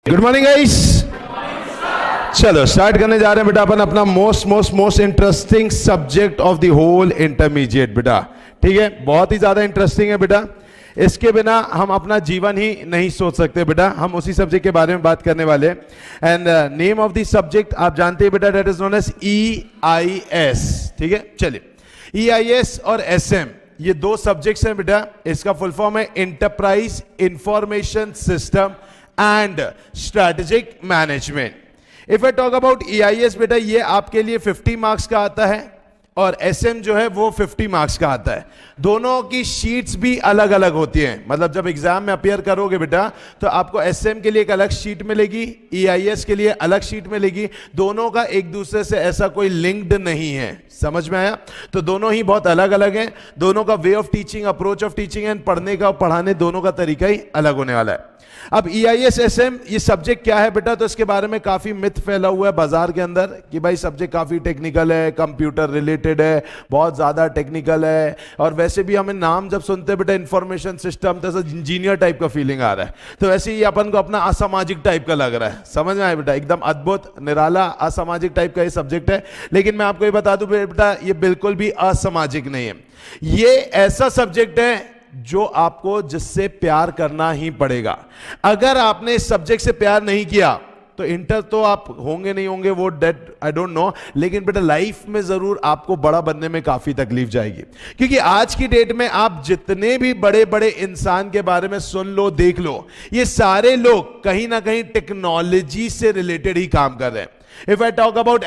Good morning guys. चलो start करने जा रहे हैं बेटा अपन अपना most interesting subject of the whole intermediate बेटा। ठीक है, बहुत ही ज्यादा इंटरेस्टिंग है बेटा। इसके बिना हम अपना जीवन ही नहीं सोच सकते बेटा। हम उसी सब्जेक्ट के बारे में बात करने वाले हैं। And name of the subject आप जानते हैं बेटा, that is known as EIS। ठीक है, चलिए EIS और SM ये दो सब्जेक्ट्स हैं बेटा। इसका फुल फॉर्म है enterprise information system and strategic management. If I talk about EIS बेटा, ये आपके लिए 50 मार्क्स का आता है और SM जो है वो 50 मार्क्स का आता है। दोनों की शीट्स भी अलग अलग होती हैं। मतलब जब एग्जाम में अपियर करोगे बेटा तो आपको SM के लिए एक अलग शीट मिलेगी, EIS के लिए अलग शीट मिलेगी। दोनों का एक दूसरे से ऐसा कोई लिंक्ड नहीं है। समझ में आया? तो दोनों ही बहुत अलग अलग हैं। दोनों का way of teaching, approach of teaching and पढ़ने का और पढ़ाने दोनों का तरीका ही अलग होने वाला है। अब EIS SM ये सब्जेक्ट क्या है बेटा, तो इसके बारे में काफी मिथ फैला हुआ है बाजार के अंदर कि भाई सब्जेक्ट काफी टेक्निकल है, कंप्यूटर रिलेटेड है, बहुत ज्यादा टेक्निकल है। और वैसे भी हमें नाम जब सुनते हैं बेटा इंफॉर्मेशन सिस्टम तो इंजीनियर टाइप का फीलिंग आ रहा है। तो वैसे ही अपन को अपना असामाजिक टाइप का लग रहा है। समझ में आया बेटा? एकदम अद्भुत निराला असामाजिक टाइप का ये सब्जेक्ट है। लेकिन मैं आपको ये बता दूं बेटा, ये बिल्कुल भी असामाजिक नहीं है। ये ऐसा सब्जेक्ट है जो आपको जिससे प्यार करना ही पड़ेगा। अगर आपने इस सब्जेक्ट से प्यार नहीं किया तो इंटर तो आप होंगे नहीं होंगे वो डेट आई डोंट नो, लेकिन बेटा लाइफ में जरूर आपको बड़ा बनने में काफी तकलीफ जाएगी। क्योंकि आज की डेट में आप जितने भी बड़े बड़े इंसान के बारे में सुन लो, देख लो, ये सारे लोग कहीं ना कहीं टेक्नोलॉजी से रिलेटेड ही काम कर रहे हैं। If I talk about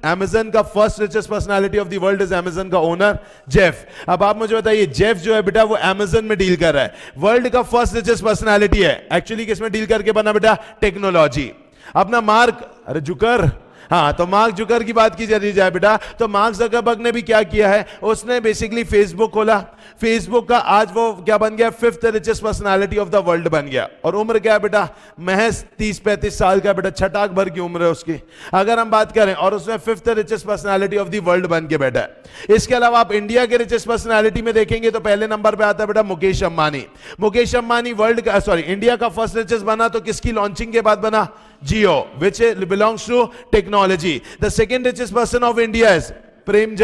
Amazon का first richest personality of the world is Amazon का ओनर जेफ। अब आप मुझे बताइए, जेफ जो है बेटा वो Amazon में डील कर रहा है, वर्ल्ड का फर्स्ट रिचेस्ट पर्सनालिटी है। एक्चुअली किसमें डील करके बना बेटा? टेक्नोलॉजी। अपना मार्क जुकर, हाँ, तो मार्क जुकर की बात की जाए बेटा तो मार्क जकरबर्ग ने भी क्या किया है, उसने बेसिकली फेसबुक खोला। फेसबुक का आज वो क्या बन गया? 5th richest personality of the world बन गया। और उम्र क्या है बेटा? महज 30-35 साल का बेटा, छटाक भर की उम्र है उसकी अगर हम बात करें। और उसमें 5th richest personality of the world बन के बैठा है। इसके अलावा आप इंडिया के रिचेस्ट पर्सनालिटी में देखेंगे तो पहले नंबर पे आता है बेटा मुकेश अंबानी। मुकेश अंबानी वर्ल्ड का इंडिया का फर्स्ट रिचेस्ट बना तो किसकी लॉन्चिंग के बाद बना? Jio, which belongs to technology. The second richest person of India is Prem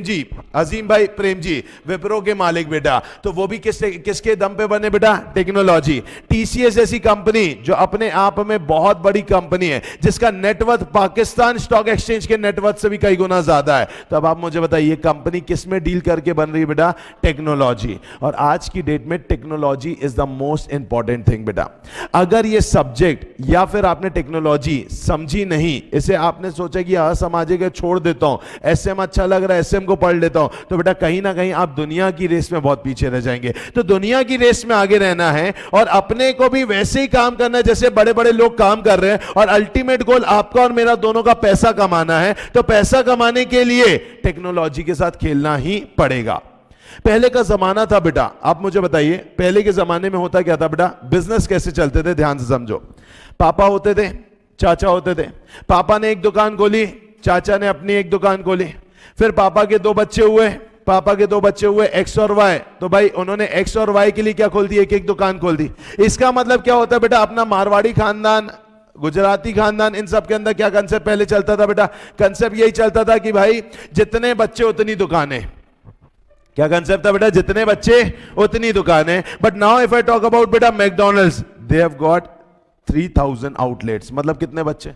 ji, अजीम भाई प्रेम जी, विप्रो के मालिक बेटा। तो वो भी किसके दम पे बने बेटा? टेक्नोलॉजी। TCS जैसी कंपनी जो अपने आप में बहुत बड़ी कंपनी है, जिसका नेटवर्थ पाकिस्तान स्टॉक एक्सचेंज के नेटवर्थ से भी कई गुना ज्यादा है। तो अब आप मुझे बताइए कंपनी किस में डील करके बन रही है बेटा? टेक्नोलॉजी। और आज की डेट में technology is the most important thing बेटा। अगर ये सब्जेक्ट या फिर आपने टेक्नोलॉजी समझी नहीं, इसे आपने सोचा कि असामाजिक है छोड़ देता हूं, SM अच्छा लग रहा है SM को पढ़ लेता हूं, तो बेटा कहीं ना कहीं आप दुनिया की रेस में बहुत पीछे रह जाएंगे। तो दुनिया की रेस में आगे रहना है और अपने को भी वैसे ही काम करना है जैसे बड़े बड़े लोग काम कर रहे हैं। और अल्टीमेट गोल आपका और मेरा दोनों का पैसा कमाना है। तो पैसा कमाने के लिए टेक्नोलॉजी के साथ खेलना ही पड़ेगा। पहले का जमाना था बेटा, आप मुझे बताइए पहले के जमाने में होता क्या था बेटा? बिजनेस कैसे चलते थे? ध्यान से समझो। पापा होते थे, चाचा होते थे। पापा ने एक दुकान खोली, चाचा ने अपनी एक दुकान खोली। फिर पापा के दो बच्चे हुए X और Y। तो भाई उन्होंने X और Y के लिए क्या खोल दी? एक एक दुकान खोल दी। इसका मतलब क्या होता है बेटा? अपना मारवाड़ी खानदान, गुजराती खानदान, इन सब के अंदर क्या कंसेप्ट पहले चलता था बेटा? कंसेप्ट यही चलता था कि भाई जितने बच्चे उतनी दुकानें। क्या कंसेप्ट था बेटा? जितने बच्चे उतनी दुकानें। But now if I talk about बेटा McDonald's, they have got 3000 outlets. मतलब कितने बच्चे?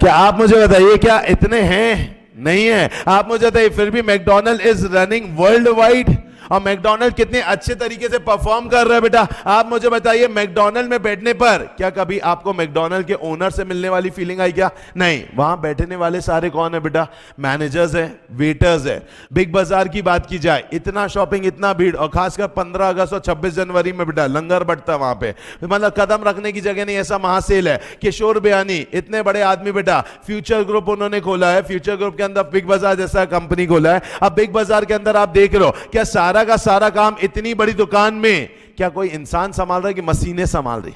क्या आप मुझे बताइए क्या इतने हैं? नहीं है। आप मुझे बताइए फिर भी McDonald is running worldwide. और मैकडॉनल्ड कितने अच्छे तरीके से परफॉर्म कर रहा है बेटा। आप मुझे बताइए मैकडॉनल्ड में बैठने पर क्या कभी आपको मैकडॉनल्ड के ओनर से मिलने वाली फीलिंग आई क्या? नहीं। वहां बैठने वाले सारे कौन है बेटा? मैनेजर्स है, वेटर्स है। बिग बाजार की बात की जाए, इतना शॉपिंग, इतना भीड़, और खासकर 15 अगस्त और 26 जनवरी में बेटा लंगर बढ़ता है वहां पे। मतलब कदम रखने की जगह नहीं, ऐसा महासेल है। किशोर बयानी, इतने बड़े आदमी बेटा। फ्यूचर ग्रुप उन्होंने खोला है, फ्यूचर ग्रुप के अंदर बिग बाजार जैसा कंपनी खोला है। अब बिग बाजार के अंदर आप देख लो क्या सारा का सारा काम इतनी बड़ी दुकान में क्या कोई इंसान संभाल रहा है कि मशीनें संभाल रही?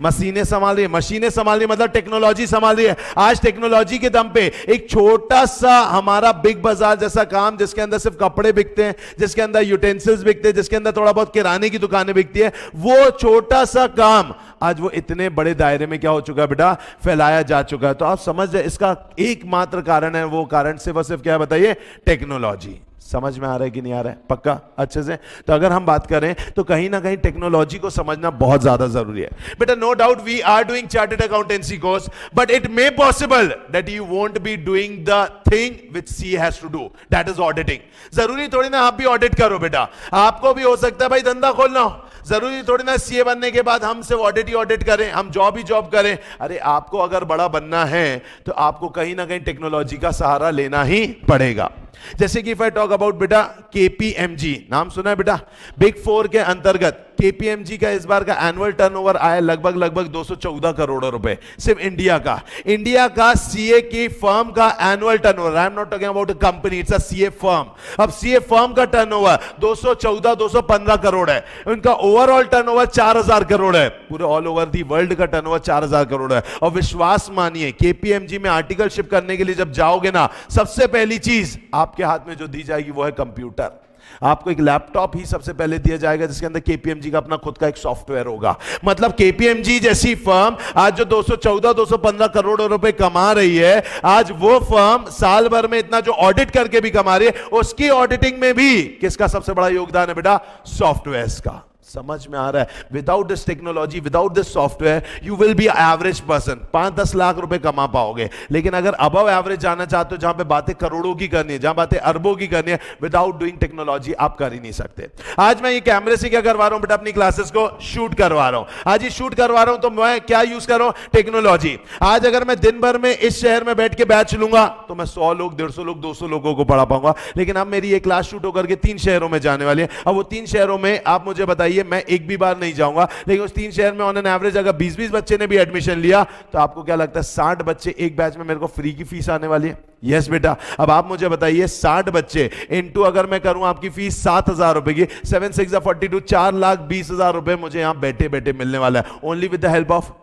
मशीनें संभाल रही है, मशीनें संभाल रही है मतलब टेक्नोलॉजी संभाल रही है। आज टेक्नोलॉजी के दम पे एक छोटा सा हमारा बिग बाजार जैसा काम, जिसके अंदर सिर्फ कपड़े बिकते हैं, जिसके अंदर यूटेंसिल्स बिकते हैं, जिसके अंदर थोड़ा बहुत किराने की दुकानें बिकती है, वो छोटा सा काम आज वो इतने बड़े दायरे में क्या हो चुका है बेटा, फैलाया जा चुका है। तो आप समझ जाए इसका एकमात्र कारण है, वो कारण सिर्फ और सिर्फ क्या है बताइए, टेक्नोलॉजी। समझ में आ रहा है कि नहीं आ रहा है? पक्का अच्छे से? तो अगर हम बात करें तो कहीं ना कहीं टेक्नोलॉजी को समझना बहुत ज्यादा जरूरी है बेटा। No doubt we are doing chartered accountancy course, but it may possible that you won't be doing the thing which C has to do, that is auditing. जरूरी थोड़ी ना आप भी ऑडिट करो बेटा, आपको भी हो सकता है भाई धंधा खोलना हो, जरूरी थोड़ी ना सीए बनने के बाद हम सिर्फ ऑडिट ही ऑडिट करें, हम जॉब ही जॉब करें। अरे आपको अगर बड़ा बनना है तो आपको कहीं ना कहीं टेक्नोलॉजी का सहारा लेना ही पड़ेगा। जैसे कि इफ आई टॉक अबाउट बेटा केपीएमजी, नाम सुना है बेटा? बिग फोर के अंतर्गत केपीएमजी का इस बार का एनुअल टर्नओवर आया लगभग 214 करोड़ रुपए, सिर्फ इंडिया का। इंडिया का सीए की फर्म का annual turnover, I am not talking about a company, it's a CA firm. अब सीए फर्म का टर्नओवर 214-215 करोड़ है, उनका ओवरऑल टर्नओवर 4000 करोड़ है, पूरे ऑल ओवर दी वर्ल्ड का टर्नओवर 4000 करोड़ है। और विश्वास मानिए केपीएमजी में आर्टिकलशिप करने के लिए जब जाओगे ना, सबसे पहली चीज आपके हाथ में जो दी जाएगी वो है कंप्यूटर। आपको एक लैपटॉप ही सबसे पहले दिया जाएगा जिसके अंदर केपीएमजी का अपना खुद का एक सॉफ्टवेयर होगा। मतलब केपीएमजी जैसी फर्म आज जो 214-215 करोड़ रुपए कमा रही है, आज वो फर्म साल भर में इतना जो ऑडिट करके भी कमा रही है, उसकी ऑडिटिंग में भी किसका सबसे बड़ा योगदान है बेटा? सॉफ्टवेयर का। समझ में आ रहा है? Without this technology, without this software you will be average person, 5-10 lakh रुपए कमा पाओगे। लेकिन अगर अबव एवरेज जाना चाहते हो, जहां पे बातें करोड़ों की करनी है, जहां बातें अरबों की करनी है, विदाउट डूइंग टेक्नोलॉजी आप कर ही नहीं सकते। आज मैं ये कैमरे से क्या करवा रहा हूं बेटा? अपनी क्लासेस को शूट करवा रहा हूं। आज ये शूट करवा रहा हूं तो मैं क्या यूज कर रहा हूं? टेक्नोलॉजी। आज अगर मैं दिन भर में इस शहर में बैठ के बैच लूंगा तो मैं 100 लोग, 150 लोग, 200 लोगों को पढ़ा पाऊंगा। लेकिन अब मेरी ये क्लास शूट होकर के 3 शहरों में जाने वाली है। अब वो 3 शहरों में आप मुझे बताइए, मैं एक भी बार नहीं जाऊंगा, लेकिन उस 3 शहर में ऑन एन एवरेज अगर 20-20 बच्चे ने भी एडमिशन लिया तो आपको क्या लगता है 60 बच्चे एक बैच में मेरे को फ्री की फीस आने वाली है? यस बेटा। अब आप मुझे बताइए 60 बच्चे इनटू अगर मैं करूं आपकी फीस 7000 रुपए की, 7 6 42, 4,20,000 रुपए मुझे यहां बैठे बैठे मिलने वाला है, only with the help of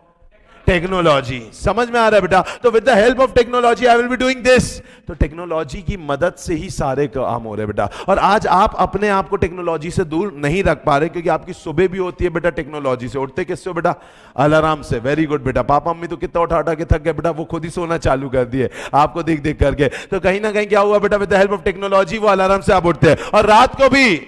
technology. समझ में आ रहा है बेटा? तो with the help of technology I will be doing this. तो टेक्नोलॉजी की मदद से ही सारे काम हो रहे बेटा। और आज आप अपने आप को टेक्नोलॉजी से दूर नहीं रख पा रहे, क्योंकि आपकी सुबह भी होती है बेटा टेक्नोलॉजी से। उठते किससे हो बेटा? अलार्म से। वेरी गुड बेटा। पापा मम्मी तो कितना उठा उठा के थक गए बेटा, वो खुद ही सोना चालू कर दिए आपको देख देख करके। तो कहीं ना कहीं क्या हुआ बेटा? With the help of technology वो अलार्म से आप उठते हैं। और रात को भी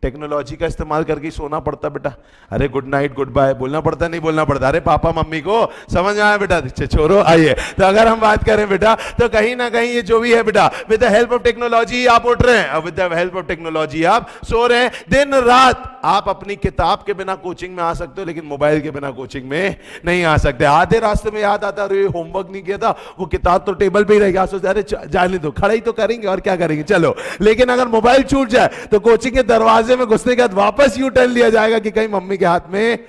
टेक्नोलॉजी का इस्तेमाल करके सोना पड़ता बेटा। अरे गुड नाइट, गुड बाय बोलना पड़ता, नहीं बोलना पड़ता? अरे पापा मम्मी को समझ आया बेटा? छोड़ो, आइए। तो अगर हम बात करें बेटा, तो कहीं ना कहीं ये जो भी है बेटा, with the help of technology आप उठ रहे हैं, with the help of technology आप सो रहे हैं। दिन रात आप अपनी किताब के बिना कोचिंग में आ सकते हो, लेकिन मोबाइल के बिना कोचिंग में नहीं आ सकते। आधे रास्ते में याद आता है होमवर्क नहीं किया था, वो किताब तो टेबल पे ही रहेगी, सोचते अरे जाने दो, खड़ा ही तो करेंगे और क्या करेंगे, चलो। लेकिन अगर मोबाइल छूट जाए तो कोचिंग के दरवाजे में घुसने के बाद वापस यू टर्न लिया जाएगा कि कहीं मम्मी के हाथ में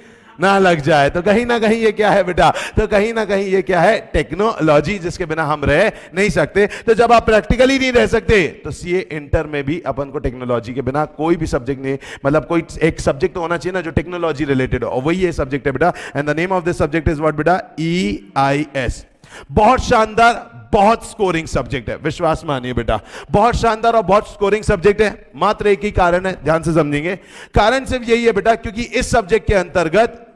ना लग जाए। तो कहीं ना कहीं ये क्या है बेटा? तो कहीं ना कहीं ये क्या है? टेक्नोलॉजी, जिसके बिना हम रह नहीं सकते। तो जब आप प्रैक्टिकली नहीं रह सकते तो सीए इंटर में भी अपन को टेक्नोलॉजी के बिना कोई भी सब्जेक्ट नहीं, मतलब कोई एक सब्जेक्ट तो होना चाहिए ना जो टेक्नोलॉजी रिलेटेड हो, और वही ये सब्जेक्ट है बेटा। And the name of this subject is what बेटा? EIS। बहुत शानदार, बहुत स्कोरिंग सब्जेक्ट है, विश्वास मानिए बेटा, बहुत शानदार और बहुत स्कोरिंग सब्जेक्ट है। मात्र एक ही कारण है, ध्यान से समझेंगे। कारण सिर्फ यही है बेटा, क्योंकि इस सब्जेक्ट के अंतर्गत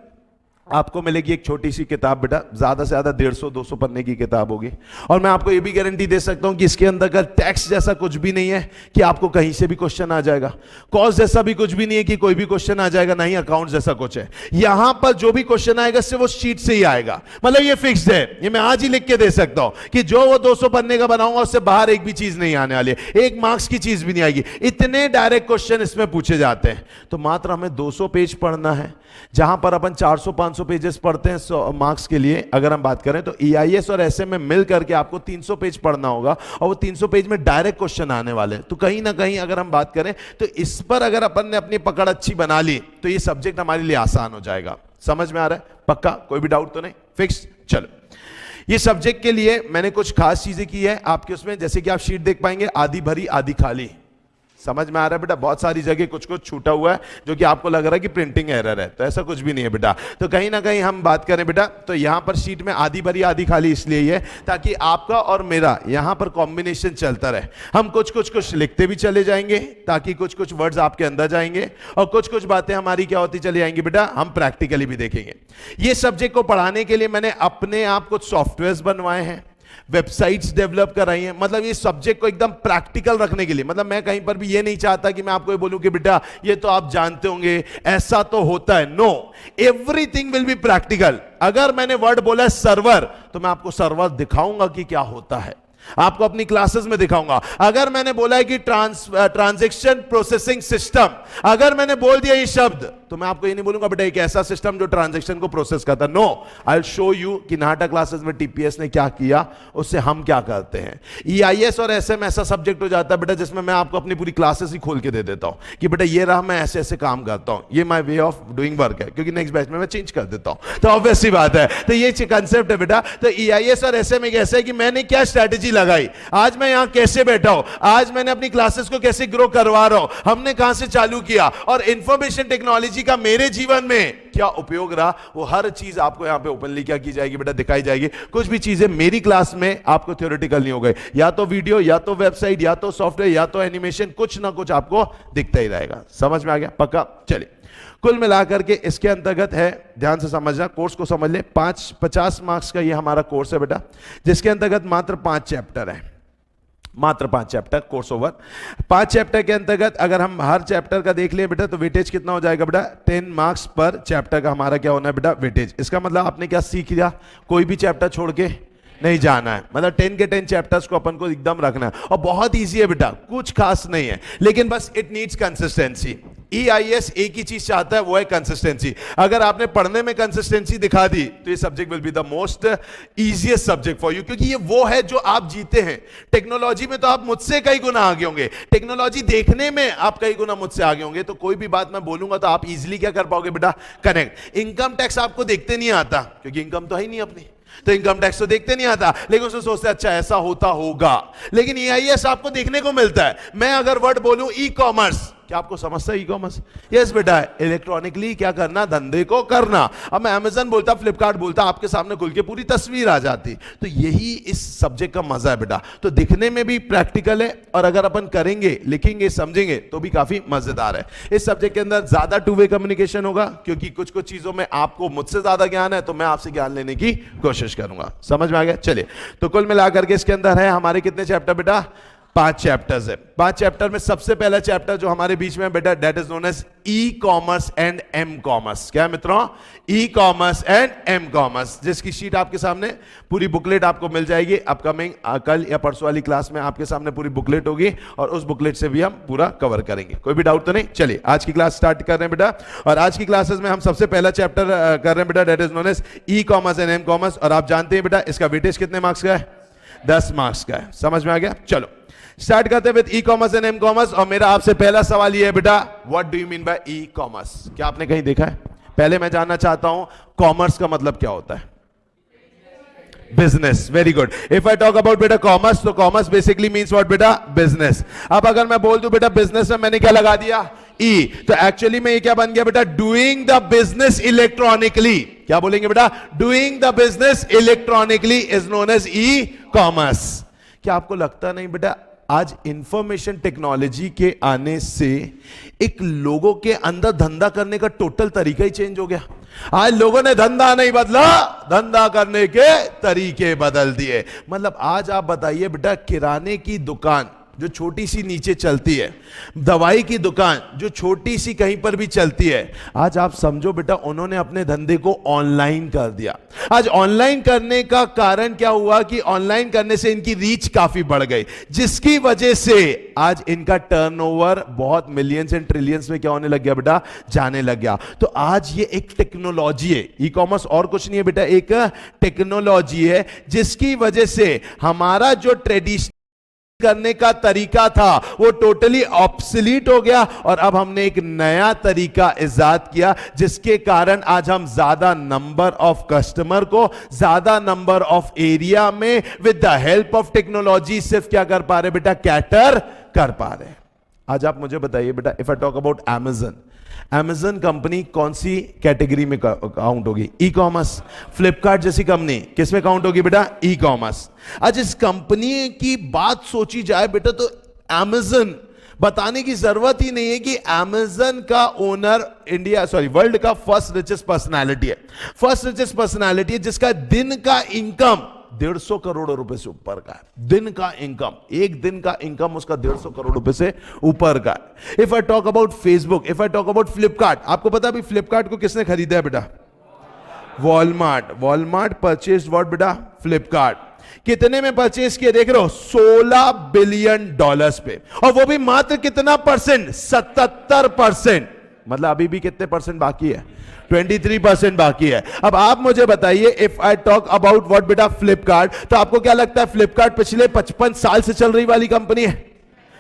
आपको मिलेगी एक छोटी सी किताब बेटा, ज्यादा से ज्यादा 150-200 पन्ने की किताब होगी। और मैं आपको यह भी गारंटी दे सकता हूं कि इसके अंदर अगर टैक्स जैसा कुछ भी नहीं है कि आपको कहीं से भी क्वेश्चन आ जाएगा, कॉस्ट जैसा भी कुछ भी नहीं है कि कोई भी क्वेश्चन आ जाएगा, नहीं अकाउंट जैसा कुछ है। यहां पर जो भी क्वेश्चन आएगा सिर्फ वो शीट से ही आएगा, मतलब ये फिक्स्ड है, ये मैं आज ही लिख के दे सकता हूं कि जो वो 200 पन्ने का बनाऊंगा उससे बाहर एक भी चीज नहीं आने वाली है, 1 मार्क्स की चीज भी नहीं आएगी। इतने डायरेक्ट क्वेश्चन इसमें पूछे जाते हैं। तो मात्र हमें 200 पेज पढ़ना है, जहां पर अपन 400-500 पेजेस पढ़ते हैं मार्क्स के लिए। अगर हम बात करें तो EIS और SM में मिल करके आपको 300 पेज पढ़ना होगा, और वो 300 पेज में डायरेक्ट क्वेश्चन आने वाले हैं। तो कहीं ना कहीं अगर हम बात करें तो इस पर अगर अपन ने अपनी पकड़ अच्छी बना ली तो ये सब्जेक्ट हमारे लिए आसान हो जाएगा। समझ में आ रहा है? पक्का? कोई भी डाउट तो नहीं? फिक्स? चलो, ये सब्जेक्ट के लिए मैंने कुछ खास चीजें की है आपके उसमें, जैसे कि आप शीट देख पाएंगे, आधी भरी आधी खाली। समझ में आ रहा है बेटा? बहुत सारी जगह कुछ कुछ छूटा हुआ है जो कि आपको लग रहा है कि प्रिंटिंग एरर है, तो ऐसा कुछ भी नहीं है बेटा। तो कहीं ना कहीं हम बात करें बेटा, तो यहां पर शीट में आधी भरी आधी खाली इसलिए ही है ताकि आपका और मेरा यहां पर कॉम्बिनेशन चलता रहे। हम कुछ कुछ कुछ लिखते भी चले जाएंगे ताकि कुछ कुछ वर्ड्स आपके अंदर जाएंगे, और कुछ कुछ बातें हमारी क्या होती चली जाएंगी बेटा, हम प्रैक्टिकली भी देखेंगे। ये सब्जेक्ट को पढ़ाने के लिए मैंने अपने आप कुछ सॉफ्टवेयर्स बनवाए हैं, वेबसाइट्स डेवलप कराई हैं, मतलब ये सब्जेक्ट को एकदम प्रैक्टिकल रखने के लिए। मतलब मैं कहीं पर भी ये नहीं चाहता कि मैं आपको ये बोलूं कि बेटा ये तो आप जानते होंगे, ऐसा तो होता है। No, everything will be practical. अगर मैंने वर्ड बोला है सर्वर, तो मैं आपको सर्वर दिखाऊंगा कि क्या होता है, आपको अपनी क्लासेस में दिखाऊंगा। अगर मैंने बोला है कि ट्रांजैक्शन प्रोसेसिंग सिस्टम, अगर मैंने बोल दिया ये शब्द, तो मैं आपको ये नहीं बोलूंगा बेटा एक ऐसा सिस्टम जो ट्रांजैक्शन को प्रोसेस करता है। No, I will show you कि नाटा क्लासेस में टीपीएस ने क्या किया, उससे हम क्या करते हैं। ईआईएस और एसएम ऐसा सब्जेक्ट हो जाता है बेटा जिसमें मैं आपको अपनी पूरी क्लासेस ही खोल के दे देता हूं कि बेटा ये रहा, मैं ऐसे ऐसे काम करता हूं, ये my way of doing work है, क्योंकि नेक्स्ट बैच में मैं चेंज कर देता हूं, तो ऑब्वियस सी बात है। तो ये कंसेप्ट है बेटा। तो ईआईएस और एसएम एक ऐसा है कि मैंने क्या स्ट्रेटेजी लगाई, आज मैं यहां कैसे बैठा हूं, आज मैंने अपनी क्लासेस को कैसे ग्रो करवा रहा हूं, हमने कहां से चालू किया, और इंफॉर्मेशन टेक्नोलॉजी का मेरे जीवन में क्या उपयोग रहा, वो हर चीज आपको यहां पे ओपनली क्या की जाएगी बेटा, दिखाई जाएगी। कुछ भी चीजें मेरी क्लास में आपको थ्योरेटिकल नहीं हो गई, या तो वीडियो, या तो वेबसाइट, या तो सॉफ्टवेयर, या तो एनिमेशन, कुछ ना कुछ आपको दिखता ही रहेगा। समझ में आ गया? पक्का? चलिए, कुल मिलाकर के इसके अंतर्गत है, ध्यान से समझना, कोर्स को समझ ले, 50 मार्क्स का ये हमारा कोर्स है बेटा, जिसके अंतर्गत मात्र 5 चैप्टर है, मात्र 5 चैप्टर, कोर्स ओवर। 5 चैप्टर के अंतर्गत अगर हम हर चैप्टर का देख लें बेटा, तो वेटेज कितना हो जाएगा बेटा, 10 मार्क्स पर चैप्टर का हमारा क्या होना है बेटा, वेटेज। इसका मतलब आपने क्या सीख लिया, कोई भी चैप्टर छोड़ के नहीं जाना है, मतलब 10 के 10 चैप्टर्स को अपन को एकदम रखना है। और बहुत इजी है बेटा, कुछ खास नहीं है, लेकिन बस इट नीड्स कंसिस्टेंसी। ईआईएस एक ही चीज चाहता है, वो है कंसिस्टेंसी। अगर आपने पढ़ने में कंसिस्टेंसी दिखा दी, तो ये subject will be the most easiest subject for you, क्योंकि ये वो है जो आप जीते हैं। टेक्नोलॉजी में तो आप मुझसे कई गुना आगे होंगे, टेक्नोलॉजी देखने में आप कई गुना मुझसे आगे होंगे, तो कोई भी बात मैं बोलूंगा तो आप इजीली क्या कर पाओगे बेटा, कनेक्ट। इनकम टैक्स आपको देखते नहीं आता, क्योंकि इनकम तो है ही नहीं अपनी, तो इनकम टैक्स तो देखते नहीं आता, लेकिन उसमें सोचते अच्छा ऐसा होता होगा। लेकिन ईआईएस आपको देखने को मिलता है। मैं अगर वर्ड बोलूं ई कॉमर्स, क्या आपको समझता है ई कॉमर्स? यस बेटा, इलेक्ट्रॉनिकली क्या करना, धंधे को करना। अब मैं अमेजन बोलता, फ्लिपकार्ट बोलता, आपके सामने खुल के पूरी तस्वीर आ जाती। तो यही इस सब्जेक्ट का मजा है बेटा। तो दिखने में भी प्रैक्टिकल है, और अगर अपन करेंगे, लिखेंगे, समझेंगे, तो भी काफी मजेदार है। इस सब्जेक्ट के अंदर ज्यादा 2 वे कम्युनिकेशन होगा, क्योंकि कुछ कुछ चीजों में आपको मुझसे ज्यादा ज्ञान है, तो मैं आपसे ज्ञान लेने की कोशिश करूंगा। समझ में आ गया? चलिए, तो कुल मिलाकर के इसके अंदर है हमारे कितने चैप्टर बेटा, 5 चैप्टर्स है। 5 चैप्टर में सबसे पहला चैप्टर जो हमारे बीच में बेटा, that is known as e commerce and m commerce. क्या मित्रों? E commerce and m commerce, जिसकी शीट आपके सामने, पूरी बुकलेट आपको मिल जाएगी। अपकमिंग कल या परसों वाली क्लास में आपके सामने पूरी बुकलेट होगी, और उस बुकलेट से भी हम पूरा कवर करेंगे। कोई भी डाउट तो नहीं? चलिए, आज की क्लास स्टार्ट कर रहे हैं बेटा, और आज की क्लासेस में हम सबसे पहला चैप्टर कर रहे हैं बेटा, that is known as e commerce and m commerce. और आप जानते हैं बेटा, इसका वेटेज कितने मार्क्स का है? 10 मार्क्स का है। समझ में आ गया? चलो स्टार्ट करते हैं with e commerce and m commerce. और मेरा आपसे पहला सवाल ये है बेटा, what do you mean by e commerce? क्या आपने कहीं देखा है? पहले मैं जानना चाहता हूं कॉमर्स का मतलब क्या होता है? Business. Very good. If I talk about बेटा कॉमर्स, तो कॉमर्स बेसिकली मीन्स व्हाट बेटा? बिजनेस। अब अगर मैं बोल दूं बेटा बिजनेस में मैंने क्या लगा दिया? ई, तो एक्चुअली में ये क्या बन गया बेटा? Doing the business electronically. क्या बोलेंगे बेटा? Doing the business electronically is known as e commerce. क्या आपको लगता नहीं बेटा, आज इंफॉर्मेशन टेक्नोलॉजी के आने से एक लोगों के अंदर धंधा करने का टोटल तरीका ही चेंज हो गया। आज लोगों ने धंधा नहीं बदला, धंधा करने के तरीके बदल दिए। मतलब आज आप बताइए बेटा, किराने की दुकान जो छोटी सी नीचे चलती है, दवाई की दुकान जो छोटी सी कहीं पर भी चलती है, आज आप समझो बेटा उन्होंने अपने धंधे को ऑनलाइन कर दिया। आज ऑनलाइन करने का कारण क्या हुआ कि ऑनलाइन करने से इनकी रीच काफी बढ़ गई, जिसकी वजह से आज इनका टर्नओवर बहुत मिलियंस एंड ट्रिलियंस में क्या होने लग गया बेटा? जाने लग गया। तो आज ये एक टेक्नोलॉजी है, ई कॉमर्स और कुछ नहीं है बेटा, एक टेक्नोलॉजी है, जिसकी वजह से हमारा जो ट्रेडिशनल करने का तरीका था वो टोटली ऑब्सोलीट हो गया, और अब हमने एक नया तरीका इजाद किया, जिसके कारण आज हम ज्यादा नंबर ऑफ कस्टमर को ज्यादा नंबर ऑफ एरिया में with the help of technology सिर्फ क्या कर पा रहे बेटा? कैटर कर पा रहे। आज आप मुझे बताइए बेटा, if I talk about Amazon, Amazon company कौन सी कैटेगरी में काउंट होगी? E commerce. फ्लिपकार्ट जैसी कंपनी किस में काउंट होगी बेटा? E commerce. आज इस कंपनी की बात सोची जाए बेटा तो Amazon, बताने की जरूरत ही नहीं है कि Amazon का ओनर वर्ल्ड का फर्स्ट रिचेस्ट पर्सनालिटी है। फर्स्ट रिचेस्ट पर्सनालिटी है जिसका दिन का इनकम 150 करोड़ रुपए से ऊपर का है। दिन का इनकम, एक दिन का इनकम उसका 150 करोड़ रुपए से ऊपर का है। If I talk about Facebook, if I talk about Flipkart, आपको पता है अभी फ्लिपकार्ट को किसने खरीदा है बेटा? वॉलमार्ट। वॉलमार्ट परचेज व्हाट बेटा? फ्लिपकार्ट। कितने में परचेज किए देख रहे हो? $16 बिलियन पे, और वो भी मात्र कितना परसेंट? 77%। मतलब अभी भी कितने परसेंट बाकी है? 23% बाकी है। अब आप मुझे बताइए, if I talk about what बेटा? फ्लिपकार्ट। तो आपको क्या लगता है फ्लिपकार्ट पिछले 55 साल से चल रही वाली कंपनी है?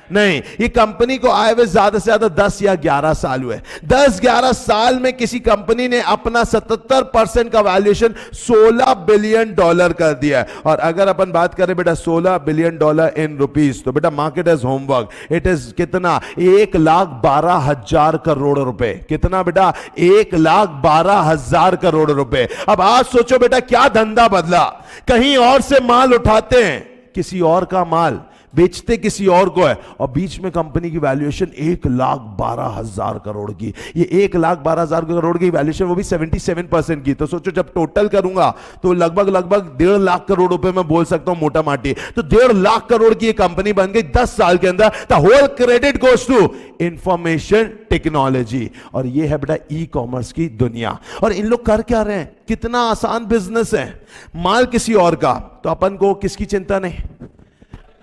नहीं, ये कंपनी को आए हुए ज्यादा से ज्यादा 10 या 11 साल हुए। 10-11 साल में किसी कंपनी ने अपना 77% का वैल्यूएशन $16 बिलियन कर दिया है। और अगर अपन बात करें बेटा $16 बिलियन इन रुपीस, तो बेटा market as homework, it is कितना? 1,12,000 करोड़ रुपए। कितना बेटा? 1,12,000 करोड़ रुपए। अब आज सोचो बेटा, क्या धंधा बदला? कहीं और से माल उठाते हैं, किसी और का माल बेचते किसी और को है, और बीच में कंपनी की वैल्यूएशन 1,12,000 करोड़ की। ये 1,12,000 करोड़ की वैल्यूएशन, वो भी 77% की। तो सोचो जब टोटल करूंगा तो लगभग 1.5 लाख करोड़ रुपए मैं बोल सकता हूं मोटा माटी। तो 1.5 लाख करोड़ की ये कंपनी बन गई 10 साल के अंदर। The whole credit goes to information technology. और ये है बेटा ई कॉमर्स की दुनिया। और इन लोग कर क्या रहे हैं? कितना आसान बिजनेस है। माल किसी और का, तो अपन को किसकी चिंता नहीं?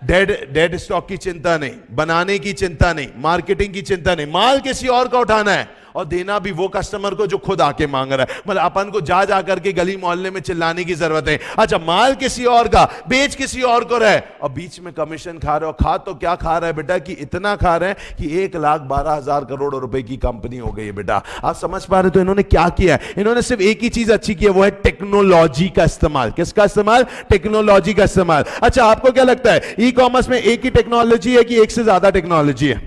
डेड स्टॉक की चिंता नहीं, बनाने की चिंता नहीं, मार्केटिंग की चिंता नहीं। माल किसी और का उठाना है और देना भी वो कस्टमर को जो खुद आके मांग रहा है। मतलब अपन को जा जा करके गली मोहल्ले में चिल्लाने की जरूरत है। अच्छा, माल किसी और का, बेच किसी और को रहे, और बीच में कमीशन खा रहे हो। खा तो क्या खा रहा है बेटा कि इतना खा रहे हैं कि 1,12,000 करोड़ रुपए की कंपनी हो गई है बेटा। आप समझ पा रहे? तो इन्होंने क्या किया है? इन्होंने सिर्फ एक ही चीज अच्छी की है, वो है टेक्नोलॉजी का इस्तेमाल। किसका इस्तेमाल? टेक्नोलॉजी का इस्तेमाल। अच्छा, आपको क्या लगता है ई कॉमर्स में एक ही टेक्नोलॉजी है कि एक से ज्यादा टेक्नोलॉजी है?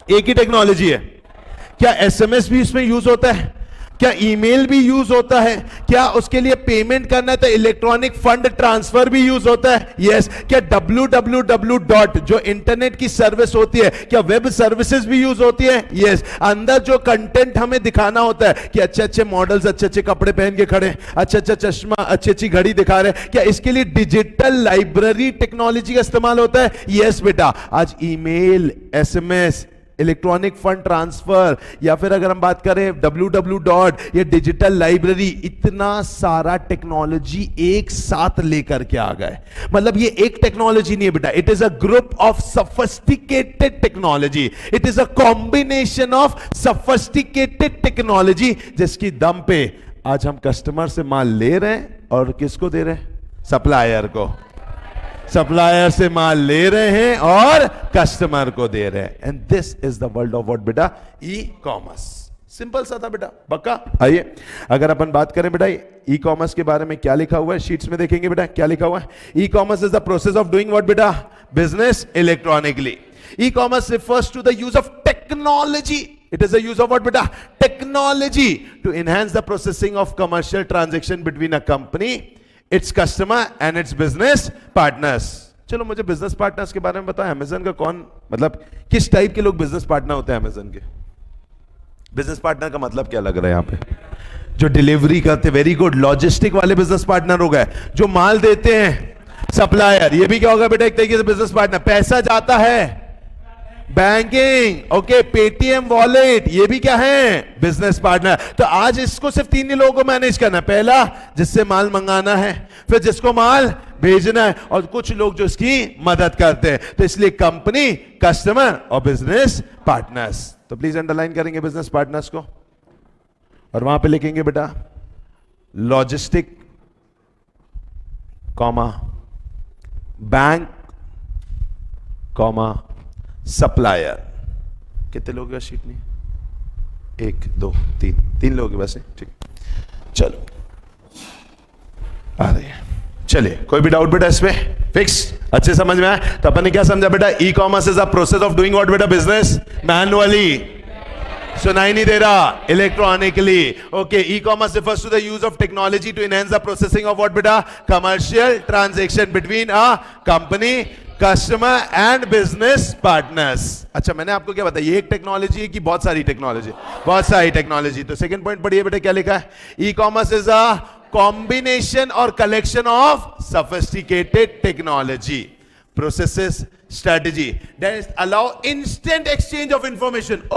एक ही टेक्नोलॉजी है। क्या एसएमएस भी इसमें यूज होता है? क्या ईमेल भी यूज होता है? क्या उसके लिए पेमेंट करना है तो इलेक्ट्रॉनिक फंड ट्रांसफर भी यूज होता है? यस। क्या www. जो इंटरनेट की सर्विस होती है, क्या वेब सर्विसेज भी यूज होती है? यस। अंदर जो कंटेंट हमें दिखाना होता है कि अच्छे अच्छे मॉडल्स अच्छे अच्छे कपड़े पहन के खड़े, अच्छा अच्छा चश्मा, अच्छी अच्छी घड़ी दिखा रहे, क्या इसके लिए डिजिटल लाइब्रेरी टेक्नोलॉजी का इस्तेमाल होता है? यस बेटा। आज email, SMS, electronic fund transfer, या फिर अगर हम बात करें www. ये डिजिटल लाइब्रेरी, इतना सारा टेक्नोलॉजी एक साथ लेकर के आ गए। मतलब ये एक टेक्नोलॉजी नहीं है बेटा, it is a group of sophisticated technology. It is a combination of sophisticated technology, जिसकी दम पे आज हम कस्टमर से माल ले रहे हैं और किसको दे रहे हैं? सप्लायर को। सप्लायर से माल ले रहे हैं और कस्टमर को दे रहे हैं। And this is the world of what बेटा? E commerce. सिंपल सा था बेटा, पक्का? आइए, अगर अपन बात करें बेटा ई कॉमर्स के बारे में, क्या लिखा हुआ है शीट्स में देखेंगे बेटा, क्या लिखा हुआ है? E commerce is the process of doing what बेटा? Business electronically. E commerce refers to the use of technology. It is a use of what beta? Technology to enhance the processing of commercial transaction between a company, its customer and its business partners. चलो मुझे business partners के बारे में बताएं। Amazon का कौन, मतलब किस टाइप के लोग बिजनेस पार्टनर होते हैं अमेजन के? बिजनेस पार्टनर का मतलब क्या लग रहा है यहाँ पे? जो डिलीवरी करते, वेरी गुड, लॉजिस्टिक वाले बिजनेस पार्टनर हो गए। जो माल देते हैं, सप्लायर, ये भी क्या होगा बेटा? एक तरीके से बिजनेस पार्टनर। पैसा जाता है, बैंकिंग, ओके, पेटीएम वॉलेट, ये भी क्या है? Business partner. तो आज इसको सिर्फ 3 ही लोगों को मैनेज करना है। पहला, जिससे माल मंगाना है, फिर जिसको माल भेजना है, और कुछ लोग जो इसकी मदद करते हैं। तो इसलिए कंपनी, कस्टमर और बिजनेस पार्टनर्स। तो प्लीज अंडरलाइन करेंगे बिजनेस पार्टनर्स को, और वहां पे लिखेंगे बेटा logistic, comma, bank, comma, supplier. कितने लोग हैं शीट में? 1 2 3 लोग हैं वैसे, ठीक। चलो आ रहे हैं, चलिए, कोई भी डाउट बेटा इसमें? फिक्स, अच्छे समझ में आया? तो अपन ने क्या समझा बेटा? E commerce is a process of doing what बेटा? बिजनेस मैनुअली, सुनाई नहीं दे रहा, electronically. Okay, e commerce refers to the use of technology to enhance the processing of what बेटा? Commercial transaction between a company, customer and business partners। अच्छा, मैंने आपको क्या बताया? ये एक टेक्नोलॉजी है कि बहुत सारी टेक्नोलॉजी? बहुत सारी टेक्नोलॉजी। तो सेकंड पॉइंट पढ़िए बेटा, क्या लिखा है? E commerce is a combination और collection of sophisticated technology, processes, strategy that allow instant exchange of information।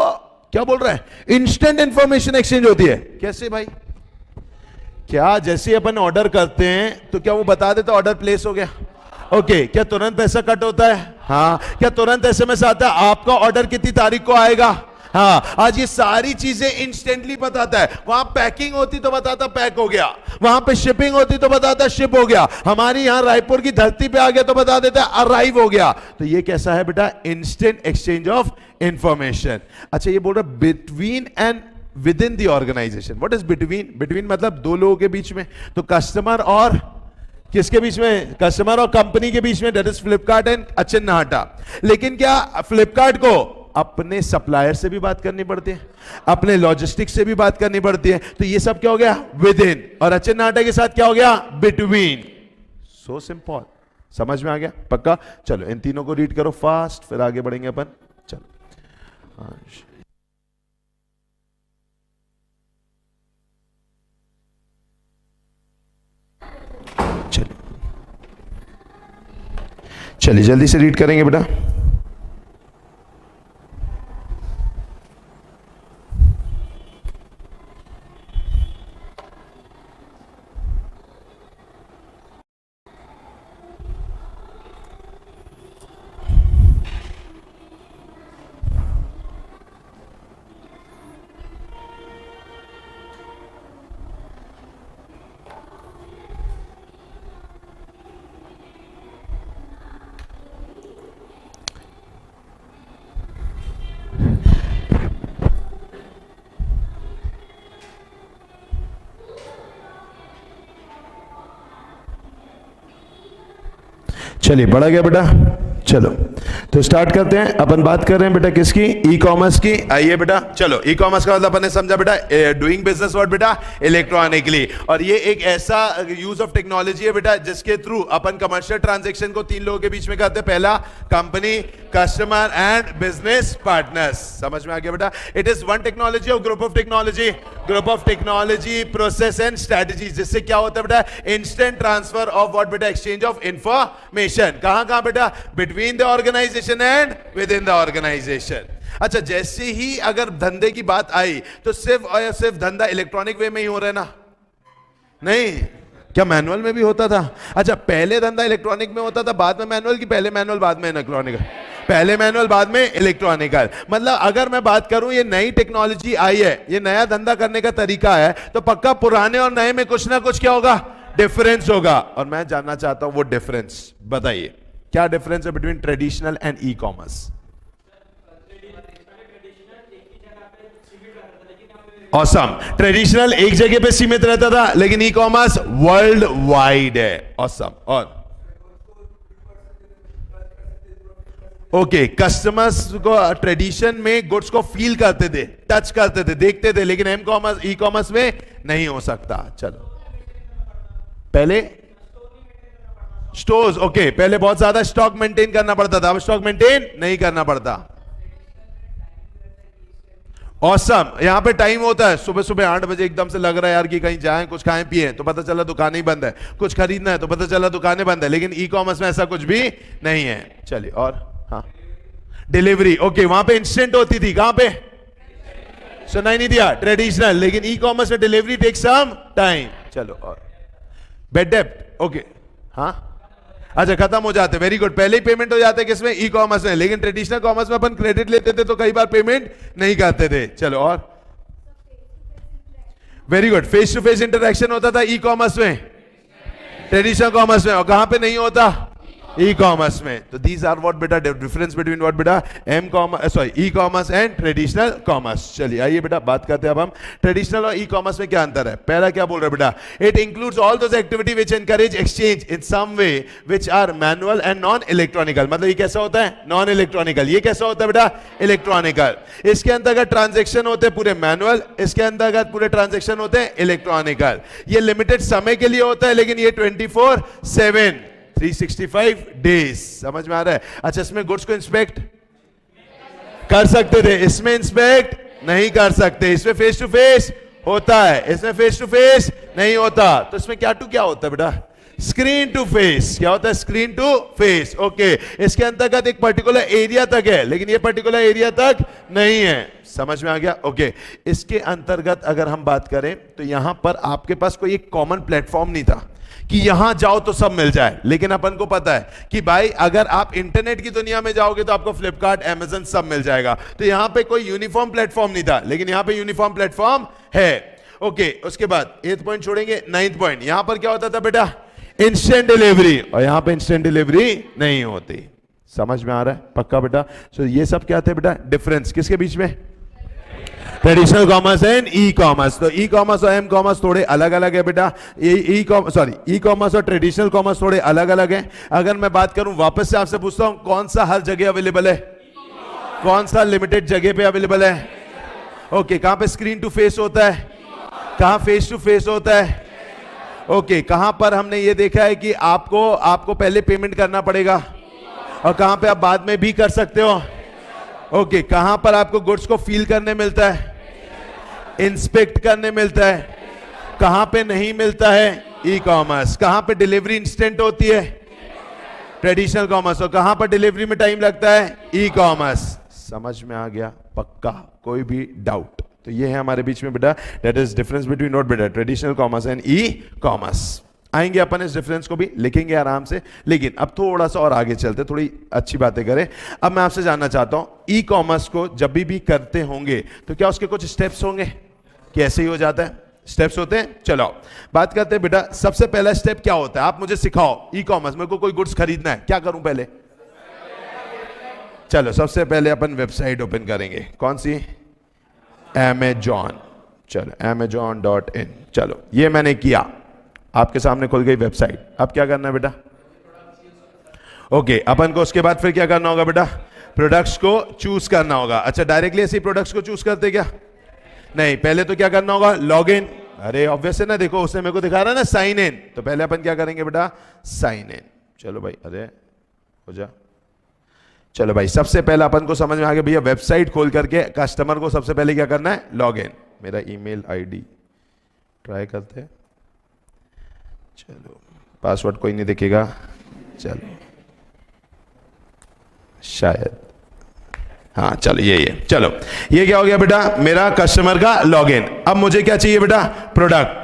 क्या बोल रहा है? इंस्टेंट इंफॉर्मेशन एक्सचेंज होती है। कैसे भाई? क्या जैसे अपन ऑर्डर करते हैं तो क्या वो बता देता ऑर्डर प्लेस हो गया? ओके, क्या तुरंत पैसा कट होता है? हाँ। क्या तुरंत एसएमएस आता है आपका ऑर्डर कितनी तारीख को आएगा? हाँ। आज ये सारी चीजें इंस्टेंटली बताता है। वहां पैकिंग होती तो बताता पैक हो गया, वहां पे शिपिंग होती तो बताता शिप हो गया, हमारी यहां रायपुर की धरती पे आ गया तो बता देता अराइव हो गया। तो ये कैसा है बेटा? Instant exchange of information. अच्छा, ये बोल रहा between and within the organisation. What is between? Between मतलब दो लोगों के बीच में। तो कस्टमर और किसके बीच में? कस्टमर और कंपनी के बीच में, that is Flipkart and Achin Nahata. लेकिन क्या फ्लिपकार्ट को अपने सप्लायर से भी बात करनी पड़ती है, अपने लॉजिस्टिक्स से भी बात करनी पड़ती है। तो ये सब क्या हो गया? With in. और अचिन नाहटा के साथ क्या हो गया? बिटवीन। सो सिंपल, समझ में आ गया? पक्का? चलो इन तीनों को रीड करो फास्ट, फिर आगे बढ़ेंगे अपन। चलो चलिए जल्दी से रीड करेंगे बेटा। चलिए, बढ़ा गया बेटा? चलो तो स्टार्ट करते हैं। अपन बात कर रहे हैं बेटा किसकी? ई कॉमर्स की। आइए बेटा, चलो ई कॉमर्स का मतलब अपन ने समझा बेटा डूइंग बिजनेस व्हाट बेटा? इलेक्ट्रॉनिकली। और ये एक ऐसा यूज ऑफ टेक्नोलॉजी है बेटा जिसके थ्रू अपन कमर्शियल ट्रांजैक्शन को तीन लोगों के बीच में करते हैं। पहला company, customer and business partners. समझ में आ गया बेटा? इट इज वन टेक्नोलॉजी और group of technology, group of technology, process and strategy, जिससे क्या होता है बेटा? इंस्टेंट ट्रांसफर ऑफ व्हाट बेटा? Exchange of information. कहां कहां बेटा? Between the organisation and within the organisation. अच्छा, जैसे ही अगर धंधे की बात आई तो सिर्फ और सिर्फ धंधा इलेक्ट्रॉनिक वे में ही हो रहा है ना? नहीं, क्या मैनुअल में भी होता था? अच्छा, पहले धंधा इलेक्ट्रॉनिक में होता था बाद में मैनुअल, की पहले मैनुअल बाद में इलेक्ट्रॉनिक? पहले मैनुअल बाद में इलेक्ट्रॉनिकल। मतलब अगर मैं बात करूं ये नई टेक्नोलॉजी आई है, ये नया धंधा करने का तरीका है, तो पक्का पुराने और नए में कुछ ना कुछ क्या होगा? डिफरेंस होगा। और मैं जानना चाहता हूं वो डिफरेंस बताइए, क्या डिफरेंस है between traditional and e commerce? Awesome. Traditional एक जगह पे सीमित रहता था, लेकिन ई कॉमर्स वर्ल्ड वाइड है। ऑसम। और ओके, कस्टमर्स को ट्रेडिशन में गुड्स को फील करते थे, टच करते थे, देखते थे, लेकिन एम कॉमर्स, ई कॉमर्स में नहीं हो सकता। चलो, पहले स्टोर्स, ओके, पहले बहुत ज्यादा स्टॉक मेंटेन करना पड़ता था, अब स्टॉक मेंटेन नहीं करना पड़ता। ऑसम। यहां पे टाइम होता है, सुबह सुबह 8 बजे एकदम से लग रहा है यार कि कहीं जाएं, कुछ खाएं पिए, तो पता चला दुकानें ही बंद है, कुछ खरीदना है तो पता चला दुकानें बंद है। लेकिन ई कॉमर्स में ऐसा कुछ भी नहीं है। चलिए, और हाँ, डिलीवरी, ओके, वहां पे इंस्टेंट होती थी, कहां पे? सुनाई नहीं दिया? ट्रेडिशनल। लेकिन ई कॉमर्स में डिलीवरी टेक सम टाइम। चलो, और बेड डेप्ट, ओके, हाँ, अच्छा, खत्म हो जाते, वेरी गुड। पहले ही पेमेंट हो जाते किसमें? ई कॉमर्स में। लेकिन ट्रेडिशनल कॉमर्स में अपन क्रेडिट लेते थे तो कई बार पेमेंट नहीं करते थे। चलो, और very good, face to face interaction होता था ई कॉमर्स में, ट्रेडिशनल कॉमर्स में। और कहां पे नहीं होता? ई कॉमर्स में। तो दीज आर व्हाट बेटा डिफरेंस बिटवीन व्हाट बेटा m commerce sorry e commerce and traditional commerce. चलिए आइए बेटा बात करते हैं अब हम ट्रेडिशनल और ई कॉमर्स में क्या अंतर है। पहला क्या बोल रहे हैं बेटा, it includes all those activity which encourage exchange in some way which are manual and non electronical. मतलब ये कैसा होता है, नॉन इलेक्ट्रॉनिकल। ये कैसा होता है बेटा, इलेक्ट्रॉनिकल। इसके अंतर्गत ट्रांजेक्शन होते हैं पूरे मैनुअल, इसके अंतर्गत पूरे ट्रांजेक्शन होते हैं इलेक्ट्रॉनिकल। ये लिमिटेड समय के लिए होता है, लेकिन ये 24/7 365 डेज। समझ में आ रहा है। अच्छा, इसमें गुड्स को इंस्पेक्ट कर सकते थे, इसमें इंस्पेक्ट नहीं कर सकते। इसमें फेस टू फेस होता है, इसमें फेस टू फेस नहीं होता। तो इसमें क्या टू क्या होता है बेटा, स्क्रीन टू फेस। क्या होता है, स्क्रीन टू फेस। ओके, इसके अंतर्गत एक पर्टिकुलर एरिया तक है, लेकिन ये पर्टिकुलर एरिया तक नहीं है। समझ में आ गया। ओके, इसके अंतर्गत अगर हम बात करें तो यहां पर आपके पास कोई एक कॉमन प्लेटफॉर्म नहीं था कि यहां जाओ तो सब मिल जाए। लेकिन अपन को पता है कि भाई अगर आप इंटरनेट की दुनिया में जाओगे तो आपको फ्लिपकार्ट, अमेज़न सब मिल जाएगा। तो यहां पे कोई यूनिफॉर्म प्लेटफॉर्म नहीं था, लेकिन यहां पे यूनिफॉर्म प्लेटफॉर्म है। ओके, उसके बाद 8th पॉइंट छोड़ेंगे, 9th पॉइंट। यहां पर क्या होता था बेटा, इंस्टेंट डिलीवरी, और यहां पे इंस्टेंट डिलीवरी नहीं होती। समझ में आ रहा है पक्का बेटा। सो ये सब क्या थे बेटा, डिफरेंस किसके बीच में, traditional commerce and e commerce. तो ई कॉमर्स और एम कॉमर्स थोड़े अलग अलग है बेटा। ई कॉमर्स और ट्रेडिशनल कॉमर्स थोड़े अलग अलग हैं। अगर मैं बात करूं, वापस से आपसे पूछता हूं, कौन सा हर जगह अवेलेबल है, कौन सा लिमिटेड जगह पे अवेलेबल है। ओके, कहां पे स्क्रीन टू फेस होता है, कहां फेस टू फेस होता है। ओके, कहां पर हमने ये देखा है कि आपको पहले पेमेंट करना पड़ेगा, और कहां पे आप बाद में भी कर सकते हो। ओके, कहां पर आपको गुड्स को फील करने मिलता है, इंस्पेक्ट करने मिलता है, कहां पे नहीं मिलता है, ई कॉमर्स। कहां पे डिलीवरी इंस्टेंट होती है, ट्रेडिशनल कॉमर्स। और कहां पर डिलीवरी में टाइम लगता है, ई कॉमर्स। समझ में आ गया पक्का, कोई भी डाउट। तो ये है हमारे बीच में बेटा, that is difference between not बेटा traditional commerce and e commerce. आएंगे अपन इस डिफरेंस को भी लिखेंगे आराम से, लेकिन अब थोड़ा सा और आगे चलते, थोड़ी अच्छी बातें करें। अब मैं आपसे जानना चाहता हूं, ई कॉमर्स को जब भी करते होंगे तो क्या उसके कुछ स्टेप्स होंगे, कैसे ही हो जाता है, स्टेप्स होते हैं। चलो बात करते हैं बेटा, सबसे पहला स्टेप क्या होता है, आप मुझे सिखाओ। ई कॉमर्स, मेरे को कोई गुड्स खरीदना है, क्या करूं पहले। चलो सबसे पहले अपन वेबसाइट ओपन करेंगे, कौन सी, Amazon। चलो amazon.in। चलो ये मैंने किया, आपके सामने खुल गई वेबसाइट। अब क्या करना है बेटा, ओके, अपन को उसके बाद फिर क्या करना होगा बेटा, प्रोडक्ट्स को चूज करना होगा। अच्छा, डायरेक्टली ऐसे प्रोडक्ट्स को चूज करते क्या, नहीं, पहले तो क्या करना होगा, लॉग इन। अरे ऑब्वियस है ना, देखो उसने मेरे को दिखा रहा है ना साइन इन, तो पहले अपन क्या करेंगे बेटा, साइन इन। चलो भाई, अरे हो जा। चलो भाई, सबसे पहले अपन को समझ में आ गया भैया, वेबसाइट खोल करके कस्टमर को सबसे पहले क्या करना है, लॉग इन। मेरा ईमेल आईडी ट्राई करते हैं। चलो, पासवर्ड कोई नहीं दिखेगा, चलो शायद, हाँ चलो ये चलो, ये क्या हो गया बेटा, मेरा कस्टमर का लॉगिन। अब मुझे क्या चाहिए बेटा, प्रोडक्ट।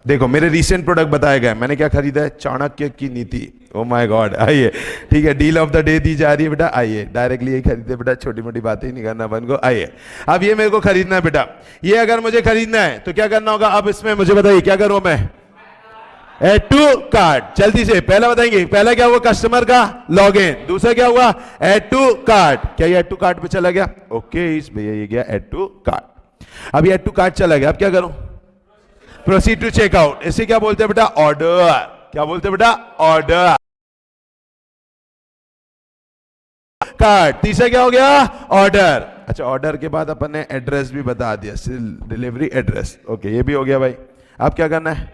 देखो मेरे रीसेंट प्रोडक्ट बताए गए, मैंने क्या खरीदा है, चाणक्य की नीति। ओ माय गॉड, आइए, ठीक है, डील ऑफ द डे दी जा रही है बेटा, आइए डायरेक्टली यही खरीदे बेटा, छोटी मोटी बातें ही नहीं करना अपन को। आइए, अब ये मेरे को खरीदना है बेटा, ये अगर मुझे खरीदना है तो क्या करना होगा, अब इसमें मुझे बताइए क्या करूं मैं, ऐड टू कार्ट। जल्दी से पहला बताएंगे, पहला क्या हुआ, कस्टमर का लॉगिन। दूसरा क्या हुआ, ऐड टू कार्ट। क्या ये ऐड टू कार्ट पे चला गया, ओके, इस भैया ये गया ऐड टू कार्ट। अब ये ऐड टू कार्ट चला गया, अब क्या करूं, प्रोसीड टू चेकआउट। इसे क्या बोलते हैं बेटा, ऑर्डर। क्या बोलते हैं बेटा, ऑर्डर कार्ट। तीसरा क्या हो गया, ऑर्डर। अच्छा, ऑर्डर के बाद अपन ने एड्रेस भी बता दिया, डिलीवरी एड्रेस। ओके, ये भी हो गया भाई। अब क्या करना है,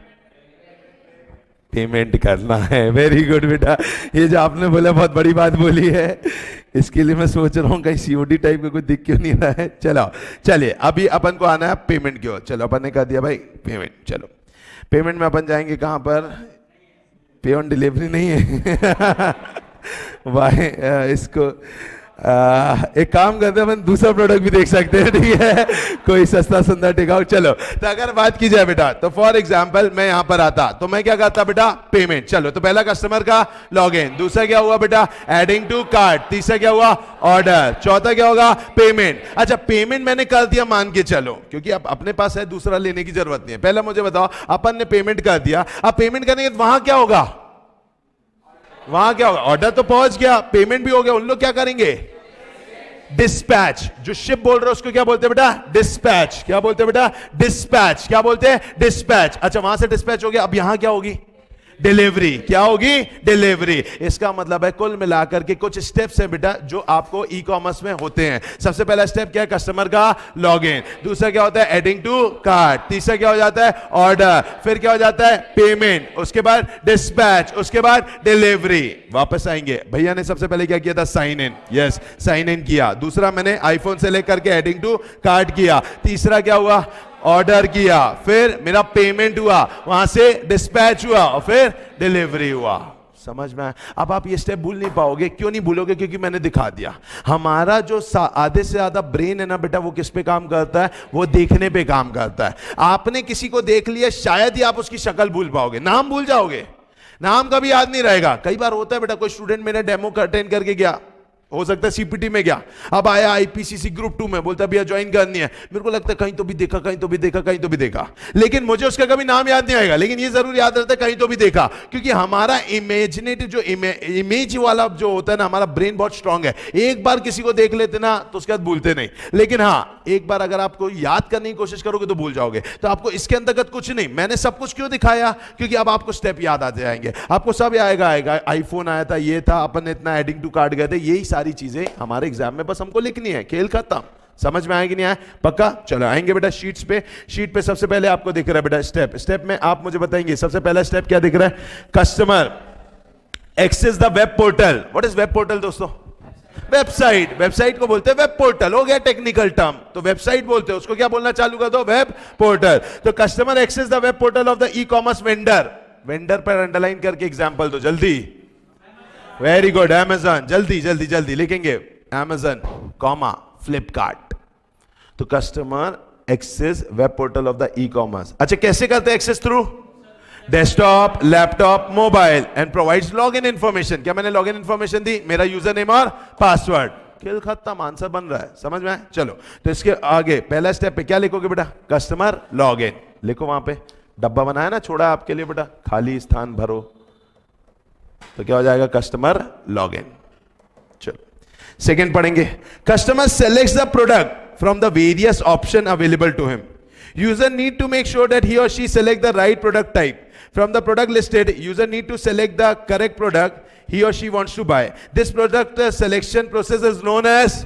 पेमेंट करना है। वेरी गुड बेटा, ये जो आपने बोला बहुत बड़ी बात बोली है, इसके लिए मैं सोच रहा हूँ कहीं सीओडी टाइप का कोई दिख क्यों नहीं रहा है। चलो चलिए, अभी अपन को आना है पेमेंट की ओर। चलो अपन ने कर दिया भाई पेमेंट। चलो पेमेंट में अपन जाएंगे कहाँ पर, पे ऑन डिलीवरी नहीं है भाई, इसको एक काम करते हैं, अपन दूसरा प्रोडक्ट भी देख सकते हैं, ठीक है, कोई सस्ता सुंदर टिकाऊ। चलो, तो अगर बात की जाए बेटा, तो फॉर एग्जांपल मैं यहां पर आता तो मैं क्या करता बेटा, पेमेंट। चलो, तो पहला कस्टमर का लॉगिन, दूसरा क्या हुआ बेटा, एडिंग टू कार्ट, तीसरा क्या हुआ, ऑर्डर, चौथा क्या होगा, पेमेंट। अच्छा, पेमेंट मैंने कर दिया मान के चलो, क्योंकि अब अपने पास है, दूसरा लेने की जरूरत नहीं है। पहला मुझे बताओ, अपन ने पेमेंट कर दिया, अब पेमेंट करने के बाद वहां क्या होगा, वहां क्या होगा, ऑर्डर तो पहुंच गया, पेमेंट भी हो गया, उन लोग क्या करेंगे, डिस्पैच। जो शिप बोल रहे हो उसको क्या बोलते हैं बेटा, डिस्पैच। क्या बोलते हैं बेटा, डिस्पैच। क्या बोलते हैं, डिस्पैच। अच्छा, वहां से डिस्पैच हो गया, अब यहां क्या होगी, डिलीवरी। क्या होगी, डिलीवरी। इसका मतलब है कुल मिलाकर के कुछ स्टेप्स हैं बेटा जो आपको ई कॉमर्स में होते हैं। सबसे पहला स्टेप क्या है, कस्टमर का लॉगिन। दूसरा क्या होता है, एडिंग टू कार्ट। तीसरा क्या हो जाता है, ऑर्डर। फिर क्या हो जाता है, पेमेंट। उसके बाद डिस्पैच। उसके बाद डिलीवरी। वापस आएंगे, भैया ने सबसे पहले क्या किया था, sign in. Yes, sign in किया। दूसरा मैंने आईफोन से लेकर के एडिंग टू कार्ट किया। तीसरा क्या हुआ, ऑर्डर किया। फिर मेरा पेमेंट हुआ, वहां से डिस्पैच हुआ, और फिर डिलीवरी हुआ। समझ में आया? अब आप ये स्टेप भूल नहीं पाओगे। क्यों नहीं भूलोगे, क्योंकि मैंने दिखा दिया। हमारा जो आधे से ज्यादा ब्रेन है ना बेटा, वो किस पे काम करता है, वो देखने पे काम करता है। आपने किसी को देख लिया, शायद ही आप उसकी शक्ल भूल पाओगे, नाम भूल जाओगे, नाम कभी याद नहीं रहेगा। कई बार होता है बेटा, कोई स्टूडेंट मेरा डेमो अटेंड करके गया, हो सकता है सीपीटी में गया, अब आया आईपीसीसी ग्रुप 2 में, बोलता भैया ज्वाइन करनी है। मेरे को लगता है कहीं तो भी देखा, कहीं तो भी देखा, कहीं तो भी देखा, लेकिन मुझे उसका कभी नाम याद नहीं आएगा, लेकिन ये जरूर याद रहता है कहीं तो भी देखा, क्योंकि हमारा इमेजिनेटिव जो इमेज वाला जो होता है ना, हमारा ब्रेन बहुत स्ट्रांग है। एक बार किसी को देख लेते ना तो उसके बाद भूलते नहीं, लेकिन हाँ, एक बार अगर आपको याद करने की कोशिश करोगे तो भूल जाओगे। तो आपको इसके अंतर्गत कुछ नहीं, मैंने सब कुछ क्यों दिखाया, क्योंकि अब आपको स्टेप याद आ जाएंगे, आपको सब आएगा। आईफोन आया था, ये था, अपन ने इतना एडिंग टू कार्ट गए थे, यही सारी चीजें हमारे एग्जाम में बस हमको लिखनी है, खेल खत्म। समझ में आएगी नहीं आए, पक्का? चलो आएंगे बेटा शीट्स पे। शीट पे सबसे पहले आपको दिख रहा है बेटा स्टेप में आप मुझे बताएंगे सबसे पहला स्टेप क्या दिख रहा है, customer access the web portal. What is web portal दोस्तों? वेबसाइट। वेबसाइट को बोलते हैं वेब पोर्टल, हो गया टेक्निकल टर्म, तो वेबसाइट बोलते हैं उसको, क्या बोलना चालू कर दो, वेब पोर्टल। तो customer access the web portal of the e commerce vendor. Vendor पर अंडरलाइन करके एग्जांपल दो जल्दी। Very good, Amazon. जल्दी जल्दी जल्दी लिखेंगे, अमेजन कॉमा फ्लिपकार्ट। तो customer access web portal of the e commerce. अच्छा, कैसे करते हैं access? Through desktop, laptop, mobile, and provides login information. क्या मैंने लॉगिन इंफॉर्मेशन दी, मेरा यूजर नेम और पासवर्ड। खेल खत्म, आंसर बन रहा है। समझ में आए? चलो, तो इसके आगे पहला स्टेप पे क्या लिखोगे बेटा, कस्टमर लॉगिन लिखो। वहां पे डब्बा बनाया ना, छोड़ा आपके लिए बेटा, खाली स्थान भरो, तो क्या हो जाएगा, कस्टमर लॉगिन। चलो सेकंड पढ़ेंगे, customer selects the product from the various option available to him. User need to make sure that he or she select the right product type from the product listed. User need to select the correct product he or she wants to buy. This product selection process is known as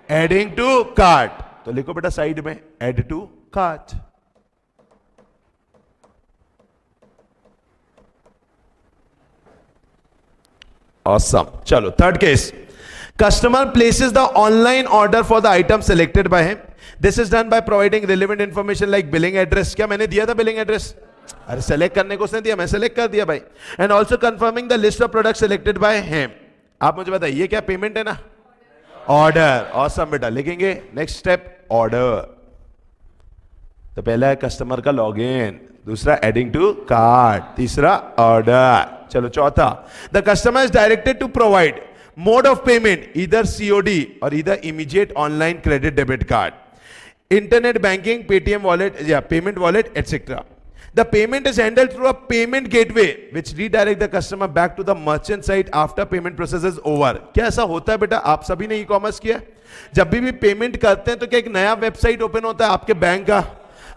adding to cart. तो लिखो बेटा side में, add to cart. Awesome. चलो third case, customer places the online order for the item selected by him. This is done by providing relevant information like billing address. क्या मैंने दिया था billing address? अरे सेलेक्ट करने को उसने दिया, मैं सेलेक्ट कर दिया भाई। And also confirming the list of product selected by him. आप मुझे बताइए ये क्या पेमेंट है ना, ऑर्डर। ऑसम बेटा, लिखेंगे नेक्स्ट स्टेप ऑर्डर। तो पहला है कस्टमर का लॉगिन, दूसरा एडिंग टू कार्ट, तीसरा ऑर्डर। चलो चौथा, the customer is directed to provide mode of payment, either COD or either immediate online credit debit card, internet banking, Paytm wallet या payment wallet etcetera. The payment is handled through a payment gateway which redirect the customer back to the merchant site after payment process is over. क्या ऐसा होता है बेटा? आप सभी ने e commerce किया, जब भी पेमेंट करते हैं तो क्या एक नया वेबसाइट ओपन होता है आपके बैंक का,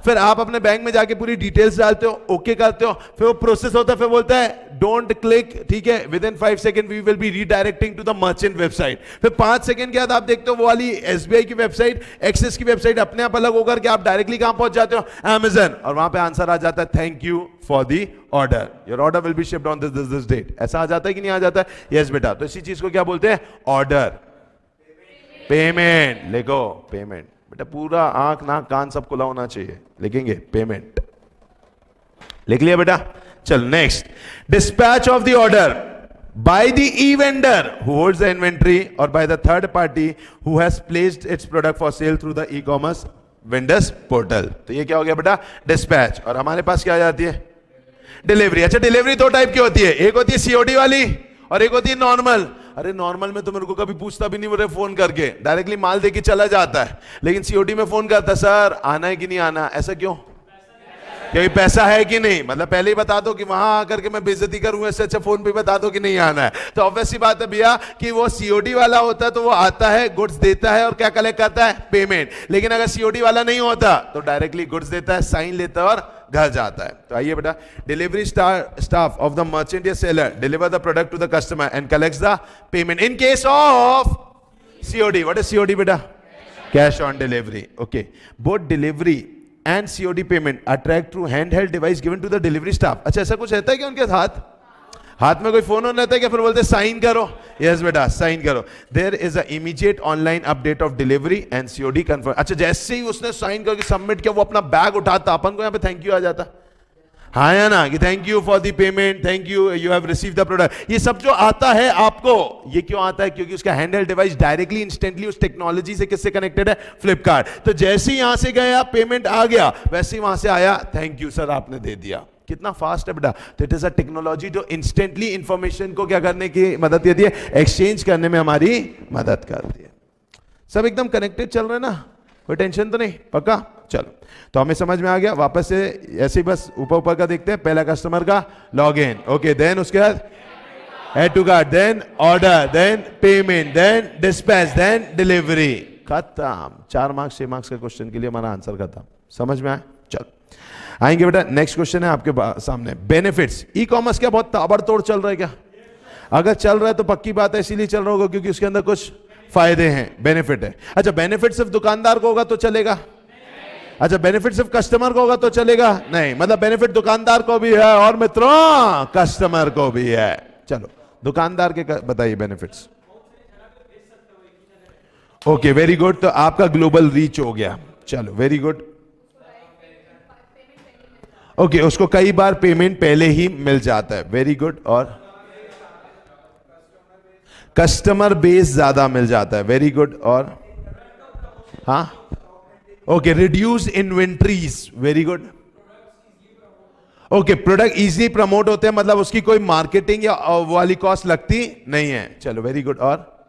फिर आप अपने बैंक में जाके पूरी डिटेल्स डालते हो, ओके करते हो, फिर वो प्रोसेस होता है, फिर बोलता है डोंट क्लिक, ठीक है, within 5 second we will be redirecting to the merchant website. फिर 5 सेकंड के बाद आप देखते हो वो वाली एसबीआई की वेबसाइट, एक्सिस की वेबसाइट अपने आप अलग होकर के आप डायरेक्टली कहां पहुंच जाते हो, अमेजन, और वहां पे आंसर आ जाता है thank you for the order, your order will be shipped on this date. ऐसा आ जाता है कि नहीं आ जाता है? यस बेटा. तो इसी चीज को क्या बोलते हैं? ऑर्डर. पेमेंट लिखो, पेमेंट बेटा, पूरा आंख नाक कान सब खुला होना चाहिए, लिखेंगे पेमेंट. लिख लिया बेटा? चल next, dispatch of the order by the e vendor who holds the inventory or by the third party who has placed its product for sale through the e commerce vendors portal. तो ये क्या हो गया बेटा? Dispatch. और हमारे पास क्या आ जाती है? डिलीवरी. अच्छा, डिलीवरी दो टाइप की होती है, एक होती है सीओडी वाली और एक होती है नॉर्मल. अरे नॉर्मल में तो मेरे को कभी पूछता भी नहीं, मेरे फोन करके डायरेक्टली माल देके चला जाता है, लेकिन सीओडी में फोन करता है सर आना है कि नहीं आना. ऐसा क्यों? क्योंकि पैसा है कि नहीं, मतलब पहले ही बता दो कि वहां आकर के मैं बेइज्जती करूंगा, इससे अच्छा फोन पे बता दो कि नहीं आना है। तो ऑब्वियस सी बात है भैया कि वो सीओडी वाला होता है तो वो आता है, गुड्स देता है और क्या कलेक्ट करता है, पेमेंट। लेकिन अगर सीओडी वाला नहीं होता तो डायरेक्टली गुड्स देता है, साइन लेता है और घर जाता है। तो आइए बेटा, delivery staff of the merchant या seller deliver the product to the customer and collects the payment in case of COD. What is COD बेटा? Cash on delivery. Okay, both delivery and COD payment are tracked through handheld device given to the delivery staff। अच्छा, ऐसा कुछ रहता है क्या उनके हाथ में कोई फोन ऑन रहता है क्या? फिर बोलते साइन करो। यस बेटा, साइन करो। There is a immediate online update of delivery and COD confirm. अच्छा, जैसे ही उसने साइन करके सबमिट किया, वो अपना बैग उठाता, अपन को यहाँ पे थैंक यू आ जाता, हाँ या ना, कि thank you for the payment, thank you, you have receive the product. ये सब जो आता है आपको, ये क्यों आता है? क्योंकि उसका हैंडहेल्ड डिवाइस डायरेक्टली इंस्टेंटली उस टेक्नोलॉजी से किससे कनेक्टेड है? फ्लिपकार्ट। तो जैसे ही यहां से गया, पेमेंट आ गया, वैसे ही वहां से आया, थैंक यू सर आपने दे दिया। कितना फास्ट है बेटा। तो इट इज अ टेक्नोलॉजी जो इंस्टेंटली इंफॉर्मेशन को क्या करने की मदद करती है? एक्सचेंज करने में हमारी मदद करती है। सब एकदम कनेक्टेड चल रहे हैं ना, कोई टेंशन तो नहीं? पक्का? चलो, तो हमें समझ में आ गया। वापस से ऐसे ही बस ऊपर का देखते हैं। पहला कस्टमर का लॉग इन, ओके, देन उसके बाद add to cart, then order, then payment, then dispatch, then delivery. खत्म। 4 मार्क्स 6 मार्क्स का क्वेश्चन के लिए हमारा आंसर खत्म। समझ में आया? चलो आएंगे बेटा, नेक्स्ट क्वेश्चन है आपके सामने। बेनिफिट्स। ई कॉमर्स क्या बहुत ताबड़तोड़ चल रहा है क्या? अगर चल रहा है तो पक्की बात है इसीलिए चल रहा होगा क्योंकि उसके अंदर कुछ फायदे हैं, बेनिफिट है। अच्छा, बेनिफिट सिर्फ दुकानदार को होगा तो चलेगा? अच्छा, बेनिफिट सिर्फ कस्टमर को होगा तो चलेगा? नहीं, मतलब बेनिफिट दुकानदार को भी है और मित्रों कस्टमर को भी है। चलो, दुकानदार के बताइए बेनिफिट्स। Okay, very good. तो आपका ग्लोबल रीच हो गया। चलो, वेरी गुड। ओके, उसको कई बार पेमेंट पहले ही मिल जाता है। Very good. और कस्टमर बेस ज्यादा मिल जाता है। Very good. और हाँ, okay, reduce inventories. Very good. Okay, product easily promote होते हैं, मतलब उसकी कोई मार्केटिंग या वाली कॉस्ट लगती नहीं है। चलो, वेरी गुड। और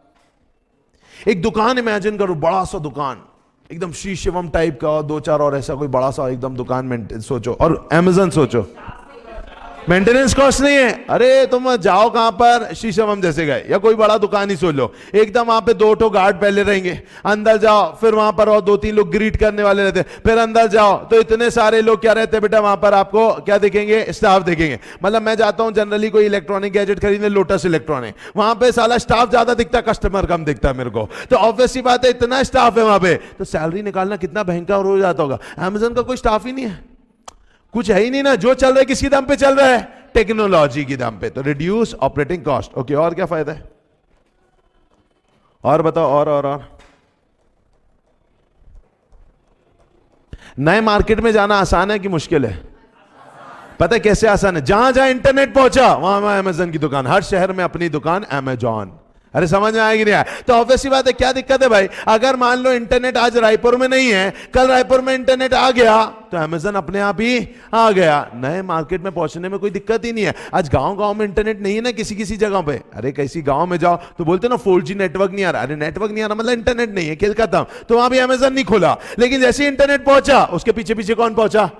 एक दुकान इमेजिन करो, बड़ा सा दुकान, एकदम श्री शिवम टाइप का, 2-4 और ऐसा कोई बड़ा सा एकदम दुकान सोचो, और अमेज़न सोचो, मेंटेनेंस कॉस्ट नहीं है। अरे तुम जाओ कहां पर, श्री शिवम जैसे गए या कोई बड़ा दुकान ही सोच लो, एकदम वहां पे 2 गार्ड पहले रहेंगे, अंदर जाओ फिर वहां पर और 2-3 लोग ग्रीट करने वाले रहते, फिर अंदर जाओ तो इतने सारे लोग क्या रहते हैं बेटा, वहां पर आपको क्या दिखेंगे? स्टाफ दिखेंगे। मतलब मैं जाता हूं जनरली कोई इलेक्ट्रॉनिक गैजेट खरीदने, लोटस इलेक्ट्रॉनिक, वहां पे साला स्टाफ ज्यादा दिखता, कस्टमर कम दिखता है मेरे को। तो ऑब्वियस सी बात है, इतना स्टाफ है वहां पे, तो सैलरी निकालना कितना भयंकर हो जाता होगा। अमेज़न का कोई स्टाफ ही नहीं है, कुछ है ही नहीं ना, जो चल रहा है किसकी दम पे चल रहा है? टेक्नोलॉजी की दम पे। तो रिड्यूस ऑपरेटिंग कॉस्ट। ओके, और क्या फायदा है? और बताओ। और नए मार्केट में जाना आसान है कि मुश्किल है? पता है कैसे आसान है? जहां जहां इंटरनेट पहुंचा वहां अमेज़न की दुकान, हर शहर में अपनी दुकान अमेज़न। अरे समझ में आएगी नहीं आया? तो ऑब्वियस बात है, क्या दिक्कत है भाई? अगर मान लो इंटरनेट आज रायपुर में नहीं है, कल रायपुर में इंटरनेट आ गया तो अमेज़न अपने आप ही आ गया। नए मार्केट में पहुंचने में कोई दिक्कत ही नहीं है। आज गांव-गांव में इंटरनेट नहीं है ना, किसी किसी जगह पे। अरे किसी गांव में जाओ तो बोलते ना 4G नेटवर्क नहीं आ रहा। अरे नेटवर्क नहीं आ रहा मतलब इंटरनेट नहीं है, खेल खत्म। तो वहां भी अमेज़न नहीं खुला। लेकिन जैसे इंटरनेट पहुंचा, उसके पीछे पीछे कौन पहुंचा?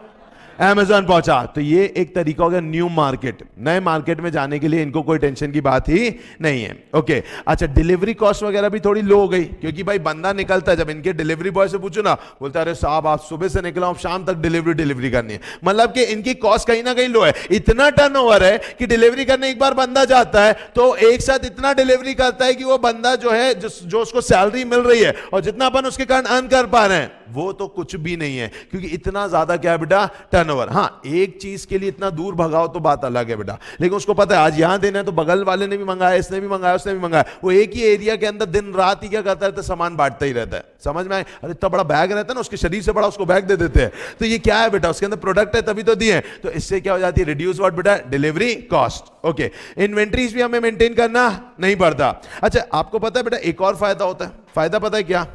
अमेज़न पहुंचा। तो ये एक तरीका हो गया न्यू मार्केट। नए मार्केट में जाने के लिए इनको कोई टेंशन की बात ही नहीं है। ओके, अच्छा, डिलीवरी कॉस्ट वगैरह भी थोड़ी लो हो गई, क्योंकि भाई बंदा निकलता है, जब इनके डिलीवरी बॉय से पूछो ना, बोलता है अरे साहब आप सुबह से निकला हूं, शाम तक डिलीवरी करनी है। मतलब कि इनकी कॉस्ट कहीं ना कहीं लो है। इतना टर्नओवर है कि डिलीवरी करने एक बार बंदा जाता है तो एक साथ इतना डिलीवरी करता है कि वो बंदा जो है, जो उसको सैलरी मिल रही है और जितना अपन उसके कारण अर्न कर पा रहे हैं, वो तो कुछ भी नहीं है, क्योंकि इतना ज्यादा क्या है बेटा? टर्नओवर। हाँ, एक चीज के लिए इतना दूर भगाओ तो बात अलग है बेटा, लेकिन उसको पता है आज यहां देना है तो बगल वाले ने भी मंगाया, इसने भी मंगाया, उसने भी मंगाया। वो एक ही एरिया के अंदर दिन रात ही क्या करता है? तो सामान बांटता ही रहता है। समझ में आए? अरे इतना बड़ा बैग रहता है ना, उसके शरीर से बड़ा उसको बैग दे देते हैं। तो ये क्या है बेटा? उसके अंदर प्रोडक्ट है तभी तो दिए। तो इससे क्या हो जाती है? रिड्यूस व्हाट बेटा? Delivery cost. ओके, इन्वेंट्रीज भी हमें मेंटेन करना नहीं पड़ता। अच्छा, आपको पता है बेटा एक और फायदा होता है। फायदा पता है क्या?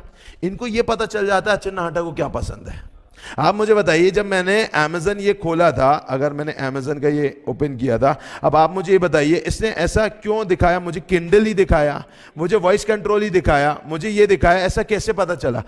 इनको ये पता चल जाता है चिन्नाहटा को क्या पसंद है। आप मुझे बताइए, जब मैंने अमेज़न ये खोला था, अगर मैंने अमेज़न का ये ओपन किया था, अब आप मुझे ये बताइए इसने ऐसा क्यों दिखाया? मुझे किंडल ही दिखाया, मुझे वॉइस कंट्रोल ही दिखाया, मुझे ये दिखाया, ऐसा कैसे पता चला?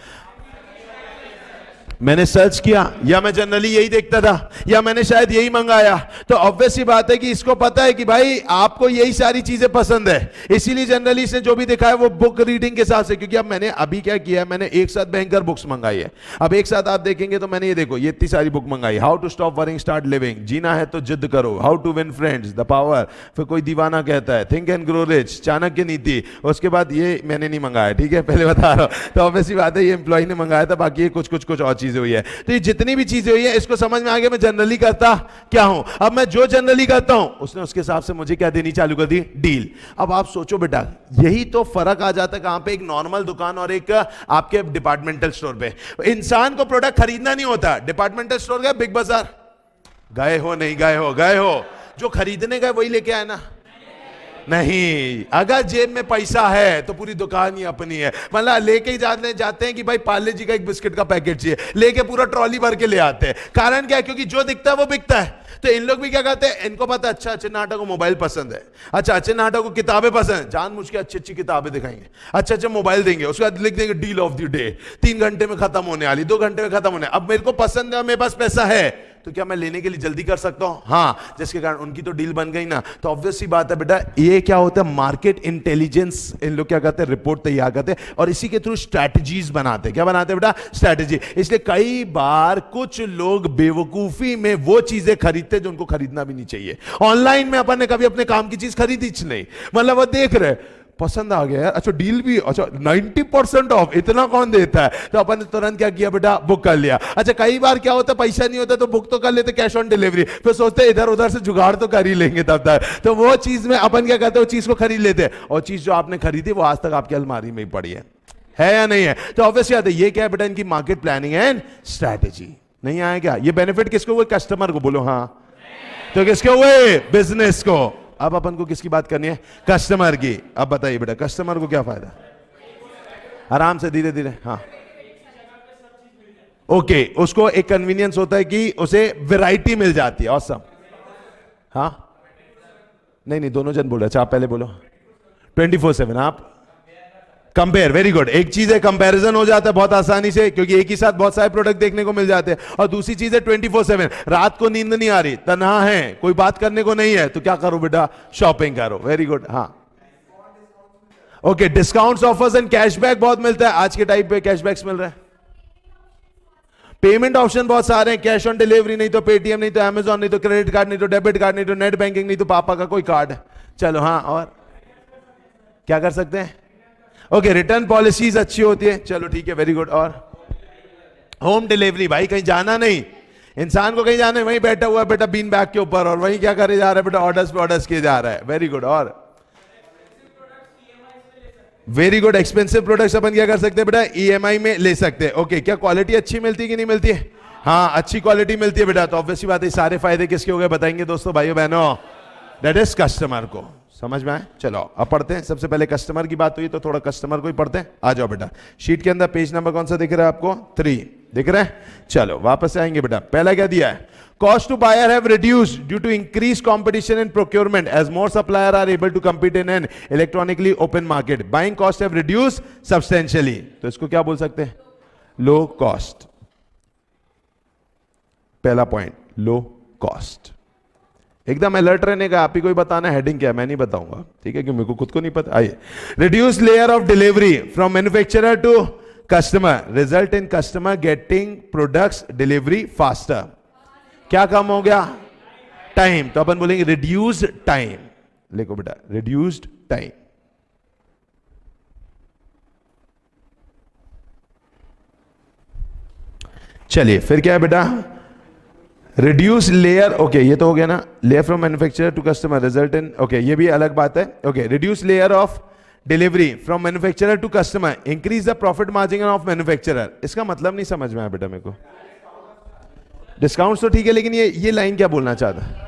मैंने सर्च किया, या मैं जनरली यही देखता था, या मैंने शायद यही मंगाया, तो ऑब्वियस सी बात है कि इसको पता है कि भाई आपको यही सारी चीजें पसंद है, इसीलिए जनरली इसने जो भी देखा है वो बुक रीडिंग के हिसाब से। क्योंकि अब मैंने अभी क्या किया है, मैंने एक साथ भयंकर बुक्स मंगाई है। अब एक साथ आप देखेंगे तो मैंने ये देखो ये इतनी सारी बुक मंगाई, how to stop worrying start living, जीना है तो जिद करो, how to win friends, the power, फिर कोई दीवाना कहता है, think and grow rich, Chanakya Niti. उसके बाद ये मैंने नहीं मंगाया, ठीक है, पहले बता रहा हूं। तो ऑब्वियस सी बात है ये एम्प्लॉय ने मंगाया था, बाकी ये कुछ और चीजें हुई है। तो ये जितनी भी चीजें हुई है इसको समझ में आ गया मैं जनरली करता क्या हूं। अब मैं जो जनरली करता हूं उसने उसके हिसाब से मुझे क्या देनी चालू कर दी, डील। अब आप सोचो बेटा, यही तो फर्क आ जाता है कहां पे, एक नॉर्मल दुकान और एक आपके डिपार्टमेंटल स्टोर पे। इंसान को प्रोडक्ट खरीदना नहीं होता, डिपार्टमेंटल स्टोर गए, बिग बाजार गए हो, नहीं गए हो, गए हो, जो खरीदने गए वही लेके आए ना। नहीं, अगर जेब में पैसा है तो पूरी दुकान ही अपनी है। मतलब लेके ही जाते हैं कि भाई पार्ले जी का एक बिस्किट का पैकेट चाहिए, लेके पूरा ट्रॉली भर के ले आते हैं। कारण क्या है, क्योंकि जो दिखता है वो बिकता है। तो इन लोग भी क्या करते हैं, इनको पता अच्छा अच्छे नाटक को मोबाइल पसंद है, अच्छा अच्छे नाटक को किताबें पसंद है, जानबूझ के अच्छी अच्छी किताबें दिखाएंगे, अच्छे अच्छे मोबाइल देंगे, उसके बाद लिख देंगे डील ऑफ द डे, 3 घंटे में खत्म होने वाली, 2 घंटे में खत्म होने। अब मेरे को पसंद है, मेरे पास पैसा है, तो क्या मैं लेने के लिए जल्दी कर सकता हूं? हाँ, जिसके कारण उनकी तो डील बन गई ना। तो ऑब्वियस सी बात है बेटा, ये क्या होता है, मार्केट इंटेलिजेंस। इन लोग क्या करते हैं, रिपोर्ट तैयार करते हैं और इसी के थ्रू स्ट्रैटेजीज बनाते हैं। क्या बनाते हैं बेटा, स्ट्रैटेजी। इसलिए कई बार कुछ लोग बेवकूफी में वो चीजें खरीदते हैं जो उनको खरीदना भी नहीं चाहिए। ऑनलाइन में अपन ने कभी अपने काम की चीज खरीदी नहीं, मतलब वो देख रहे पसंद आ गया यार, अच्छा डील भी, अच्छा 90% ऑफ, इतना कौन देता है, तो अपन ने तुरंत क्या किया बेटा, बुक कर लिया। अच्छा कई बार क्या होता है, पैसा नहीं होता तो बुक तो कर लेते, कैश ऑन डिलीवरी, फिर सोचते इधर उधर से जुगाड़ तो कर ही लेंगे तब तक, तो वो चीज में अपन क्या करते हैं, वो चीज को खरीद लेते हैं, और चीज जो आपने खरीदी वो आज तक आपकी अलमारी में ही पड़ी है या नहीं है। तो ऑब्वियसली आता है ये क्या है बेटा, इनकी मार्केट प्लानिंग एंड स्ट्रैटेजी। नहीं आया क्या, ये बेनिफिट किसको हुए, कस्टमर को, बोलो हाँ, तो किसके हुए, बिजनेस को। अब अपन को किसकी बात करनी है, कस्टमर की। अब बताइए बेटा कस्टमर को क्या फायदा, आराम से धीरे धीरे, हाँ ओके, उसको एक कन्वीनियंस होता है कि उसे वैरायटी मिल जाती है, ऑसम। हाँ नहीं दोनों जन बोल रहे, अच्छा आप पहले बोलो। 24/7 आप कंपेयर, वेरी गुड। एक चीज है कंपैरिजन हो जाता है बहुत आसानी से, क्योंकि एक ही साथ बहुत सारे प्रोडक्ट देखने को मिल जाते हैं। और दूसरी चीज है 24/7, रात को नींद नहीं आ रही, तन्हा है, कोई बात करने को नहीं है, तो क्या करो बेटा, शॉपिंग करो, वेरी गुड। हाँ okay, discounts, offers and cashback बहुत मिलता है आज के टाइप पे, कैशबैक्स मिल रहा है। पेमेंट ऑप्शन बहुत सारे हैं, कैश ऑन डिलीवरी नहीं तो पेटीएम, नहीं तो अमेजॉन, नहीं तो क्रेडिट कार्ड, नहीं तो डेबिट कार्ड, नहीं तो नेट बैंकिंग, नहीं तो पापा का कोई कार्ड। चलो हाँ, और क्या कर सकते हैं, ओके रिटर्न पॉलिसीज अच्छी होती है, चलो ठीक है, वेरी गुड। और होम डिलीवरी, भाई कहीं जाना नहीं, इंसान को कहीं जाना है, वहीं बैठा हुआ है बेटा बीन बैग के ऊपर, और वहीं क्या करे जा रहा है बेटा, ऑर्डर्स पे ऑर्डर्स किए जा रहा है, वेरी गुड। और वेरी गुड, एक्सपेंसिव प्रोडक्ट्स अपन क्या कर सकते हैं बेटा, ईएमआई में ले सकते हैं। ओके, क्या क्वालिटी अच्छी मिलती है कि नहीं मिलती है, हाँ अच्छी क्वालिटी मिलती है बेटा। तो ऑब्वियसली बात है, सारे फायदे किसके हो गए बताएंगे दोस्तों, भाइयों बहनों, दैट इज कस्टमर को। समझ में आए, चलो अब पढ़ते हैं। सबसे पहले कस्टमर की बात हुई तो थोड़ा कस्टमर को ही पढ़ते हैं। आ जाओ बेटा, शीट के अंदर पेज नंबर कौन सा दिख रहा है आपको, 3 दिख रहा है। चलो वापस से आएंगे बेटा, पहला क्या दिया है, cost to buyer have reduced due to increased competition in procurement as more suppliers are able to compete in an electronically open market. Buying cost have reduced substantially. तो इसको क्या बोल सकते हैं, लो कॉस्ट। पहला पॉइंट, लो कॉस्ट। एकदम alert रहने का, आप ही कोई बताना हेडिंग क्या है, मैं नहीं बताऊंगा, ठीक है, क्योंकि मेरे को खुद को नहीं पता। आइए, reduce layer of delivery from manufacturer to customer result in customer getting products delivery faster. क्या कम हो गया, टाइम, तो अपन बोलेंगे रिड्यूस्ड टाइम। लिखो बेटा, रिड्यूस्ड टाइम। चलिए फिर क्या है बेटा, रिड्यूस लेयर, ओके ये तो हो गया ना, layer from manufacturer to customer result in, okay ये भी अलग बात है। Okay, reduce layer of delivery from manufacturer to customer increase the profit margin of manufacturer. इसका मतलब नहीं समझ में आया बेटा मेरे को, डिस्काउंट तो ठीक है, लेकिन ये लाइन क्या बोलना चाहता है।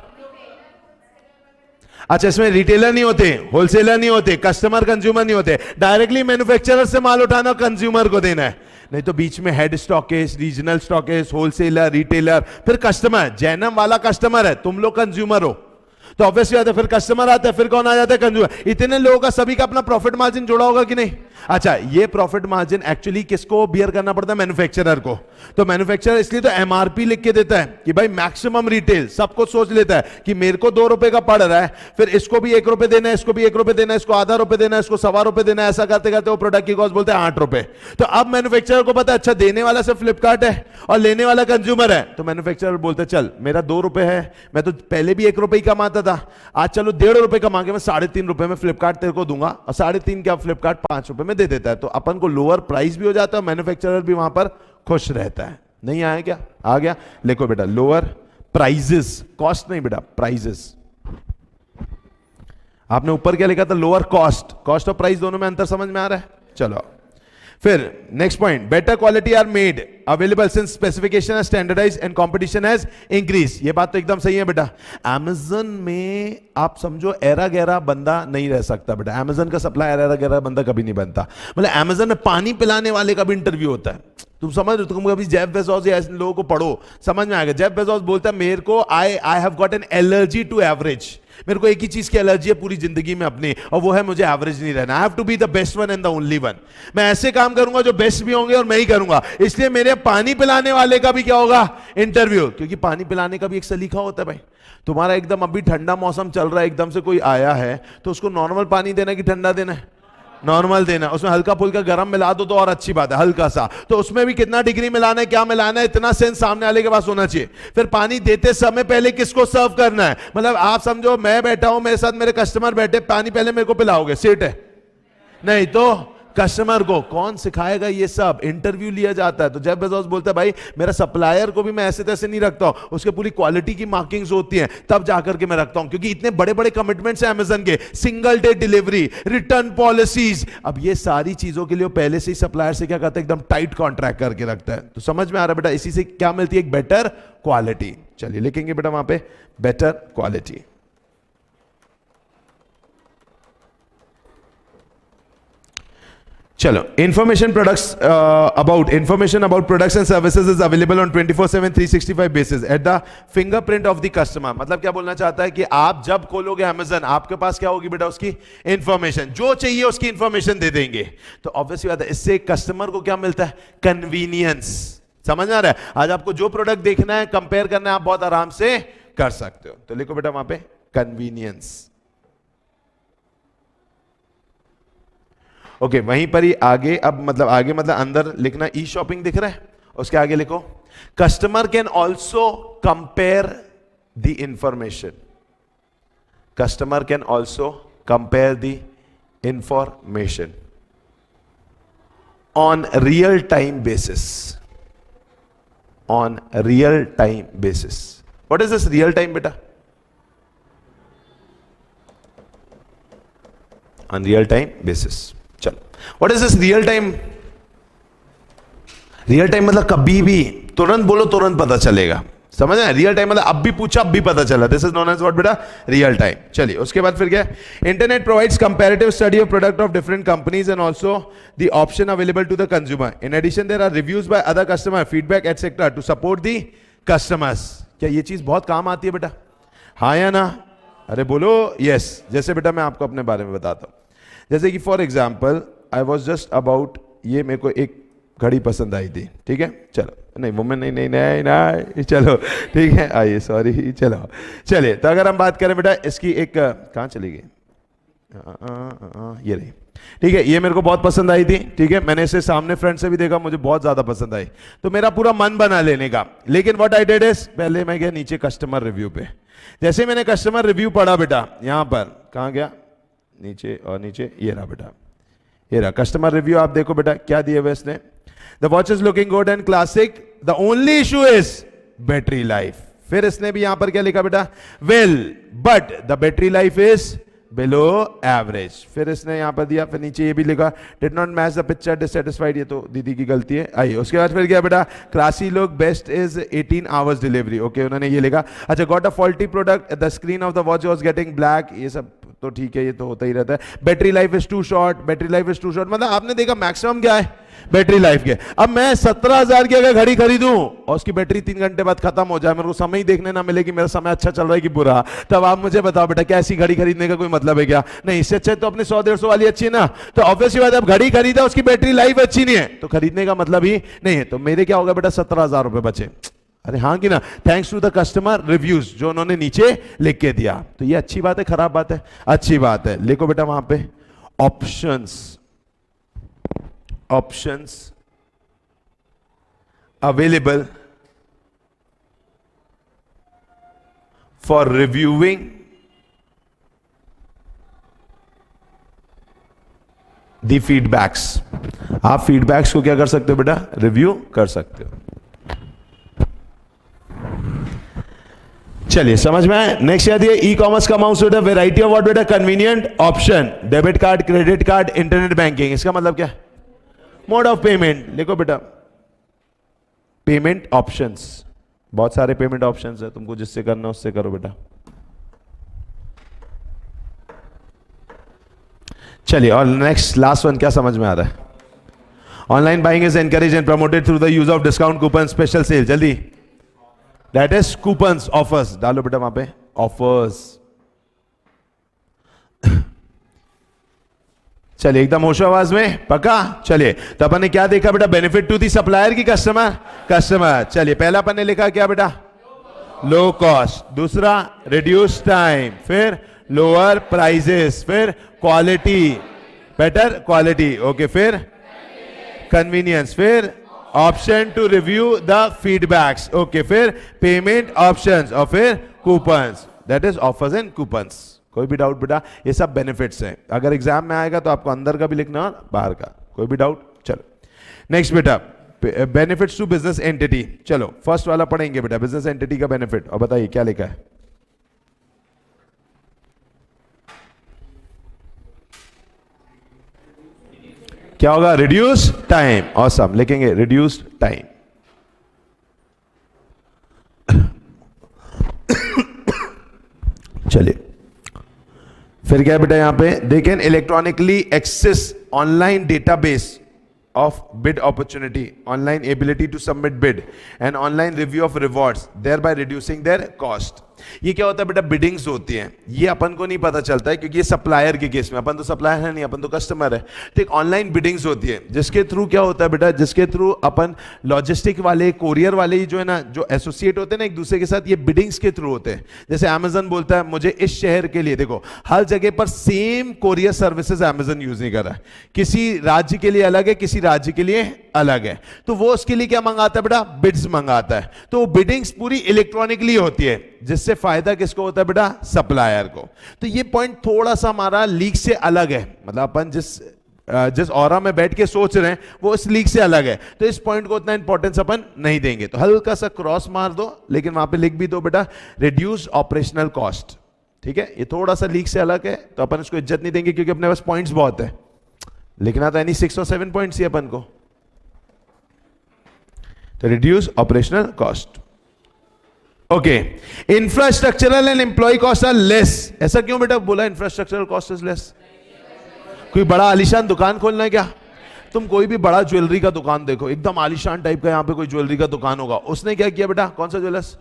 अच्छा, इसमें रिटेलर नहीं होते, होलसेलर नहीं होते, कस्टमर कंज्यूमर नहीं होते, डायरेक्टली मैन्युफैक्चरर से माल उठाना कंज्यूमर को देना है। नहीं तो बीच में head stockage, regional stockage, wholesaler, retailer, फिर कस्टमर। जैनम वाला कस्टमर है, तुम लोग कंज्यूमर हो, तो ऑब्वियसली आता है, फिर कस्टमर आता है, फिर कौन आ जाता है, कंज्यूमर। इतने लोगों का सभी का अपना प्रॉफिट मार्जिन जोड़ा होगा कि नहीं, अच्छा, ये प्रॉफिट मार्जिन एक्चुअली किसको बियर करना पड़ता है? मैन्युफैक्चरर को। तो मैन्युफैक्चरर इसलिए तो एमआरपी लिख के देता है कि भाई मैक्सिमम रिटेल, सब कुछ सोच लेता है कि मेरे को 2 रुपए का पड़ रहा है, फिर इसको भी 1 रुपए देना है, इसको भी 1 रुपए देना है, इसको आधा रुपए देना है, इसको 1.25 रुपए देना है, ऐसा करते करते वो प्रोडक्ट की कॉस्ट बोलते हैं 8 रुपए। तो अब मैन्युफैक्चरर को पता है अच्छा देने वाला सिर्फ फ्लिपकार्ट है और लेने वाला कंज्यूमर है, तो मैन्युफैक्चरर बोलते चल मेरा 2 रुपए है, मैं तो पहले भी 1 रुपए ही कमाता था, आज चलो 1.5 रुपए कमा के मैं 3.5 रुपए में फ्लिपकार्ट तेरे को दूंगा, और 3.5 क्या फ्लिपकार्ट 5 रुपए में दे देता है। तो अपन को लोअर प्राइस भी हो जाता है, मैन्युफैक्चरर भी वहां पर खुश रहता है। नहीं आया क्या? आ गया। लिखो बेटा लोअर प्राइजेस, कॉस्ट नहीं बेटा, प्राइजेस। आपने ऊपर क्या लिखा था? Lower cost. कॉस्ट और प्राइस दोनों में अंतर समझ में आ रहा है? चलो फिर next point, better quality are made available since specification है standardize and competition has increase. ये बात तो एकदम सही है बेटा। अमेजन में आप समझो एरा गैरा बंदा नहीं रह सकता बेटा, अमेजन का सप्लायर एरा गैरा बंदा कभी नहीं बनता। मतलब अमेजन में पानी पिलाने वाले का भी इंटरव्यू होता है, तुम समझ रहे हो? तुम कभी जेफ बेजोस या ऐसे लोगों को पढ़ो, समझ में आएगा। जेफ बेजोस बोलता है मेरे को I have got an allergy to average, मेरे को एक ही चीज की एलर्जी है पूरी जिंदगी में अपनी, और वो है मुझे एवरेज नहीं रहना। I have to be the best one and the only one. मैं ऐसे काम करूंगा जो बेस्ट भी होंगे और मैं ही करूंगा। इसलिए मेरे पानी पिलाने वाले का भी क्या होगा? इंटरव्यू। क्योंकि पानी पिलाने का भी एक सलीका होता है भाई। तुम्हारा एकदम अभी ठंडा मौसम चल रहा है, एकदम से कोई आया है तो उसको नॉर्मल पानी देना कि ठंडा देना है? नॉर्मल देना। उसमें हल्का फुल्का गर्म मिला दो तो और अच्छी बात है, हल्का सा। तो उसमें भी कितना डिग्री मिलाना है, क्या मिलाना है, इतना सेंस सामने वाले के पास होना चाहिए। फिर पानी देते समय पहले किसको सर्व करना है? मतलब आप समझो मैं बैठा हूं, मेरे साथ मेरे कस्टमर बैठे, पानी पहले मेरे को पिलाओगे, सीट है? नहीं तो कस्टमर को। कौन सिखाएगा ये सब? इंटरव्यू लिया जाता है। तो जेफ बेजोस बोलता है भाई मेरा सप्लायर को भी मैं ऐसे तैसे नहीं रखता हूं, उसके पूरी क्वालिटी की मार्किंग्स होती हैं, तब जाकर के मैं रखता हूं। क्योंकि इतने बड़े बड़े कमिटमेंट्स हैं अमेजन के, single day delivery, return policies. अब ये सारी चीजों के लिए पहले से ही सप्लायर से क्या करता है? एकदम टाइट कॉन्ट्रैक्ट करके रखता है। तो समझ में आ रहा है बेटा? इसी से क्या मिलती है? एक बेटर क्वालिटी। चलिए लिखेंगे बेटा वहां पे बेटर क्वालिटी। चलो, information about products and services is available on 24/7 365 basis at the fingerprint of the customer। मतलब क्या बोलना चाहता है कि आप जब खोलोगे अमेजन, आपके पास क्या होगी बेटा? उसकी इंफॉर्मेशन, जो चाहिए उसकी इंफॉर्मेशन दे देंगे। तो ऑब्वियसली बात है, इससे कस्टमर को क्या मिलता है? कन्वीनियंस। समझ आ रहा है? आज आपको जो प्रोडक्ट देखना है, कंपेयर करना है, आप बहुत आराम से कर सकते हो। तो लिखो बेटा वहां पे कन्वीनियंस। ओके, वहीं पर ही आगे, अब मतलब आगे मतलब अंदर लिखना ई शॉपिंग दिख रहा है, उसके आगे लिखो customer can also compare the information. Customer can also compare the information on real time basis. On real time basis. What is this real time बेटा? On real time basis. चलो, what is this real time? Real time मतलब कभी भी, तुरंत बोलो तुरंत पता चलेगा। समझ आए? रियल टाइम मतलब अब भी पूछा अब भी पता चला। This is known as what बेटा? Real time. चलिए उसके बाद फिर क्या? Internet provides comparative study of product of different companies and also the option available to the consumer. In addition there are reviews by other customer, feedback etcetera to support the customers. क्या ये चीज बहुत काम आती है बेटा? हाँ या ना? अरे बोलो यस। जैसे बेटा मैं आपको अपने बारे में बताता हूं, जैसे कि for example I was just about, ये मेरे को एक घड़ी पसंद आई थी, ठीक है? चलो, नहीं वुमेन नहीं नहीं नहीं नहीं, चलो ठीक है, आइए सॉरी, चलो चलिए। तो अगर हम बात करें बेटा इसकी, एक कहाँ चली गई? ये रही, ठीक है? ये मेरे को बहुत पसंद आई थी, ठीक है? मैंने इसे सामने फ्रंट से भी देखा, मुझे बहुत ज्यादा पसंद आई, तो मेरा पूरा मन बना लेने का। लेकिन व्हाट आई डिड इज, पहले मैं गया नीचे कस्टमर रिव्यू पे। जैसे मैंने कस्टमर रिव्यू पढ़ा बेटा, यहां पर कहां गया? नीचे, और नीचे ये रहा बेटा, ये रहा कस्टमर रिव्यू। आप देखो बेटा क्या दिए हुए इसने। The watch is looking good and classic, the only issue is battery life. फिर इसने भी यहां पर क्या लिखा बेटा? Well but the battery life is below average. फिर इसने यहां पर दिया, फिर नीचे ये भी लिखा did not match the picture, dissatisfied. ये तो दीदी की गलती है। आइए उसके बाद फिर क्या बेटा? Classy look, best is 18 hours delivery. Okay, उन्होंने ये लिखा। अच्छा, got a faulty product, the screen of the watch was getting black. ये सब तो ठीक है, ये तो होता ही रहता है। Battery life is too short, battery life is too short, मतलब आपने देखा मैक्सिमम क्या है बैटरी लाइफ के। अब मैं 17,000 की अगर घड़ी खरीदूं और उसकी बैटरी 3 घंटे बाद खत्म हो जाए, मेरे को समय ही देखने ना मिले कि मेरा समय अच्छा चल रहा है कि बुरा, तब आप मुझे बताओ बेटा क्या ऐसी घड़ी खरीदने का कोई मतलब है क्या? नहीं, इससे अच्छा तो अपनी 100-150 वाली अच्छी है ना। तो ऑब्वियसली बात है, अब घड़ी खरीदा उसकी बैटरी लाइफ अच्छी नहीं है तो खरीदने का मतलब ही नहीं है। तो मेरे क्या होगा बेटा, 17,000 रुपए बचे। अरे हाँ कि ना, thanks to the customer reviews जो उन्होंने नीचे लिख के दिया। तो ये अच्छी बात है खराब बात है? अच्छी बात है। लिखो बेटा वहां पे options, options available for reviewing the feedbacks. आप फीडबैक्स को क्या कर सकते हो बेटा, रिव्यू कर सकते हो। चलिए समझ में आए। नेक्स्ट याद ये ई कॉमर्स का अमाउंट बेटा, वेराइटी ऑफ व्हाट बेटा, convenient option, debit card, credit card, internet banking. इसका मतलब क्या, मोड ऑफ पेमेंट। लिखो बेटा पेमेंट ऑप्शंस, बहुत सारे पेमेंट ऑप्शंस है, तुमको जिससे करना उससे करो बेटा। चलिए और नेक्स्ट लास्ट वन क्या समझ में आ रहा है? Online buying is encourage and promoted through the use of discount coupon, special sale. जल्दी, दैट इज कूपन्स, ऑफर्स डालो बेटा वहां पे, ऑफर्स। चलिए एकदम होशो आवाज में, पक्का? चलिए तो अपन ने क्या देखा बेटा, बेनिफिट टू दी सप्लायर की कस्टमर, कस्टमर। चलिए पहला अपन ने लिखा क्या बेटा, लो कॉस्ट, दूसरा रिड्यूस टाइम, फिर लोअर प्राइजेस, फिर क्वालिटी, बेटर क्वालिटी, ओके, फिर कन्वीनियंस, फिर option to review the feedbacks, okay, फिर पेमेंट ऑप्शंस और फिर coupons, that is offers and coupons. कोई भी डाउट बेटा? ये सब बेनिफिट्स हैं। अगर एग्जाम में आएगा तो आपको अंदर का भी लिखना और बाहर का। कोई भी डाउट? चलो नेक्स्ट बेटा, बेनिफिट्स टू बिजनेस एंटिटी। चलो फर्स्ट वाला पढ़ेंगे बेटा, बिजनेस एंटिटी का बेनिफिट। और बताइए क्या लिखा है? क्या होगा? Reduce time. ऑसम, लिखेंगे रिड्यूस्ड टाइम। चलिए फिर क्या है बेटा, यहां पे they can electronically access online database of bid opportunity, online ability to submit bid and online review of rewards, thereby reducing their cost। ये क्या होता है बेटा, बिडिंग्स होती हैं, ये अपन को नहीं पता चलता है क्योंकि ये सप्लायर के केस में, अपन तो सप्लायर है नहीं, अपन तो कस्टमर है। तो एक ऑनलाइन बिडिंग्स होती है जिसके थ्रू क्या होता है बेटा, जिसके थ्रू अपन लॉजिस्टिक वाले, कोरियर वाले जो है ना, जो एसोसिएट होते हैं ना एक दूसरे के साथ, ये बिडिंग्स के थ्रू होते हैं। जैसे अमेजन बोलता है मुझे इस शहर के लिए, देखो हर जगह पर same courier services Amazon use नहीं कर रहा है, किसी राज्य के लिए अलग है, किसी राज्य के लिए अलग है। तो वो उसके लिए क्या मंगाता है बेटा, बिड्स मंगाता है। तो बिडिंग्स पूरी इलेक्ट्रॉनिकली होती है, जिससे फायदा किसको होता है बेटा, सप्लायर को। तो ये पॉइंट थोड़ा सा हमारा लीक से अलग है, मतलब अपन जिस ऑरा में बैठ के सोच रहे हैं वो इस लीक से अलग है। तो इस पॉइंट को उतना इंपॉर्टेंस अपन नहीं देंगे, तो हल्का सा क्रॉस मार दो, लेकिन वहां पे लिख भी दो बेटा रिड्यूस ऑपरेशनल कॉस्ट। ठीक है, ये थोड़ा सा लीक से अलग है तो अपन इसको इज्जत नहीं देंगे क्योंकि अपने पास पॉइंट्स बहुत है। लिखना तो यानी 6 और 7 पॉइंट्स ही अपन को। तो reduce operational cost, okay. Infrastructural and employ cost are less. ऐसा क्यों बेटा बोला इंफ्रास्ट्रक्चरल कॉस्ट इज लेस? कोई बड़ा आलीशान दुकान खोलना है क्या? तुम कोई भी बड़ा ज्वेलरी का दुकान देखो, एकदम आलीशान टाइप का, यहां पे कोई ज्वेलरी का दुकान होगा, उसने क्या किया बेटा, कौन सा jewellers?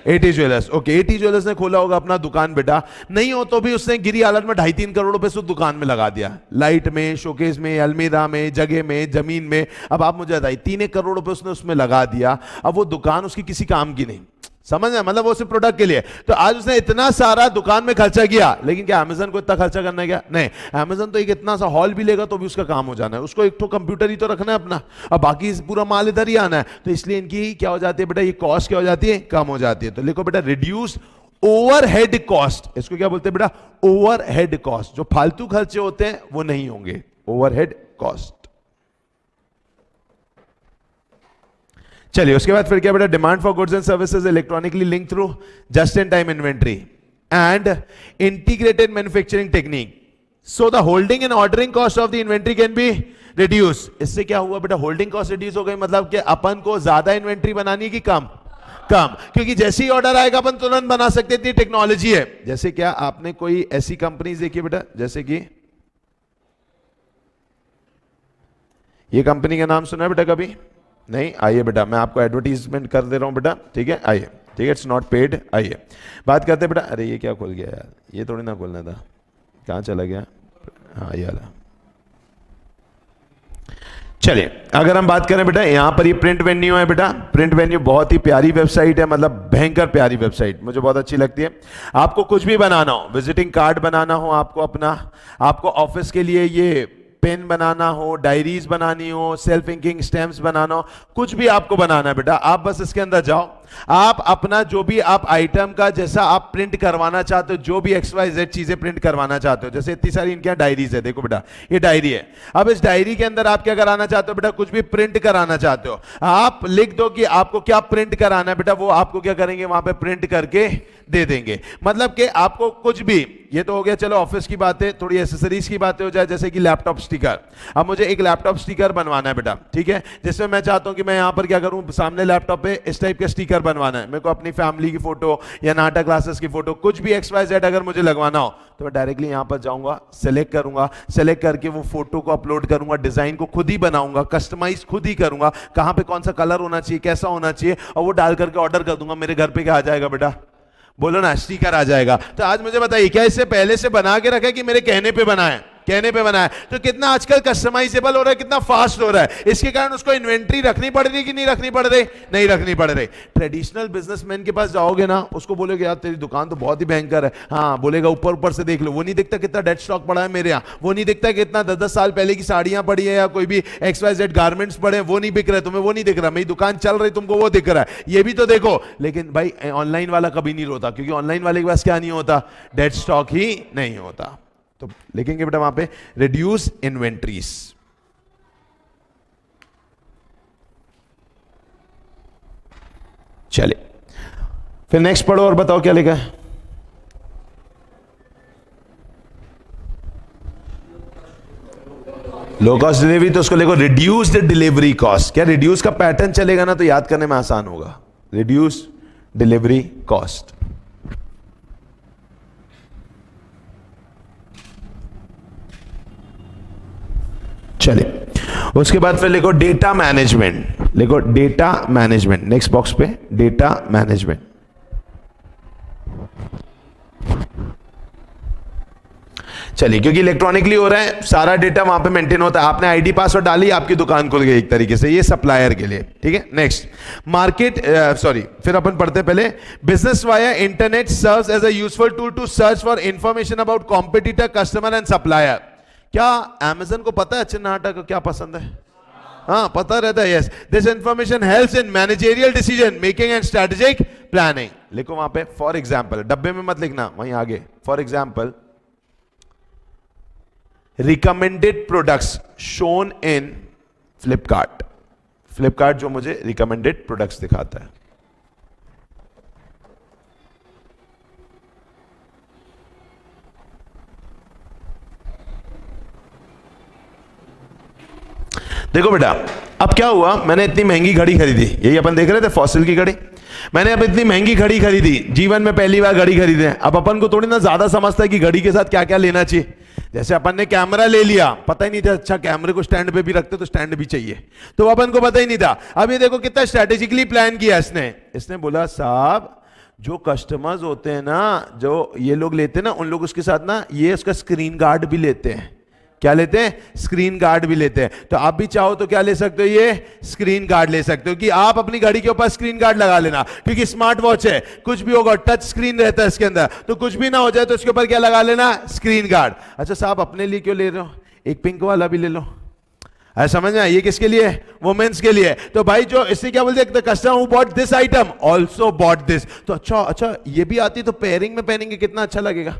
Eighty jewellers, okay. Eighty jewellers ने खोला होगा अपना दुकान बेटा, नहीं हो तो भी उसने गिरी हालत में 2.5-3 करोड़ रुपए से दुकान में लगा दिया, लाइट में, शोकेस में, अलमीरा में, जगह में, जमीन में। अब आप मुझे बताइए 3-1 करोड़ रुपए उसने उसमें लगा दिया, अब वो दुकान उसकी किसी काम की नहीं, समझ में? मतलब वो सिर्फ प्रोडक्ट के लिए। तो आज उसने इतना सारा दुकान में खर्चा किया, लेकिन क्या अमेजन को इतना खर्चा करना है क्या? नहीं, अमेजन तो एक इतना सा हॉल भी लेगा तो भी उसका काम हो जाना है, उसको एक तो कंप्यूटर ही तो रखना है अपना, और बाकी पूरा माल इधर ही आना है। तो इसलिए इनकी क्या हो जाती है बेटा, ये कॉस्ट क्या हो जाती है, कम हो जाती है। तो लिखो बेटा रिड्यूस ओवरहेड कॉस्ट। इसको क्या बोलते हैं बेटा, ओवरहेड कॉस्ट। जो फालतू खर्चे होते हैं वो नहीं होंगे, ओवरहेड कॉस्ट। चलिए उसके बाद फिर क्या बेटा, demand for goods and services electronically link through just in time inventory and integrated manufacturing technique, so the holding and ordering cost of the inventory can be reduce. इससे क्या हुआ बेटा, होल्डिंग कॉस्ट रिड्यूस हो गई, मतलब कि अपन को ज्यादा इन्वेंट्री बनानी है कि कम? कम, क्योंकि जैसे ही ऑर्डर आएगा अपन तुरंत बना सकते, इतनी टेक्नोलॉजी है। जैसे क्या आपने कोई ऐसी कंपनीज देखी बेटा, जैसे कि ये कंपनी का नाम सुना है बेटा कभी? नहीं? आइए बेटा, मैं आपको एडवर्टीजमेंट कर दे रहा हूं बेटा, ठीक है? आइए, ठीक है, इट्स नॉट पेड। आइए बात करते हैं बेटा। अरे ये क्या खुल गया यार, ये थोड़ी ना खोलना था, कहां चला गया? हाँ ये वाला। चलिए अगर हम बात करें बेटा, यहां पर ये प्रिंट वेन्यू है बेटा। प्रिंट वेन्यू बहुत ही प्यारी वेबसाइट है, मतलब भयंकर प्यारी वेबसाइट, मुझे बहुत अच्छी लगती है। आपको कुछ भी बनाना हो, विजिटिंग कार्ड बनाना हो, आपको अपना, आपको ऑफिस के लिए ये पेन बनाना हो, डायरीज बनानी हो, सेल्फ इंकिंग स्टैम्प्स बनाना हो, कुछ भी आपको बनाना है बेटा, आप बस इसके अंदर जाओ, आप अपना जो भी आप आइटम का जैसा आप प्रिंट करवाना चाहते हो, जो भी XYZ चीजें प्रिंट करवाना चाहते हो, जैसे इतनी सारी इनके यहाँ डायरीज है, देखो बेटा ये डायरी है। अब इस डायरी के अंदर आप क्या कराना चाहते हो बेटा, कुछ भी प्रिंट कराना चाहते हो, आप लिख दो कि आपको क्या प्रिंट कराना है बेटा, वो आपको क्या करेंगे वहां पे प्रिंट करके दे देंगे। मतलब कि आपको कुछ भी, ये तो हो गया चलो ऑफिस की बातें, थोड़ी एसेसरीज की बातें हो जाए, जैसे कि लैपटॉप स्टिकर। अब मुझे एक लैपटॉप स्टिकर बनवाना है बेटा, ठीक है, जिसमें मैं चाहता हूं कि मैं यहां पर क्या करूं, सामने लैपटॉप पे इस टाइप के स्टिकर बनवाना है मेरे को, अपनी फैमिली की फोटो या नाटक क्लासेस की फोटो, कुछ भी XYZ अगर मुझे लगवाना हो तो मैं डायरेक्टली यहां पर जाऊंगा, सेलेक्ट करूंगा, सेलेक्ट करके वो फोटो को अपलोड करूंगा, डिजाइन को खुद ही बनाऊंगा, कस्टमाइज खुद ही करूंगा, कहां पे कौन सा कलर होना चाहिए, कैसा होना चाहिए, और वो डाल करके ऑर्डर कर दूंगा, मेरे घर पे क्या आ जाएगा बेटा, बोलो ना, स्टिकर आ जाएगा। तो आज मुझे बताइए, क्या इससे पहले से बना के रखा है कि मेरे कहने पे बना है? कहने पे बना है। तो कितना आजकल कस्टमाइजेबल हो रहा है, कितना फास्ट हो रहा है। इसके कारण उसको इन्वेंट्री रखनी पड़ रही कि नहीं रखनी पड़ रही? नहीं रखनी पड़ रही। ट्रेडिशनल बिजनेसमैन के पास जाओगे ना, उसको बोलोगे यार तेरी दुकान तो बहुत ही भयंकर है, हाँ बोलेगा ऊपर ऊपर से देख लो, वो नहीं दिखता कितना डेड स्टॉक पड़ा है मेरे यहाँ, वो नहीं दिखता कितना 10-10 साल पहले की साड़ियां पड़ी है या कोई भी XYZ गारमेंट्स पड़े, वो नहीं बिक रहे, तुम्हें वो नहीं दिख रहा, मेरी दुकान चल रही तुमको वो दिख रहा है, ये भी तो देखो। लेकिन भाई ऑनलाइन वाला कभी नहीं रोता, क्योंकि ऑनलाइन वाले के पास क्या नहीं होता, डेड स्टॉक ही नहीं होता। तो लिखेंगे बेटा वहां पे रिड्यूस इन्वेंट्रीज। चलिए फिर नेक्स्ट पढ़ो और बताओ क्या लिखा है। लो कॉस्ट डिलीवरी, तो उसको लिखो रिड्यूस द डिलीवरी कॉस्ट। क्या रिड्यूस का पैटर्न चलेगा ना तो याद करने में आसान होगा। Reduce delivery cost. चलिए उसके बाद फिर लिखो डेटा मैनेजमेंट। लिखो डेटा मैनेजमेंट, नेक्स्ट बॉक्स पे डेटा मैनेजमेंट। चलिए क्योंकि इलेक्ट्रॉनिकली हो रहा है, सारा डेटा वहां पे मेंटेन होता है। आपने आईडी पासवर्ड डाली, आपकी दुकान खुल गई एक तरीके से, ये सप्लायर के लिए, ठीक है। नेक्स्ट मार्केट, सॉरी फिर अपन पढ़ते पहले, business via internet serves as a useful tool to search for information about competitor, customer and supplier. क्या अमेज़न को पता है चिन्नाटा को क्या पसंद है? हाँ पता रहता है। Yes, this information helps in managerial decision making and strategic planning. लिखो वहां पे फॉर एग्जांपल, डब्बे में मत लिखना, वहीं आगे for example recommended products shown in Flipkart. Flipkart जो मुझे रिकमेंडेड प्रोडक्ट्स दिखाता है। देखो बेटा अब क्या हुआ, मैंने इतनी महंगी घड़ी खरीदी, यही अपन देख रहे थे फॉसिल की घड़ी। मैंने अब इतनी महंगी घड़ी खरीदी, जीवन में पहली बार घड़ी खरीदे। अब अपन को थोड़ी ना ज्यादा समझता है कि घड़ी के साथ क्या क्या लेना चाहिए। जैसे अपन ने कैमरा ले लिया, पता ही नहीं था, अच्छा कैमरे को स्टैंड पे भी रखते तो स्टैंड भी चाहिए, तो अपन को पता ही नहीं था। अब ये देखो कितना स्ट्रेटेजिकली प्लान किया इसने बोला साहब जो कस्टमर्स होते हैं ना, जो ये लोग लेते हैं ना, उन लोग उसके साथ ना ये उसका स्क्रीन गार्ड भी लेते हैं। क्या लेते हैं? स्क्रीन गार्ड भी लेते हैं। तो आप भी चाहो तो क्या ले सकते हो, ये स्क्रीन गार्ड ले सकते हो कि आप अपनी घड़ी के ऊपर स्क्रीन गार्ड लगा लेना, क्योंकि स्मार्ट वॉच है, कुछ भी होगा टच स्क्रीन रहता है इसके अंदर, तो कुछ भी ना हो जाए तो इसके ऊपर क्या लगा लेना, स्क्रीन गार्ड। अच्छा साहब अपने लिए क्यों ले रहे हो, एक पिंक वाला भी ले लो। समझ में? ये किसके लिए? वुमेन्स के लिए। तो भाई जो इससे क्या बोलते हैं, customer who bought this item also bought this. तो अच्छा ये भी आती तो पेयरिंग में पहनेंगे कितना अच्छा लगेगा।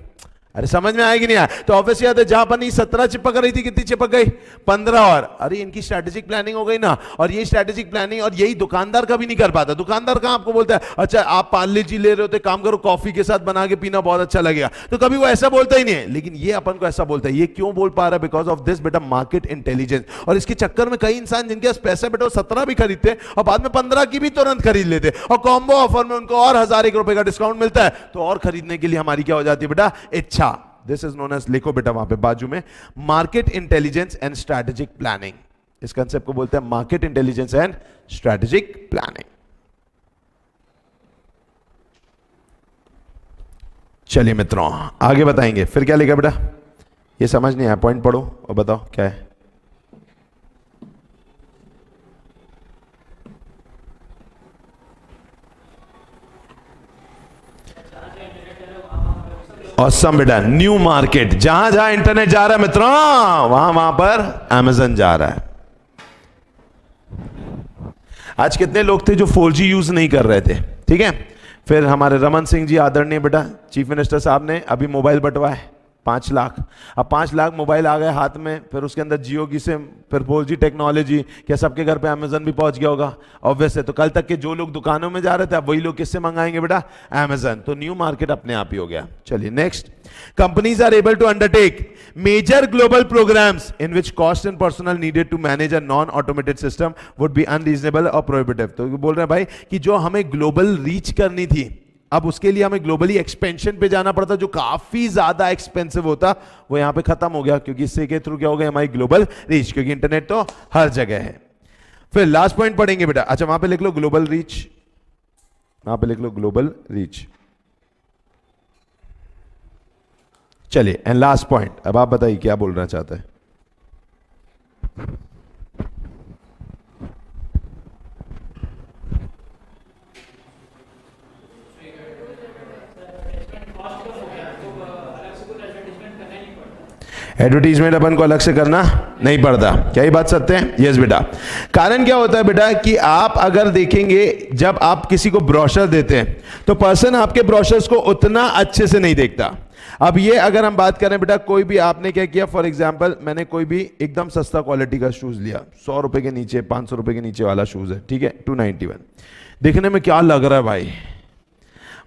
अरे समझ में आएगी नहीं आया? तो ऑब्वियस याद है, जहां अपन 17 चिपक रही थी, कितनी चिपक गई? 15 और। अरे इनकी स्ट्रैटेजिक प्लानिंग हो गई ना, और ये स्ट्रैटेजिक प्लानिंग, और यही दुकानदार कभी नहीं कर पाता। दुकानदार कहां आपको बोलता है अच्छा आप पार्ले जी ले रहे हो तो काम करो, कॉफी के साथ बना के पीना बहुत अच्छा लगेगा, तो कभी वो ऐसा बोलता ही नहीं है। लेकिन ये अपन को ऐसा बोलता है। ये क्यों बोल पा रहा है? बिकॉज ऑफ दिस बेटा मार्केट इंटेलिजेंस। और इसके चक्कर में कई इंसान जिनके पास पैसे बेटा 17 भी खरीदते और बाद में 15 की भी तुरंत खरीद लेते, और कॉम्बो ऑफर में उनको और 1001 रुपए का डिस्काउंट मिलता है, तो और खरीदने के लिए हमारी क्या हो जाती है बेटा? इच्छा। दिस इज नोन एज, लिखो बेटा वहां पे बाजू में, market intelligence and strategic planning. इस कंसेप्ट को बोलते हैं market intelligence and strategic planning. चलिए मित्रों आगे बताएंगे। फिर क्या लिखा बेटा? ये समझ नहीं आया, पॉइंट पढ़ो और बताओ क्या है। ऑसम बेटा, न्यू मार्केट। जहां जहां इंटरनेट जा रहा है मित्रों, वहां वहां पर अमेज़न जा रहा है। आज कितने लोग थे जो 4G यूज नहीं कर रहे थे? ठीक है, फिर हमारे रमन सिंह जी आदरणीय बेटा चीफ मिनिस्टर साहब ने अभी मोबाइल बंटवाए 5 लाख। अब 5 लाख मोबाइल आ गए हाथ में, फिर उसके अंदर जियो की सिम, फिर 4G टेक्नोलॉजी। क्या सबके घर पे अमेज़न भी पहुंच गया होगा? ऑब्वियस है। तो कल तक के जो लोग दुकानों में जा रहे थे, अब वही लोग किससे मंगाएंगे बेटा? अमेज़न। तो न्यू मार्केट अपने आप ही हो गया। चलिए next, companies are able to undertake major global programmes in which cost and personal needed to manage a non automated system would be unreasonable और प्रोहिबिटिव। तो बोल रहे हैं भाई कि जो हमें ग्लोबल रीच करनी थी, अब उसके लिए हमें ग्लोबली एक्सपेंशन पे जाना पड़ता, जो काफी ज्यादा एक्सपेंसिव होता, वो यहां पे खत्म हो गया, क्योंकि इससे के थ्रू क्या हो गया? हमारी ग्लोबल रीच, क्योंकि इंटरनेट तो हर जगह है। फिर लास्ट पॉइंट पढ़ेंगे बेटा। अच्छा वहां पे लिख लो ग्लोबल रीच, वहां पे लिख लो ग्लोबल रीच। चलिए एंड लास्ट पॉइंट, अब आप बताइए क्या बोलना चाहते हैं। एडवर्टीजमेंट अपन को अलग से करना नहीं पड़ता। क्या ये बात सत्य है? यस बेटा। कारण क्या होता है बेटा कि आप अगर देखेंगे, जब आप किसी को ब्रोशर देते हैं तो पर्सन आपके ब्रोशर्स को उतना अच्छे से नहीं देखता। अब ये अगर हम बात करें बेटा, कोई भी आपने क्या किया, फॉर एग्जांपल मैंने कोई भी एकदम सस्ता क्वालिटी का शूज लिया, 100 रुपए के नीचे, 500 रुपए के नीचे वाला शूज है, ठीक है, 291, देखने में क्या लग रहा है भाई?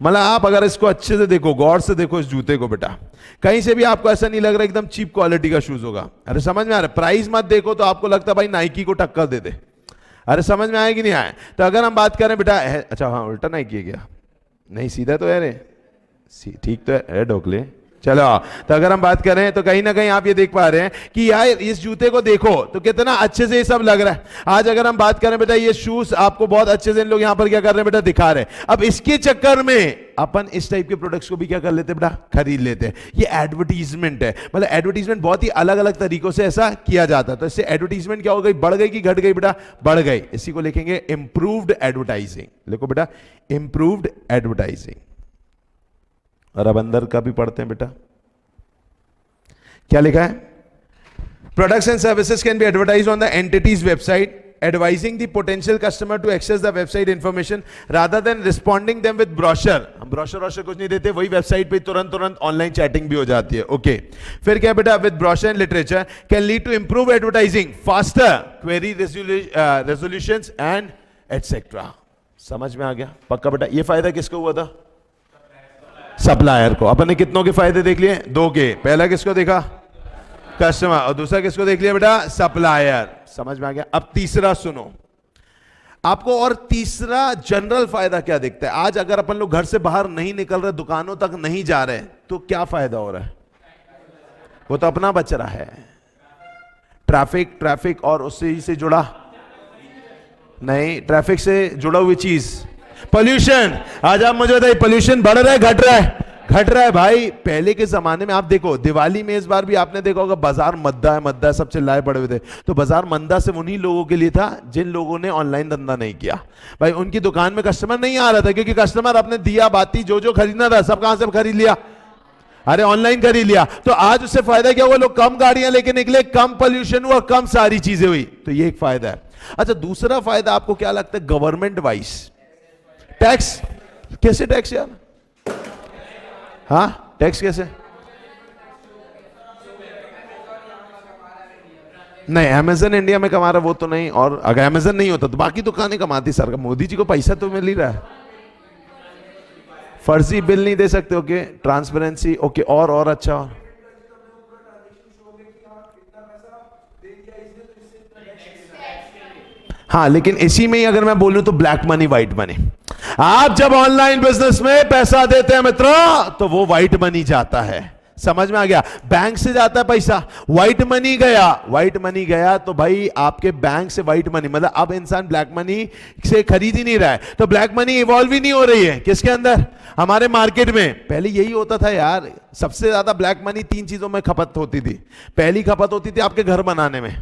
मतलब आप अगर इसको अच्छे से देखो, गौर से देखो इस जूते को बेटा, कहीं से भी आपको ऐसा नहीं लग रहा एकदम चीप क्वालिटी का शूज होगा। अरे समझ में आ रहा है? प्राइस मत देखो तो आपको लगता है भाई नाइकी को टक्कर दे दे। अरे समझ में आए कि नहीं आए? तो अगर हम बात करें बेटा, अच्छा हाँ उल्टा नाइकी है क्या? नहीं सीधा तो है रे, ठीक तो है ढोकले। चलो, तो अगर हम बात करें तो कहीं ना कहीं आप ये देख पा रहे हैं कि यार इस जूते को देखो तो कितना अच्छे से ये सब लग रहा है। आज अगर हम बात करें बेटा, ये शूज आपको बहुत अच्छे से इन लोग यहां पर क्या कर रहे हैं बेटा? दिखा रहे हैं। अब इसके चक्कर में अपन इस टाइप के प्रोडक्ट्स को भी क्या कर लेते हैं बेटा? खरीद लेते हैं। ये एडवर्टीजमेंट है। मतलब एडवर्टीजमेंट बहुत ही अलग अलग तरीकों से ऐसा किया जाता है। तो इससे एडवर्टीजमेंट क्या हो गई? बढ़ गई कि घट गई बेटा? बढ़ गई। इसी को लिखेंगे इंप्रूव्ड एडवर्टाइजिंग। लिखो बेटा इंप्रूव्ड एडवर्टाइजिंग। और अब अंदर का भी पढ़ते हैं बेटा, क्या लिखा है? Products and services can be advertise on the entities website, advising the potential customer to access the website information rather than responding them with brochure. हम ब्रोशर वॉशर कुछ नहीं देते, वही वेबसाइट पे तुरंत ऑनलाइन चैटिंग भी हो जाती है। ओके फिर क्या बेटा? With brochure and literature can lead to improve advertising, faster query resolutions and etcetera. समझ में आ गया? पक्का बेटा। ये फायदा किसको हुआ था? सप्लायर को। अपन ने कितनों के फायदे देख लिए? 2 के। पहला किसको देखा? कस्टमर। और दूसरा किसको देख लिया बेटा? सप्लायर। समझ में आ गया? अब तीसरा सुनो, आपको और तीसरा जनरल फायदा क्या दिखता है? आज अगर अपन लोग घर से बाहर नहीं निकल रहे, दुकानों तक नहीं जा रहे, तो क्या फायदा हो रहा है? वो तो अपना बच रहा है। ट्रैफिक और उससे से जुड़ा नहीं, ट्रैफिक से जुड़ा हुई चीज पोल्यूशन। आज आप मुझे बताइए, पोल्यूशन बढ़ रहा है घट रहा है? घट रहा है भाई। पहले के जमाने में आप देखो, दिवाली में इस बार भी आपने देखा होगा, बाजार मंदा है सब चिल्लाए पड़े हुए थे। तो बाजार मंदा सिर्फ उन्हीं लोगों के लिए था जिन लोगों ने ऑनलाइन धंधा नहीं किया। भाई उनकी दुकान में कस्टमर नहीं आ रहा था, क्योंकि कस्टमर अपने दिया बाती जो खरीदना था सब कहां से खरीद लिया? अरे ऑनलाइन खरीद लिया। तो आज उससे फायदा क्या हुआ? लोग कम गाड़ियां लेके निकले, कम पोल्यूशन हुआ, कम सारी चीजें हुई। तो ये एक फायदा है। अच्छा दूसरा फायदा आपको क्या लगता है? Government wise tax. कैसे टैक्स यार? हाँ टैक्स कैसे? नहीं, अमेजन इंडिया में कमा रहा वो तो नहीं, और अगर अमेजन नहीं होता तो बाकी दुकानें कमाती। सरकार, मोदी जी को पैसा तो मिल ही रहा है। फर्जी बिल नहीं दे सकते, ओके, ट्रांसपेरेंसी, ओके, और अच्छा, और हाँ, लेकिन इसी में ही अगर मैं बोलूं तो ब्लैक मनी, व्हाइट मनी, आप जब ऑनलाइन बिजनेस में पैसा देते हैं मित्रों तो वो व्हाइट मनी जाता है। समझ में आ गया? बैंक से जाता है पैसा, व्हाइट मनी गया, व्हाइट मनी गया तो भाई आपके बैंक से व्हाइट मनी, मतलब अब इंसान ब्लैक मनी से खरीद ही नहीं रहा है, तो ब्लैक मनी इवॉल्व ही नहीं हो रही है किसके अंदर, हमारे मार्केट में। पहले यही होता था यार, सबसे ज्यादा ब्लैक मनी 3 चीजों में खपत होती थी। पहली खपत होती थी आपके घर बनाने में,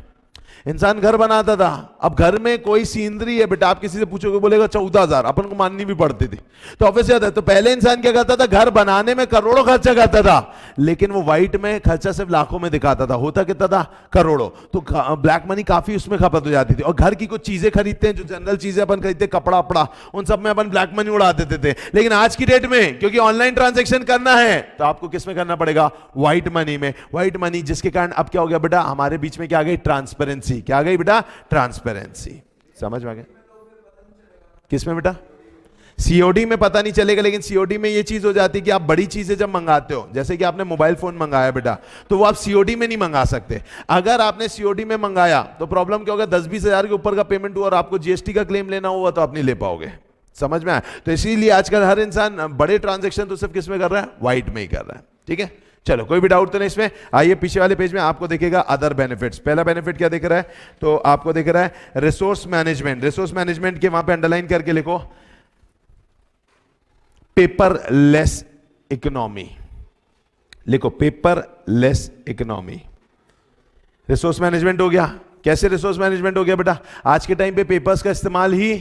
इंसान घर बनाता था। अब घर में कोई सीनरी है बेटा, आप किसी से पूछोगे बोलेगा 14,000, अपन को माननी भी पड़ती थी, तो ऑब्वियस है। तो पहले इंसान क्या करता था, घर बनाने में करोड़ों खर्चा करता था, लेकिन वो व्हाइट में खर्चा सिर्फ लाखों में दिखाता था, होता कितना था, करोड़ों। तो ब्लैक मनी काफी उसमें खपत हो जाती थी। और घर की कुछ चीजें खरीदते हैं, जो जनरल चीजें अपन खरीदते, कपड़ा अपड़ा, उन सब में अपन ब्लैक मनी उड़ा देते थे। लेकिन आज की डेट में क्योंकि ऑनलाइन ट्रांजेक्शन करना है तो आपको किस में करना पड़ेगा, व्हाइट मनी में। व्हाइट मनी, जिसके कारण अब क्या हो गया बेटा, हमारे बीच में क्या आ गई, ट्रांसपेरेंसी। क्या आ गई बेटा, ट्रांसपेरेंसी। समझ में आ गया? किसमें बेटा, सीओडी में पता नहीं चलेगा, लेकिन सीओडी में ये चीज हो जाती है कि आप बड़ी चीजें जब मंगाते हो, जैसे कि आपने मोबाइल फोन मंगाया बेटा, तो वो आप सीओडी में नहीं मंगा सकते। अगर आपने सीओडी में मंगाया तो प्रॉब्लम क्या होगा, 10-20 हजार के ऊपर का पेमेंट हुआ और आपको जीएसटी का क्लेम लेना हुआ तो आप नहीं ले पाओगे। समझ में आया? तो इसीलिए आजकल हर इंसान बड़े ट्रांजेक्शन तो सिर्फ किस में कर रहा है, व्हाइट में ही कर रहा है। ठीक है, चलो, कोई भी डाउट तो नहीं इसमें। आइए पीछे वाले पेज में आपको दिखेगा अदर बेनिफिट्स। पहला बेनिफिट क्या दिख रहा है, तो आपको दिख रहा है रिसोर्स मैनेजमेंट। रिसोर्स मैनेजमेंट के वहां पे अंडरलाइन करके लिखो पेपरलेस इकोनॉमी, लिखो पेपरलेस इकोनॉमी। रिसोर्स मैनेजमेंट हो गया। कैसे रिसोर्स मैनेजमेंट हो गया बेटा, आज के टाइम पे पेपर्स का इस्तेमाल ही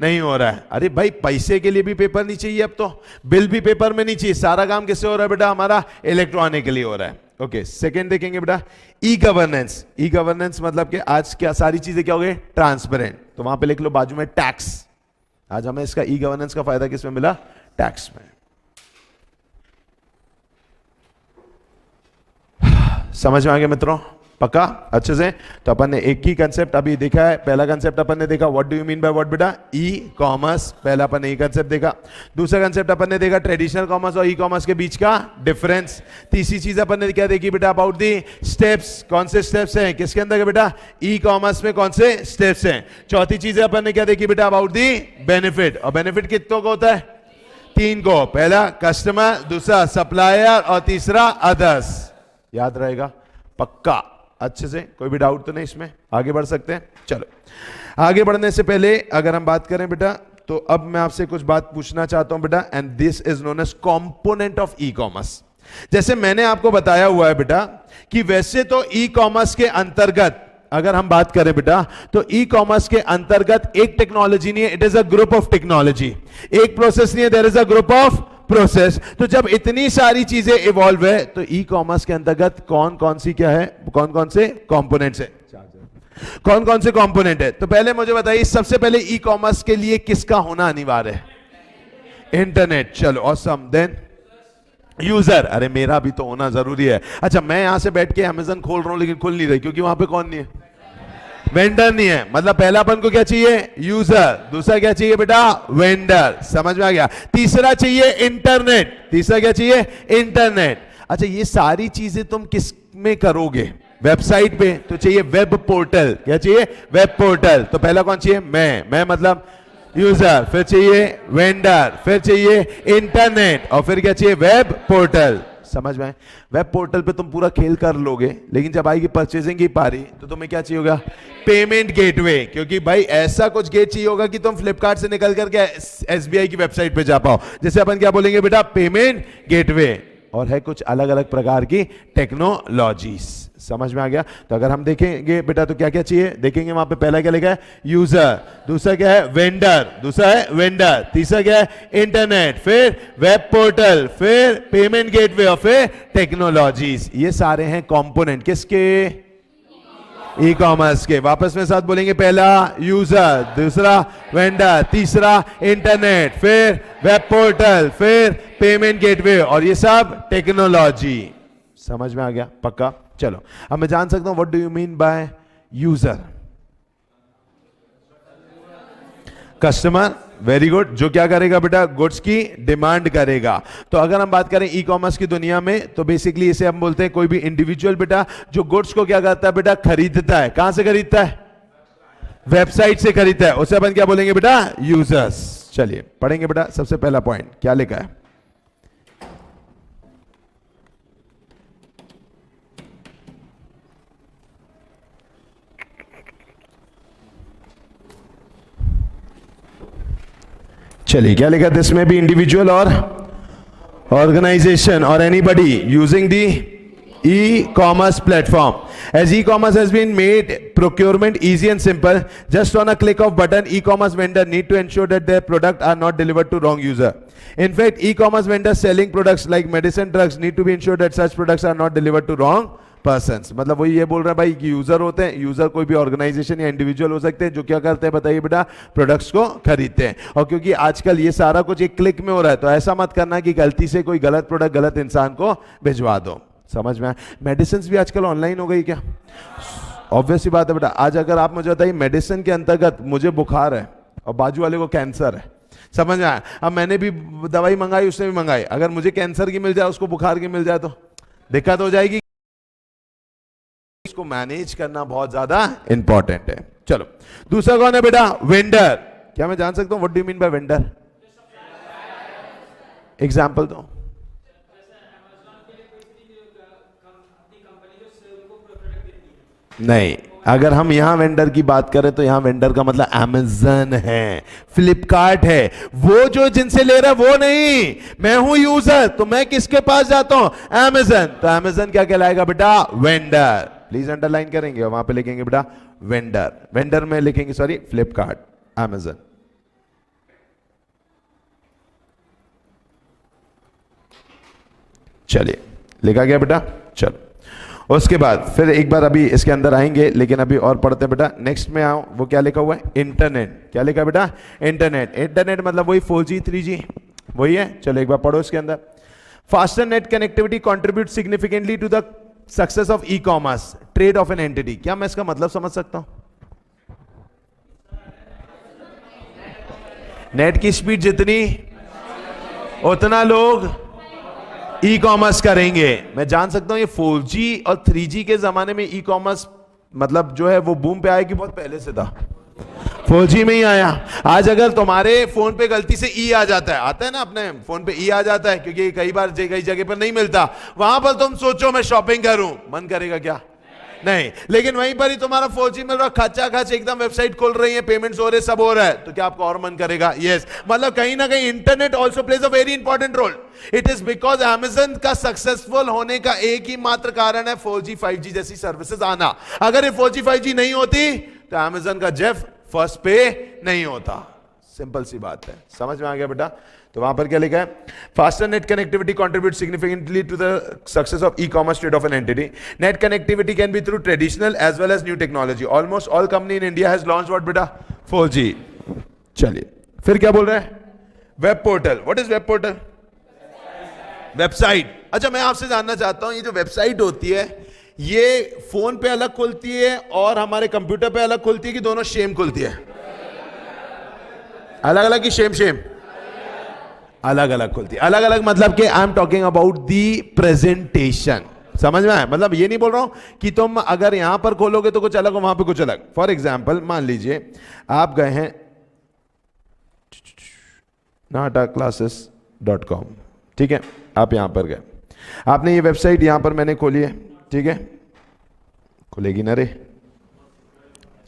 नहीं हो रहा है। अरे भाई, पैसे के लिए भी पेपर नहीं चाहिए, अब तो बिल भी पेपर में नहीं चाहिए, सारा काम किससे हो रहा है बेटा, हमारा इलेक्ट्रॉनिकली हो रहा है। ओके, सेकंड देखेंगे बेटा ई गवर्नेंस। ई गवर्नेंस मतलब कि आज क्या सारी चीजें क्या हो गई, ट्रांसपेरेंट। तो वहां पे लिख लो बाजू में टैक्स। आज हमें इसका ई गवर्नेंस का फायदा किसमें मिला, टैक्स में। समझ में आ गया मित्रों, पक्का अच्छे से? तो अपन ने एक ही कंसेप्ट अभी देखा है। पहला कंसेप्ट अपन ने देखा, what do you mean by what बेटा, ई कॉमर्स। पहला अपन ने ये कंसेप्ट देखा। दूसरा कंसेप्ट अपन ने देखा ट्रेडिशनल कॉमर्स और ई कॉमर्स के बीच का डिफरेंस। तीसरी चीज अपन ने क्या देखी बेटा, अबाउट दी स्टेप्स। कौन से स्टेप्स हैं किसके अंदर के बेटा, ई कॉमर्स में कौन से स्टेप्स हैं। चौथी चीज अपन ने क्या देखी बेटा, अबाउट दी बेनिफिट। और बेनिफिट कितनों को होता है, 3 को। पहला कस्टमर, दूसरा सप्लायर और तीसरा अदर्स। याद रहेगा पक्का अच्छे से? कोई भी डाउट तो नहीं इसमें? आगे बढ़ सकते हैं? चलो, आगे बढ़ने से पहले अगर हम बात करें बेटा, तो अब मैं आपसे कुछ बात पूछना चाहता हूं बेटा, and this is known as component of e commerce. जैसे मैंने आपको बताया हुआ है बेटा कि वैसे तो ई कॉमर्स के अंतर्गत अगर हम बात करें बेटा, तो ई कॉमर्स के अंतर्गत एक टेक्नोलॉजी नहीं है, it is a group of technology. एक प्रोसेस नहीं है, there is a group of process. तो जब इतनी सारी चीजें इवॉल्व है तो ई कॉमर्स के अंतर्गत कौन कौन सी क्या है, कौन कौन से कंपोनेंट्स है, कौन कौन से कंपोनेंट है। तो पहले मुझे बताइए, सबसे पहले ई कॉमर्स के लिए किसका होना अनिवार्य है, इंटरनेट। चलो ऑसम, देन यूजर। अरे मेरा भी तो होना जरूरी है। अच्छा, मैं यहां से बैठ के अमेजन खोल रहा हूं लेकिन खुल नहीं रही, क्योंकि वहां पे कौन नहीं है, वेंडर नहीं है। मतलब पहला अपन को क्या चाहिए, यूजर। दूसरा क्या चाहिए बेटा, वेंडर। समझ में आ गया? तीसरा चाहिए इंटरनेट। तीसरा क्या चाहिए, इंटरनेट। अच्छा, ये सारी चीजें तुम किस में करोगे, वेबसाइट पे, तो चाहिए वेब पोर्टल। क्या चाहिए, वेब पोर्टल। तो पहला कौन चाहिए, मैं मतलब यूजर, फिर चाहिए वेंडर, फिर चाहिए इंटरनेट, और फिर क्या चाहिए, वेब पोर्टल। समझ में? वेब पोर्टल पे तुम पूरा खेल कर लोगे, लेकिन जब आएगी परचेजिंग की पारी तो तुम्हें क्या चाहिए होगा, पेमेंट गेटवे। क्योंकि भाई ऐसा कुछ गेट चाहिए होगा कि तुम फ्लिपकार्ट से निकल करके एसबीआई की वेबसाइट पे जा पाओ। जैसे अपन क्या बोलेंगे बेटा, पेमेंट गेटवे। और है कुछ अलग अलग प्रकार की टेक्नोलॉजीज। समझ में आ गया? तो अगर हम देखेंगे बेटा तो क्या क्या चाहिए, देखेंगे वहां पे पहला क्या लिखा है, यूजर। दूसरा क्या है, वेंडर। दूसरा है वेंडर। तीसरा क्या है, इंटरनेट। फिर वेब पोर्टल, फिर पेमेंट गेटवे, और फिर टेक्नोलॉजीज। ये सारे हैं कंपोनेंट किसके, ई कॉमर्स के। वापस में साथ बोलेंगे, पहला यूजर, दूसरा वेंडर, तीसरा इंटरनेट, फिर वेब पोर्टल, फिर पेमेंट गेटवे, और ये सब टेक्नोलॉजी। समझ में आ गया पक्का? चलो, अब मैं जान सकता हूं what do you mean by user, customer, very good, जो क्या करेगा बेटा, गुड्स की डिमांड करेगा। तो अगर हम बात करें ई कॉमर्स की दुनिया में तो बेसिकली इसे हम बोलते हैं कोई भी इंडिविजुअल बेटा जो गुड्स को क्या करता है बेटा, खरीदता है। कहां से खरीदता है? वेबसाइट से खरीदता है, उसे अपन क्या बोलेंगे बेटा, यूजर्स। चलिए पढ़ेंगे बेटा, सबसे पहला पॉइंट क्या लिखा है। चलिए क्या लिखा, दिस में भी इंडिविजुअल और ऑर्गेनाइजेशन और anybody using the e-commerce platform. As e-commerce has been made procurement easy and simple, just on a click of button, e-commerce vendor need to ensure that their product are not delivered to wrong user. In fact, e-commerce vendors selling products like medicine, drugs need to be ensured that such products are not delivered to wrong persons. मतलब वही ये बोल रहा है भाई कि user होते हैं, यूजर कोई भी ऑर्गेनाइजेशन या इंडिविजुअल हो सकते हैं जो क्या करते हैं बताइए बेटा, प्रोडक्ट्स को खरीदते हैं। और क्योंकि आजकल ये सारा कुछ एक क्लिक में हो रहा है तो ऐसा मत करना कि गलती से कोई गलत प्रोडक्ट गलत इंसान को भिजवा दो। समझ में आया? मेडिसिन भी आजकल ऑनलाइन हो गई क्या? ऑब्वियस ही बात है बेटा। आज अगर आप मुझे बताइए मेडिसिन के अंतर्गत मुझे बुखार है और बाजू वाले को कैंसर है, समझ में आया? अब मैंने भी दवाई मंगाई, उसने भी मंगाई, अगर मुझे कैंसर की मिल जाए उसको बुखार की मिल जाए तो दिक्कत हो जाएगी। इसको मैनेज करना बहुत ज्यादा इंपॉर्टेंट है। चलो दूसरा कौन है बेटा, वेंडर। क्या मैं जान सकता हूं what do you mean bye vendor? Example दो। नहीं, अगर हम यहां वेंडर की बात करें तो यहां वेंडर का मतलब अमेजन है, फ्लिपकार्ट है, वो जो जिनसे ले रहा है वो नहीं। मैं हूं यूजर तो मैं किसके पास जाता हूं, अमेजन, तो अमेजन क्या कहलाएगा बेटा, वेंडर। प्लीज अंडरलाइन करेंगे और वहां पे लिखेंगे बेटा वेंडर, वेंडर में लिखेंगे सॉरी फ्लिपकार्ट, अमेजन। चलिए लिखा गया बेटा। चलो उसके बाद फिर एक बार अभी इसके अंदर आएंगे, लेकिन अभी और पढ़ते हैं बेटा। नेक्स्ट में आओ, वो क्या लिखा हुआ है, इंटरनेट। क्या लिखा है बेटा, इंटरनेट। इंटरनेट मतलब वही 4G 3G वही है। चलो एक बार पढ़ो इसके अंदर। Faster net connectivity contribute significantly to the success of e commerce trade of an entity. क्या मैं इसका मतलब समझ सकता हूं? नेट की स्पीड जितनी उतना लोग ई कॉमर्स करेंगे। मैं जान सकता हूं ये 4G और 3G के जमाने में ई कॉमर्स मतलब जो है वो बूम पे आएगी, बहुत पहले से था, 4G में ही आया। आज अगर तुम्हारे फोन पे गलती से ई आ जाता है, आता है ना अपने फोन पे ई आ जाता है, क्योंकि कई बार कई जगह पर नहीं मिलता, वहां पर तुम सोचो मैं शॉपिंग करूं, मन करेगा क्या? नहीं। लेकिन वहीं पर ही तुम्हारा 4G मिल रहा, खचा खच एकदम वेबसाइट खोल रही है, पेमेंट्स हो रहे, सब हो रहा है, तो क्या आपको और मन करेगा? यस। मतलब कहीं ना कहीं internet also plays a very important role. It is because Amazon का सक्सेसफुल होने का एक ही मात्र कारण है 4G 5G जैसी सर्विसेज आना। अगर ये 4G 5G नहीं होती तो अमेजन का जेफ फर्स्ट पे नहीं होता। सिंपल सी बात है, समझ में आ गया बेटा? तो वहां पर क्या लिखा है, faster net connectivity contribute significantly to the success of e commerce trade of an entity. Net connectivity can be through traditional as well as new technology. Almost all company in India has launched what बेटा, 4G। चलिए फिर क्या बोल रहे हैं, web portal. What is web portal? Website. अच्छा मैं आपसे जानना चाहता हूं, ये जो वेबसाइट होती है ये फोन पे अलग खुलती है और हमारे कंप्यूटर पे अलग खुलती है कि दोनों सेम खुलती है? अलग अलग की सेम अलग अलग खुलती है। अलग अलग मतलब कि I am talking about the presentation. समझ में आया? मतलब ये नहीं बोल रहा हूं कि तुम अगर यहां पर खोलोगे तो कुछ अलग हो, वहां पे कुछ अलग। फॉर एग्जाम्पल मान लीजिए आप गए हैं nahataclasses.com, ठीक है, आप यहां पर गए, आपने ये वेबसाइट यहां पर मैंने खोली है, ठीक है, खुलेगी ना रे?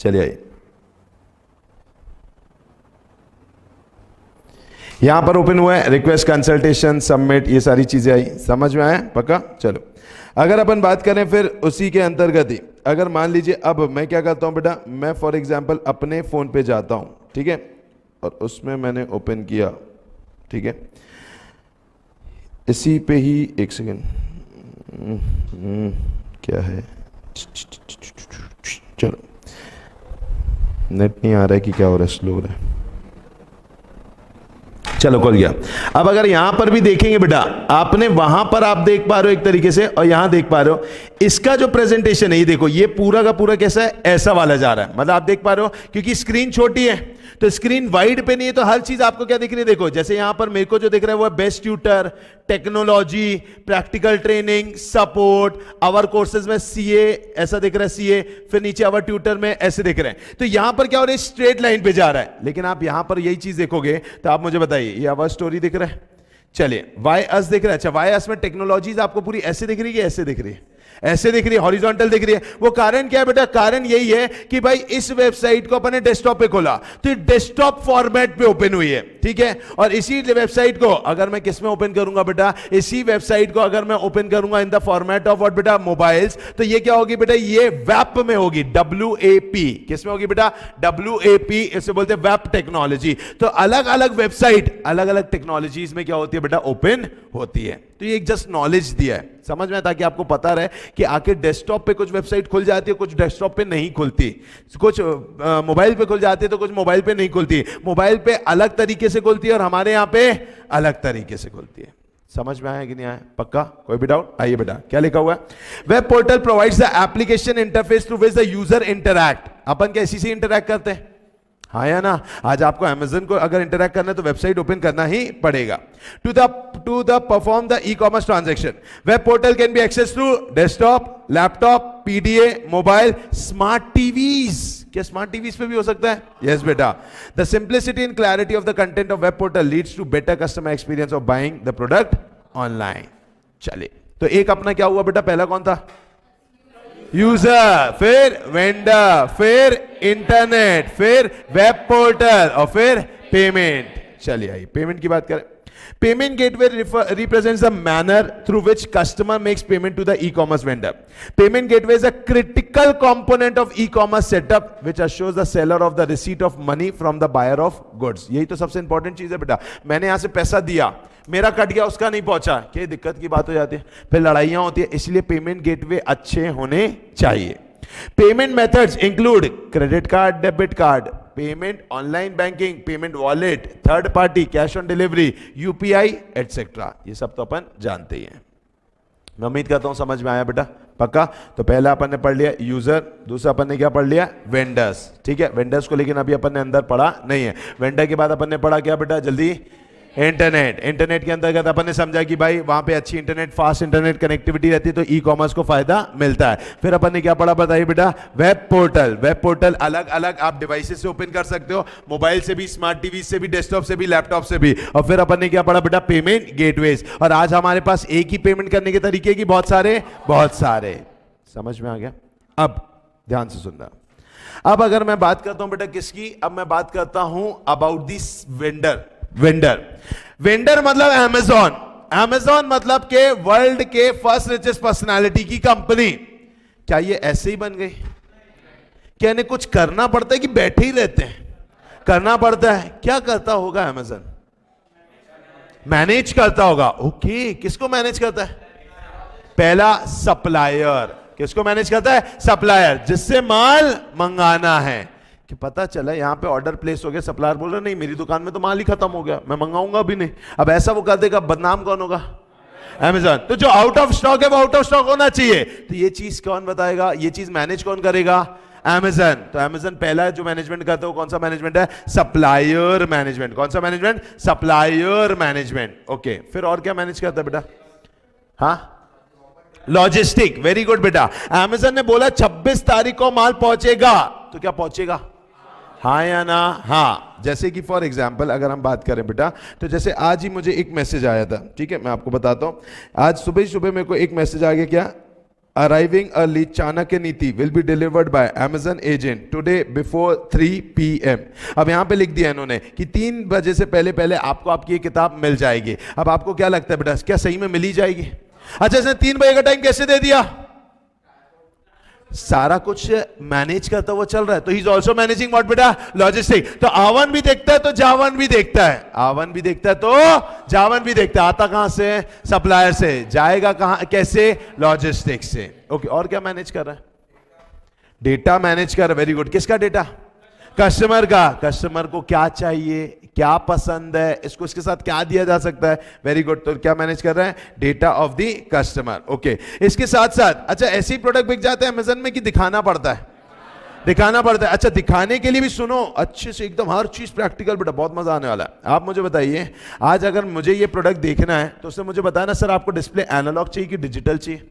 चलिए आइए, यहां पर ओपन हुआ है, रिक्वेस्ट, कंसल्टेशन, सबमिट, ये सारी चीजें आई। समझ में आया? पक्का? चलो अगर अपन बात करें फिर उसी के अंतर्गत ही, अगर मान लीजिए अब मैं क्या करता हूं बेटा, मैं फॉर एग्जांपल अपने फोन पे जाता हूं, ठीक है, और उसमें मैंने ओपन किया, ठीक है, इसी पे ही एक सेकेंड, क्या है, चलो नेट नहीं आ रहा है कि क्या हो रहा है, स्लो हो रहा है। चलो खुल गया। अब अगर यहां पर भी देखेंगे बेटा, आपने वहां पर आप देख पा रहे हो एक तरीके से, और यहां देख पा रहे हो, इसका जो प्रेजेंटेशन है ये देखो, ये पूरा का पूरा कैसा है, ऐसा वाला जा रहा है। मतलब आप देख पा रहे हो, क्योंकि स्क्रीन छोटी है तो स्क्रीन वाइड पे नहीं है, तो हर चीज आपको क्या दिख रही है, देखो जैसे यहां पर मेरे को जो दिख रहा है वो है best tutor, technology, practical training, support, our courses में सीए ऐसा दिख रहा है, सीए, फिर नीचे आवर ट्यूटर में ऐसे दिख रहे हैं। तो यहां पर क्या हो रहा है, स्ट्रेट लाइन पे जा रहा है। लेकिन आप यहां पर यही चीज देखोगे तो आप मुझे बताइए, ये आवर स्टोरी दिख रहा है, चलिए वाई अस दिख रहा है। अच्छा, वाई अस में टेक्नोलॉजीज आपको पूरी ऐसे दिख रही है, ऐसे दिख रही है, ऐसे दिख रही है, हॉरिजॉन्टल दिख रही है। वो कारण क्या है बेटा, कारण यही है कि भाई इस वेबसाइट को अपने डेस्कटॉप पे खोला तो डेस्कटॉप फॉर्मेट पे ओपन हुई है, ठीक है। और इसी वेबसाइट को अगर मैं किस में ओपन करूंगा बेटा, इसी वेबसाइट को अगर मैं ओपन करूंगा in the format of what बेटा, मोबाइल्स, तो ये क्या होगी बेटा, ये वेब में होगी, WAP। किस में होगी बेटा, WAP, इसे बोलते हैं वेब टेक्नोलॉजी। तो अलग अलग वेबसाइट अलग अलग टेक्नोलॉजीज में क्या होती है बेटा, ओपन होती है। तो ये एक जस्ट नॉलेज दिया है समझ में, ताकि आपको पता रहे कि आखिर डेस्कटॉप पे कुछ वेबसाइट खुल जाती है, कुछ डेस्कटॉप पे नहीं खुलती, कुछ मोबाइल पे खुल जाती है तो कुछ मोबाइल पे नहीं खुलती, मोबाइल पे अलग तरीके से खुलती है और हमारे यहां पे अलग तरीके से खुलती है। समझ में आया कि नहीं आया, पक्का, कोई भी डाउट? आइए बेटा, क्या लिखा हुआ है, web portal provides the application interface through which the user interact. अपन क्या इसी से इंटरैक्ट करते हैं, हाँ या ना? आज आपको अमेजन को अगर इंटरैक्ट करना है तो वेबसाइट ओपन करना ही पड़ेगा। To the perform the e commerce transaction, web portal can be access through desktop, laptop, PDA, mobile, smart TVs. क्या स्मार्ट टीवीज पे भी हो सकता है? यस बेटा। The simplicity and clarity of the content of web portal leads to better customer experience of buying the product online. चलिए, तो एक अपना क्या हुआ बेटा, पहला कौन था, यूजर, फिर वेंडर, फिर इंटरनेट, फिर वेब पोर्टल और फिर पेमेंट। चलिए आइए पेमेंट की बात करें। Payment gateway represents the manner through which customer makes payment to the e-commerce vendor. Payment gateway is a critical component of e-commerce setup which assures the seller of the receipt of money from the buyer of goods. यही तो सबसे important चीज है बेटा। मैंने यहां से पैसा दिया, मेरा कट गया, उसका नहीं पहुंचा, क्या दिक्कत की बात हो जाती है, फिर लड़ाइयां होती है। इसलिए पेमेंट गेटवे अच्छे होने चाहिए। Payment methods include credit card, debit card, payment online banking, payment wallet, third party, cash on delivery, UPI etcetera. ये सब तो अपन जानते ही हैं। मैं उम्मीद करता हूं समझ में आया बेटा, पक्का। तो पहला अपन ने पढ़ लिया यूजर, दूसरा अपन ने क्या पढ़ लिया, वेंडर्स, ठीक है। वेंडर्स को लेकिन अभी अपन ने अंदर पढ़ा नहीं है। वेंडर के बाद अपन ने पढ़ा क्या बेटा, जल्दी, इंटरनेट। इंटरनेट के अंतर्गत अपन ने समझा कि भाई वहां पे अच्छी इंटरनेट, फास्ट इंटरनेट कनेक्टिविटी रहती है तो ई कॉमर्स को फायदा मिलता है। फिर अपन ने क्या पढ़ा बताइए बेटा, वेब पोर्टल। वेब पोर्टल अलग अलग आप डिवाइसेस से ओपन कर सकते हो, मोबाइल से भी, स्मार्ट टीवी से भी, डेस्कटॉप से भी, लैपटॉप से भी। और फिर अपन ने क्या पढ़ा बेटा, पेमेंट गेटवेज। और आज हमारे पास एक ही पेमेंट करने के तरीके की बहुत सारे। समझ में आ गया? अब ध्यान से सुनना। अब अगर मैं बात करता हूं बेटा किसकी, अब मैं बात करता हूं अबाउट दिस वेंडर। वेंडर मतलब अमेजॉन। अमेजॉन मतलब के वर्ल्ड के फर्स्ट रिचेस्ट पर्सनालिटी की कंपनी। क्या ये ऐसे ही बन गई? क्या इन्हें कुछ करना पड़ता है कि बैठे ही रहते हैं? करना पड़ता है। क्या करता होगा अमेजॉन? मैनेज करता होगा। ओके, किसको मैनेज करता है? पहला सप्लायर। किसको मैनेज करता है? सप्लायर, जिससे माल मंगाना है। कि पता चला यहां पे ऑर्डर प्लेस हो गया, सप्लायर बोल रहा नहीं मेरी दुकान में तो माल ही खत्म हो गया, मैं मंगाऊंगा भी नहीं। अब ऐसा वो कर देगा, बदनाम कौन होगा? अमेजॉन। तो जो आउट ऑफ स्टॉक है वो आउट ऑफ स्टॉक होना चाहिए। तो ये चीज कौन बताएगा, ये चीज मैनेज कौन करेगा? अमेजॉन। तो अमेजॉन पहला जो मैनेजमेंट करता है वो कौन सा मैनेजमेंट है? Supplier management. कौन सा मैनेजमेंट? Supplier management. ओके, फिर और क्या मैनेज करता है बेटा? हाँ, लॉजिस्टिक। वेरी गुड बेटा। अमेजॉन ने बोला 26 तारीख को माल पहुंचेगा, तो क्या पहुंचेगा? हाँ या ना? हाँ। जैसे कि फॉर एग्जाम्पल अगर हम बात करें बेटा, तो जैसे आज ही मुझे एक मैसेज आया था, ठीक है, मैं आपको बताता हूं। आज सुबह मेरे को एक मैसेज आ गया, क्या? अराइविंग अर्ली, चाणक्य नीति will be delivered by Amazon agent today before 3 PM। अब यहां पे लिख दिया इन्होंने कि 3 बजे से पहले आपको आपकी ये किताब मिल जाएगी। अब आपको क्या लगता है बेटा, क्या सही में मिल ही जाएगी? अच्छा, इसने 3 बजे का टाइम कैसे दे दिया? सारा कुछ मैनेज करता हुआ चल रहा है। तो he is also managing what बेटा? लॉजिस्टिक। तो आवन भी देखता है तो जावन भी देखता है, आवन भी देखता है तो जावन भी देखता है। आता कहां से? सप्लायर से। जाएगा कहां, कैसे? लॉजिस्टिक से। ओके, और क्या मैनेज कर रहा है? डेटा मैनेज कर रहा है। Very good. किसका डेटा? कस्टमर का, कस्टमर को क्या चाहिए, क्या पसंद है, इसको इसके साथ क्या दिया जा सकता है। Very good. तो क्या मैनेज कर रहे हैं, data of the customer. Okay, इसके साथ साथ अच्छा ऐसे ही प्रोडक्ट बिक जाते हैं अमेजन में कि दिखाना पड़ता है, दिखाना पड़ता है। अच्छा दिखाने के लिए भी सुनो अच्छे से एकदम हर चीज प्रैक्टिकल, बेटा बहुत मजा आने वाला है। आप मुझे बताइए आज अगर मुझे ये प्रोडक्ट देखना है तो उसने मुझे बताया ना सर आपको डिस्प्ले एनालॉग चाहिए कि डिजिटल चाहिए,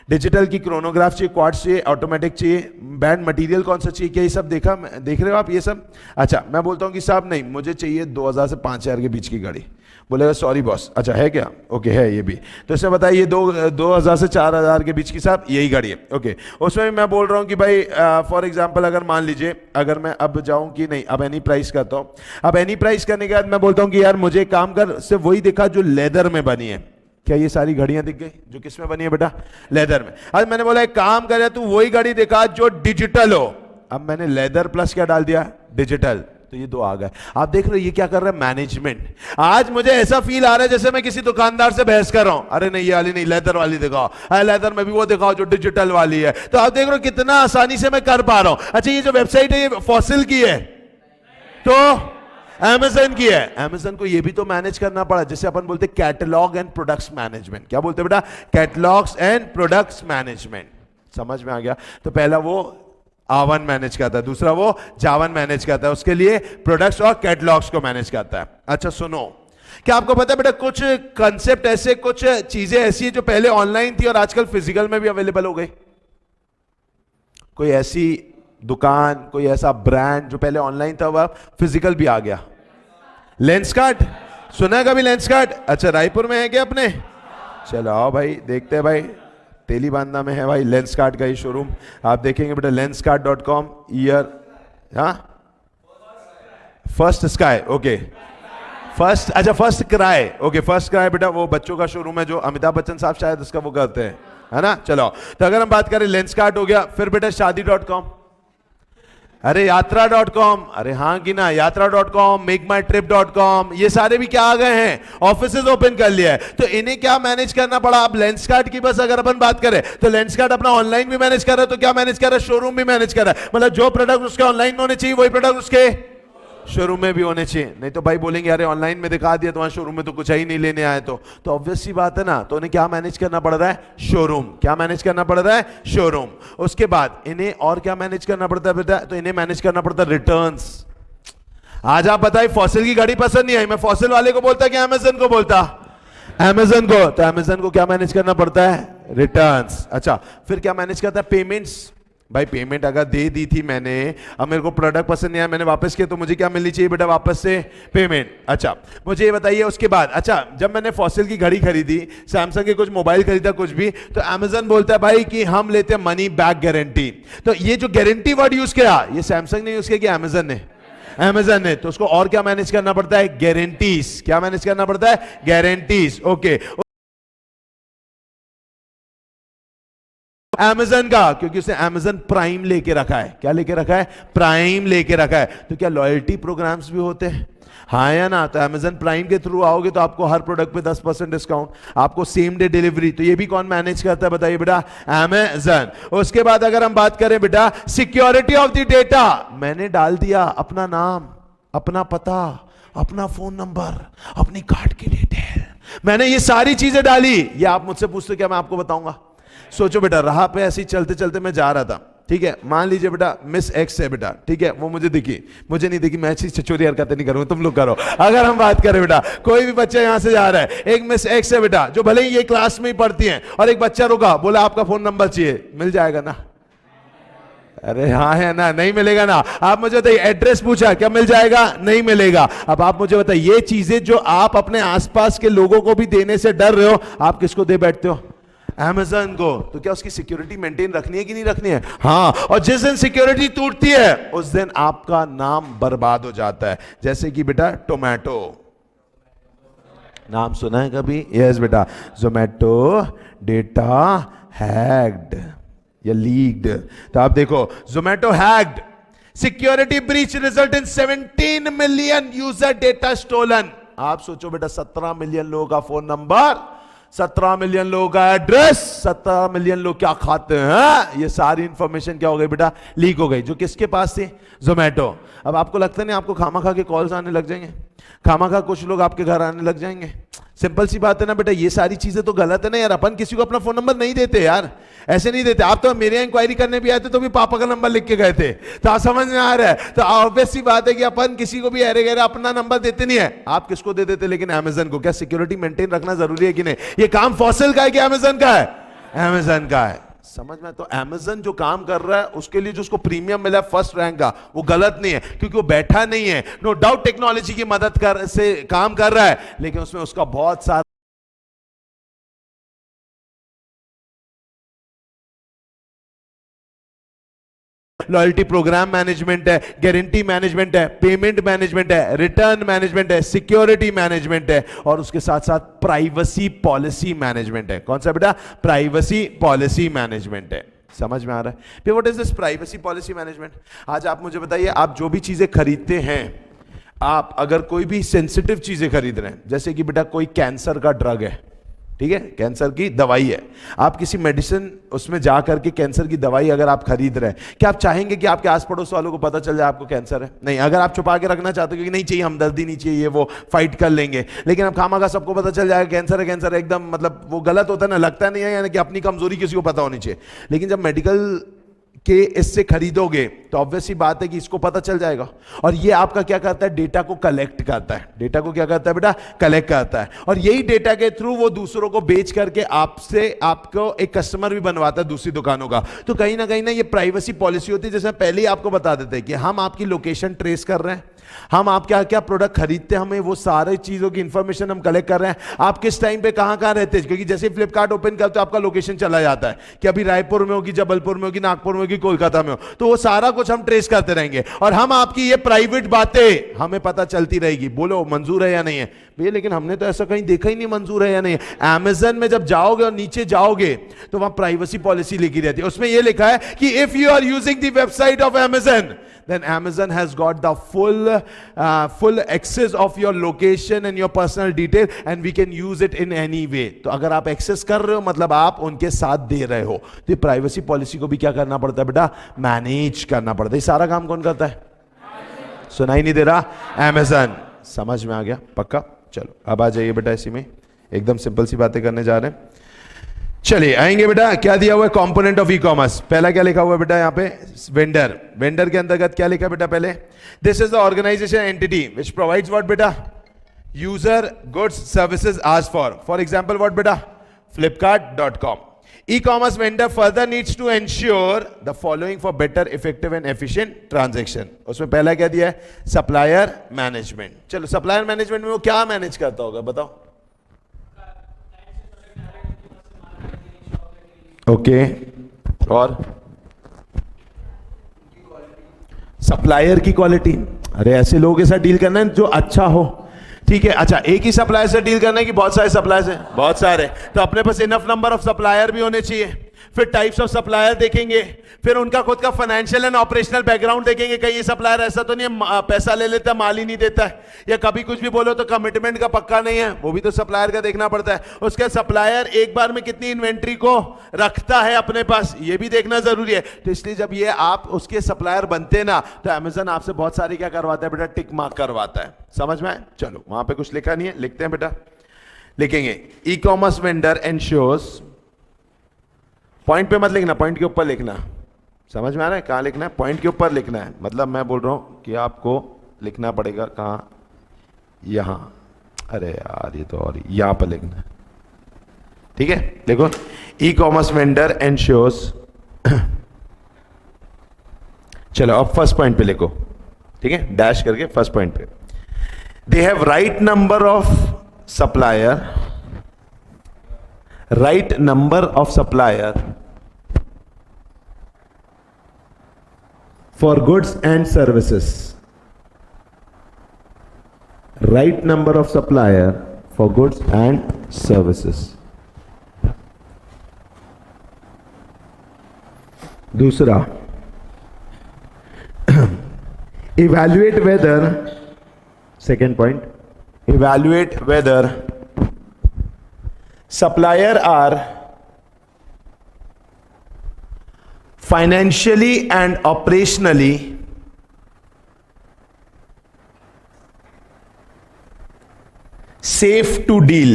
डिजिटल की क्रोनोग्राफ चाहिए, क्वार्ट्ज चाहिए, ऑटोमेटिक चाहिए, बैंड मटेरियल कौन सा चाहिए, क्या ये सब देखा, देख रहे हो आप ये सब। अच्छा मैं बोलता हूँ कि साहब नहीं मुझे चाहिए 2000 से 5000 के बीच की गाड़ी, बोलेगा सॉरी बॉस। अच्छा है क्या, ओके है ये भी। तो इसने बताया ये 2000 से 4000 के बीच की साहब यही गाड़ी है। ओके उसमें भी मैं बोल रहा हूँ कि भाई फॉर एग्जांपल अगर मान लीजिए अगर मैं अब जाऊँ कि नहीं अब एनी प्राइस करता हूँ, अब एनी प्राइस करने के बाद मैं बोलता हूँ कि यार मुझे काम कर सिर्फ वही दिखा जो लेदर में बनी है। क्या ये सारी घड़ियां दिख गई जो किस में बनी है बेटा, लेदर में। आज मैंने बोला एक काम करे तू वही घड़ी दिखा जो डिजिटल हो, अब मैंने लेदर प्लस क्या डाल दिया, डिजिटल, तो ये दो आ गए। आप देख रहे हो ये क्या कर रहा है, मैनेजमेंट। आज मुझे ऐसा फील आ रहा है जैसे मैं किसी दुकानदार से बहस कर रहा हूं, अरे नहीं ये वाली नहीं लेदर वाली दिखाओ, लेदर में भी वो दिखाओ जो डिजिटल वाली है। तो आप देख रहे हो कितना आसानी से मैं कर पा रहा हूं। अच्छा ये जो वेबसाइट है ये फॉसिल की है तो अमेजन की है, अमेजन को ये भी तो मैनेज करना पड़ा, जैसे अपन बोलते कैटलॉग एंड प्रोडक्ट्स मैनेजमेंट। क्या बोलते बेटा, कैटलॉग्स एंड प्रोडक्ट्स मैनेजमेंट। समझ में आ गया। तो पहला वो आवन मैनेज करता है, दूसरा वो जावन मैनेज करता है, उसके लिए प्रोडक्ट्स और कैटलॉग्स को मैनेज करता है। अच्छा सुनो, क्या आपको पता है बेटा कुछ कंसेप्ट ऐसे, कुछ चीजें ऐसी है जो पहले ऑनलाइन थी और आजकल फिजिकल में भी अवेलेबल हो गई। कोई ऐसी दुकान, कोई ऐसा ब्रांड जो पहले ऑनलाइन था वह फिजिकल भी आ गया। लेंसकार्ट सुना है कभी, लेंसकार्ट? अच्छा रायपुर में है क्या अपने? चलो आओ भाई देखते हैं भाई, तेलीबांधा में है भाई लेंसकार्ट का ही शोरूम। आप देखेंगे बेटा लेंसकार्ट.com ईयर, हाँ फर्स्ट स्काई, ओके फर्स्ट, अच्छा first cry, okay first cry बेटा वो बच्चों का शोरूम है जो अमिताभ बच्चन साहब शायद उसका वो करते हैं, है ना। चलो तो अगर हम बात करें लेंसकार्ट हो गया, फिर बेटा शादी.com, अरे यात्रा.com, अरे हाँ कि ना यात्रा.com, मेकमाईट्रिप.com, ये सारे भी क्या आ गए हैं, ऑफिसेज ओपन कर लिया है। तो इन्हें क्या मैनेज करना पड़ा। अब लेंसकार्ट की बस अगर अपन बात करें तो लेंसकार्ट अपना ऑनलाइन भी मैनेज कर रहा है, तो क्या मैनेज कर रहा है, शोरूम भी मैनेज कर रहा है। मतलब जो प्रोडक्ट उसके ऑनलाइन में होने चाहिए वही प्रोडक्ट उसके शोरूम में भी होने चाहिए। नहीं तो भाई बोलेंगे अरे ऑनलाइन में दिखा दिया तुम्हारे शोरूम में तो कुछ ही नहीं लेने आए, तो ऑब्वियस सी बात है ना। तो उन्हें क्या मैनेज करना पड़ रहा है, शोरूम। क्या मैनेज करना पड़ रहा है, शोरूम। उसके बाद इन्हें और क्या मैनेज करना पड़ता है बेटा, तो इन्हें मैनेज करना पड़ता है रिटर्न्स। आज आप बताइए फॉसिल की गाड़ी पसंद नहीं आई, मैं फॉसिल वाले को बोलता कि अमेजन को बोलता, अमेजन को। तो अमेजन को क्या मैनेज करना पड़ता है, रिटर्न्स। अच्छा फिर क्या मैनेज करता है, पेमेंट्स। भाई पेमेंट अगर दे दी थी मैंने, अब मेरे को प्रोडक्ट पसंद नहीं आया, मैंने वापस किया, तो मुझे क्या मिलनी चाहिए बेटा, वापस से पेमेंट। अच्छा मुझे ये बताइए उसके बाद, अच्छा जब मैंने फॉसिल की घड़ी खरीदी, सैमसंग के कुछ मोबाइल खरीदा कुछ भी, तो अमेजन बोलता है भाई कि हम लेते हैं मनी बैक गारंटी। तो ये जो गारंटी वर्ड यूज किया, ये सैमसंग ने यूज किया कि अमेजन ने, अमेजन ने। तो उसको और क्या मैनेज करना पड़ता है, गारंटीज। क्या मैनेज करना पड़ता है, गारंटीज। ओके अमेजन का, क्योंकि उसने अमेजन प्राइम लेके रखा है। क्या लेके रखा है, प्राइम लेके रखा है। तो क्या लॉयल्टी प्रोग्राम्स भी होते हैं, हाँ या ना। तो अमेजन प्राइम के थ्रू आओगे तो आपको हर प्रोडक्ट पे 10% डिस्काउंट, आपको सेम डे डिलीवरी। तो ये भी कौन मैनेज करता है बताइए बेटा, अमेजन। उसके बाद अगर हम बात करें बेटा सिक्योरिटी ऑफ द डेटा, मैंने डाल दिया अपना नाम, अपना पता, अपना फोन नंबर, अपनी कार्ड की डिटेल, मैंने ये सारी चीजें डाली। ये आप मुझसे पूछते क्या मैं आपको बताऊंगा। सोचो बेटा राह पे ऐसे ही चलते चलते मैं जा रहा था, ठीक है, मान लीजिए बेटा मिस एक्स है बेटा, ठीक है, वो मुझे दिखी, मुझे नहीं दिखी, मैं ऐसी चचोरी हरकतें नहीं करूंगा, तुम लोग करो। अगर हम बात करें बेटा कोई भी बच्चा यहां से जा रहा है, एक मिस एक्स है बेटा जो भले ही ये क्लास में ही पढ़ती हैं, और एक बच्चा रुका, बोला आपका फोन नंबर चाहिए, मिल जाएगा ना? अरे हाँ है ना, नहीं मिलेगा ना। आप मुझे बताइए एड्रेस पूछा, क्या मिल जाएगा, नहीं मिलेगा। अब आप मुझे बताइए ये चीजें जो आप अपने आसपास के लोगों को भी देने से डर रहे हो, आप किसको दे बैठते हो, अमेजन को। तो क्या उसकी सिक्योरिटी मेंटेन रखनी है कि नहीं रखनी है, हाँ। और जिस दिन सिक्योरिटी टूटती है उस दिन आपका नाम बर्बाद हो जाता है। जैसे कि बेटा टोमेटो, नाम सुना है कभी? यस बेटा, जोमेटो डेटा हैक्ड या लीक्ड। तो आप देखो Zomato hacked, security breach result in 17 million user data stolen. आप सोचो बेटा 17 मिलियन लोगों का फोन नंबर 17 मिलियन लोगों का एड्रेस, 17 मिलियन लोग क्या खाते हैं, ये सारी इंफॉर्मेशन क्या हो गई बेटा, लीक हो गई। जो किसके पास थी, जोमेटो। अब आपको लगता नहीं आपको खामा खा के कॉल्स आने लग जाएंगे, खामा खा कुछ लोग आपके घर आने लग जाएंगे? सिंपल सी बात है ना बेटा, ये सारी चीजें तो गलत है ना यार। अपन किसी को अपना फोन नंबर नहीं देते यार, ऐसे नहीं देते। आप तो मेरे इंक्वायरी करने भी आए थे तो भी पापा का नंबर लिख के गए थे, तो आप समझ में आ रहा है। तो ऑब्वियस सी बात है कि अपन किसी को भी अरे गहरे अपना नंबर देते नहीं है। आप किसको दे देते, लेकिन अमेजन को। क्या सिक्योरिटी मेंटेन रखना जरूरी है कि नहीं? ये काम फॉसिल का है कि अमेजन का है? अमेजन का है। समझ में? तो अमेजन जो काम कर रहा है उसके लिए जो उसको प्रीमियम मिला है फर्स्ट रैंक का, वो गलत नहीं है, क्योंकि वो बैठा नहीं है। नो डाउट टेक्नोलॉजी की मदद कर से काम कर रहा है, लेकिन उसमें उसका बहुत सारा लॉयल्टी प्रोग्राम मैनेजमेंट है, गारंटी मैनेजमेंट है, पेमेंट मैनेजमेंट है, रिटर्न मैनेजमेंट है, सिक्योरिटी मैनेजमेंट है, और उसके साथ साथ प्राइवेसी पॉलिसी मैनेजमेंट है। कौन सा बेटा? प्राइवेसी पॉलिसी मैनेजमेंट है। समझ में आ रहा है? फिर what is this privacy policy management? आज आप मुझे बताइए, आप जो भी चीजें खरीदते हैं, आप अगर कोई भी सेंसिटिव चीजें खरीद रहे हैं, जैसे कि बेटा कोई कैंसर का ड्रग है, ठीक है, कैंसर की दवाई है, आप किसी मेडिसिन उसमें जा करके कैंसर की दवाई अगर आप खरीद रहे हैं, क्या आप चाहेंगे कि आपके आस पड़ोस वालों को पता चल जाए आपको कैंसर है? नहीं। अगर आप छुपा के रखना चाहते हो क्योंकि नहीं चाहिए, हमदर्दी नहीं चाहिए, वो फाइट कर लेंगे, लेकिन अब खामा का सबको पता चल जाएगा कैंसर है, कैंसर है, एकदम मतलब वो गलत होता है ना, लगता नहीं है, यानी कि अपनी कमजोरी किसी को पता होनी चाहिए। लेकिन जब मेडिकल के इससे खरीदोगे तो ऑब्वियस सी बात है कि इसको पता चल जाएगा। और ये आपका क्या करता है, डेटा को कलेक्ट करता है। डेटा को क्या करता है बेटा? कलेक्ट करता है। और यही डेटा के थ्रू वो दूसरों को बेच करके आपसे आपको एक कस्टमर भी बनवाता है दूसरी दुकानों का। तो कहीं ना ये प्राइवेसी पॉलिसी होती है, जैसे पहले ही आपको बता देते हैं कि हम आपकी लोकेशन ट्रेस कर रहे हैं, हम आप क्या क्या प्रोडक्ट खरीदते हैं, हमें वो सारे चीजों की इंफॉर्मेशन हम कलेक्ट कर रहे हैं, आप किस टाइम पे कहां कहां रहते हैं, क्योंकि जैसे फ्लिपकार्ट ओपन करते हो आपका लोकेशन चला जाता है कि अभी रायपुर में होगी, जबलपुर में होगी, नागपुर में होगी, कोलकाता में हो, तो वो सारा कुछ हम ट्रेस करते रहेंगे। और हम आपकी ये प्राइवेट बातें हमें पता चलती रहेगी। बोलो मंजूर है या नहीं है भैया? लेकिन हमने तो ऐसा कहीं देखा ही नहीं मंजूर है या नहीं है। अमेजन में जब जाओगे और नीचे जाओगे तो वहां प्राइवेसी पॉलिसी लिखी रहती है, उसमें यह लिखा है कि if you are using the website of Amazon, then Amazon has got the full access of your location and your personal detail and we can use it in any way। तो अगर आप एक्सेस कर रहे हो मतलब आप उनके साथ दे रहे हो। तो प्राइवेसी पॉलिसी को भी क्या करना पड़ता है बेटा? मैनेज करना पड़ता है। ये सारा काम कौन करता है? सुनाई नहीं दे रहा? Amazon। समझ में आ गया? पक्का? चलो अब आ जाइए बेटा, इसी में एकदम सिंपल सी बातें करने जा रहे हैं। चलिए आएंगे बेटा, क्या दिया हुआ है? Component of e commerce. पहला क्या लिखा हुआ है बेटा यहाँ पे? वेंडर। वेंडर के अंतर्गत क्या लिखा बेटा पहले? This is the organisation entity which provides what बेटा? यूजर गुड्स सर्विसेज आज फॉर एग्जांपल व्हाट बेटा? flipkart.com। E commerce vendor further needs to ensure the following for better effective and efficient transaction. उसमें पहला क्या दिया है? Supplier management. चलो supplier management में वो क्या मैनेज करता होगा बताओ? ओके और सप्लायर की क्वालिटी। अरे ऐसे लोगों के साथ डील करना है जो अच्छा हो, ठीक है। अच्छा एक ही सप्लायर से डील करना है कि बहुत सारे सप्लायर से? बहुत सारे। तो अपने पास इनफ नंबर ऑफ सप्लायर भी होने चाहिए। फिर टाइप्स ऑफ सप्लायर देखेंगे, फिर उनका खुद का फाइनेंशियल एंड ऑपरेशनल बैकग्राउंड देखेंगे। कहीं ये सप्लायर ऐसा तो नहीं है पैसा ले लेता माल ही नहीं देता है, या कभी कुछ भी बोलो तो कमिटमेंट का पक्का नहीं है, वो भी तो सप्लायर का देखना पड़ता है। उसके सप्लायर एक बार में कितनी इन्वेंट्री को रखता है अपने पास, ये भी देखना जरूरी है। तो इसलिए जब ये आप उसके सप्लायर बनते ना, तो अमेजन आपसे बहुत सारी क्या करवाता है बेटा? टिक मार्क करवाता है। समझ में आए? चलो वहां पे कुछ लिखा नहीं है, लिखते हैं बेटा, लिखेंगे ई कॉमर्स वेंडर एंश्योर्स। पॉइंट पे मत लिखना, पॉइंट के ऊपर लिखना। समझ में आ रहा है? कहां लिखना है? पॉइंट के ऊपर लिखना है। मतलब मैं बोल रहा हूं कि आपको लिखना पड़ेगा कहां? यहां। अरे यार ये तो और यहां पर लिखना है, ठीक है। देखो ई कॉमर्स वेंडर एंश्योर्स। चलो अब फर्स्ट पॉइंट पे लिखो, ठीक है, डैश करके फर्स्ट पॉइंट पे। They have right number of supplier, right number of supplier for goods and services, right number of supplier for goods and services। दूसरा, evaluate whether, second point, evaluate whether supplier are financially and operationally safe to deal.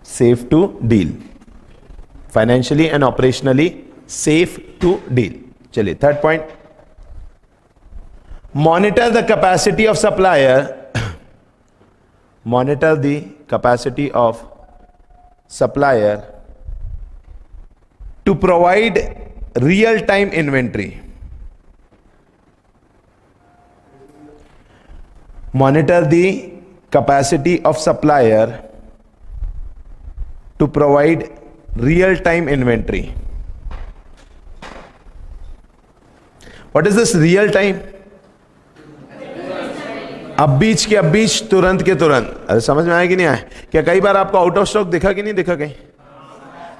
Safe to deal. Financially and operationally safe to deal. चलिए third point, monitor the capacity of supplier. Monitor the capacity of supplier to provide real-time inventory. Monitor the capacity of supplier to provide real-time inventory. What is this real time? अब बीच के अब बीच, तुरंत के तुरंत। अरे समझ में आया कि नहीं आया? क्या कई बार आपको आउट ऑफ स्टॉक दिखा कि नहीं दिखा? कहीं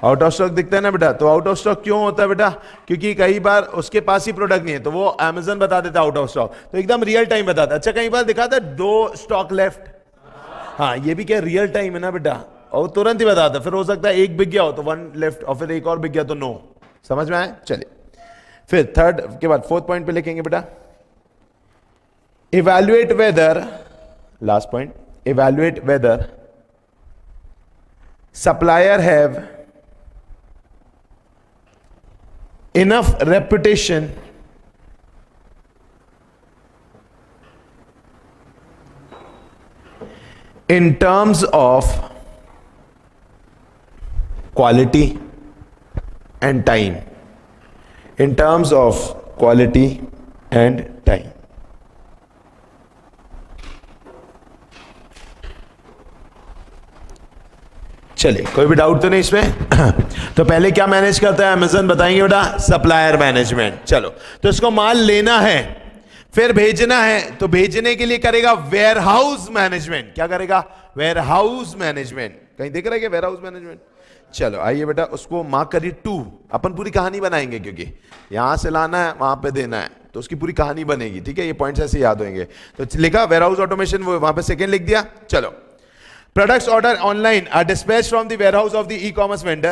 आउट ऑफ स्टॉक दिखता है ना बेटा। तो आउट ऑफ स्टॉक क्यों होता है बेटा? क्योंकि कई बार उसके पास ही प्रोडक्ट नहीं है, तो वो अमेजन बता देता है आउट ऑफ स्टॉक, तो एकदम रियल टाइम बताता है। अच्छा कई बार दिखाता है 2 स्टॉक लेफ्ट, हाँ ये भी क्या रियल टाइम है ना बेटा, और तुरंत ही बताता है। फिर हो सकता है एक बिक गया हो तो 1 लेफ्ट, और फिर एक और बिक गया तो 9। समझ में आया? चलिए फिर थर्ड के बाद फोर्थ पॉइंट पे लिखेंगे बेटा, evaluate whether, last point, evaluate whether supplier have enough reputation in terms of quality and time. In terms of quality and time. चलिए कोई भी डाउट तो नहीं इसमें? तो पहले क्या मैनेज करता है अमेज़न बताएंगे बेटा? Supplier management. चलो तो इसको माल लेना है फिर भेजना है, तो भेजने के लिए करेगा वेयर हाउस मैनेजमेंट। क्या करेगा? Warehouse management. कहीं दिख रहा है क्या वेयर हाउस मैनेजमेंट? चलो आइए बेटा उसको मार्क करिए 2। अपन पूरी कहानी बनाएंगे क्योंकि यहां से लाना है वहां पे देना है, तो उसकी पूरी कहानी बनेगी। ठीक है, ये पॉइंट्स ऐसे याद होंगे। तो लिखा वेयर हाउस ऑटोमेशन, वो वहां पे सेकेंड लिख दिया। चलो, products ordered online are dispatched from the warehouse of the e-commerce vendor.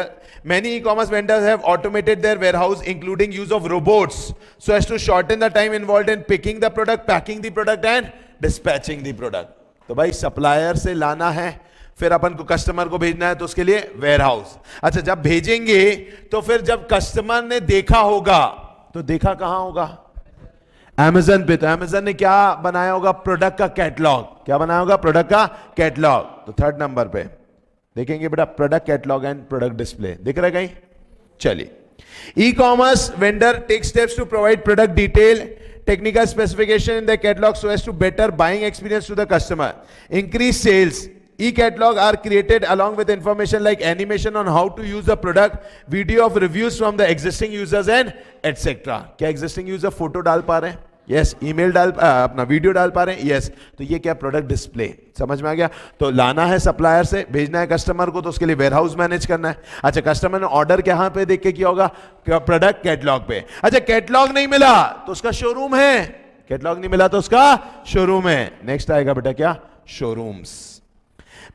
Many e-commerce vendors have automated their warehouse, including use of robots, so as to shorten the time involved in picking the product, packing the product and dispatching the product. तो भाई supplier से लाना है, फिर अपन को customer को भेजना है, तो उसके लिए वेयरहाउस। अच्छा जब भेजेंगे तो फिर जब कस्टमर ने देखा होगा, तो देखा कहां होगा? अमेज़न पे। तो अमेज़न ने क्या बनाया होगा? प्रोडक्ट का कैटलॉग। क्या बनाया होगा? प्रोडक्ट का कैटलॉग। तो थर्ड नंबर पे देखेंगे बेटा product catalogue and product display. दिख रहा है कहीं? चलिए, e commerce vendor take steps to provide product detail technical specification in the catalog so as to better buying experience to the customer, increase sales. E-catalog are created along with information like animation on how to use the product, video of reviews from the existing users and etc. क्या existing user photo डाल पा रहे हैं? Yes. Email डाल अपना video डाल पा रहे हैं? यस। तो ये क्या? Product display. समझ में आ गया? तो लाना है सप्लायर से, भेजना है कस्टमर को, तो उसके लिए वेयरहाउस मैनेज करना है। अच्छा कस्टमर ने ऑर्डर कहां पे देख के किया होगा? प्रोडक्ट कैटलॉग पे। अच्छा कैटलॉग नहीं मिला तो उसका शोरूम है, कैटलॉग नहीं मिला तो उसका शोरूम है। नेक्स्ट आएगा बेटा क्या? Showrooms.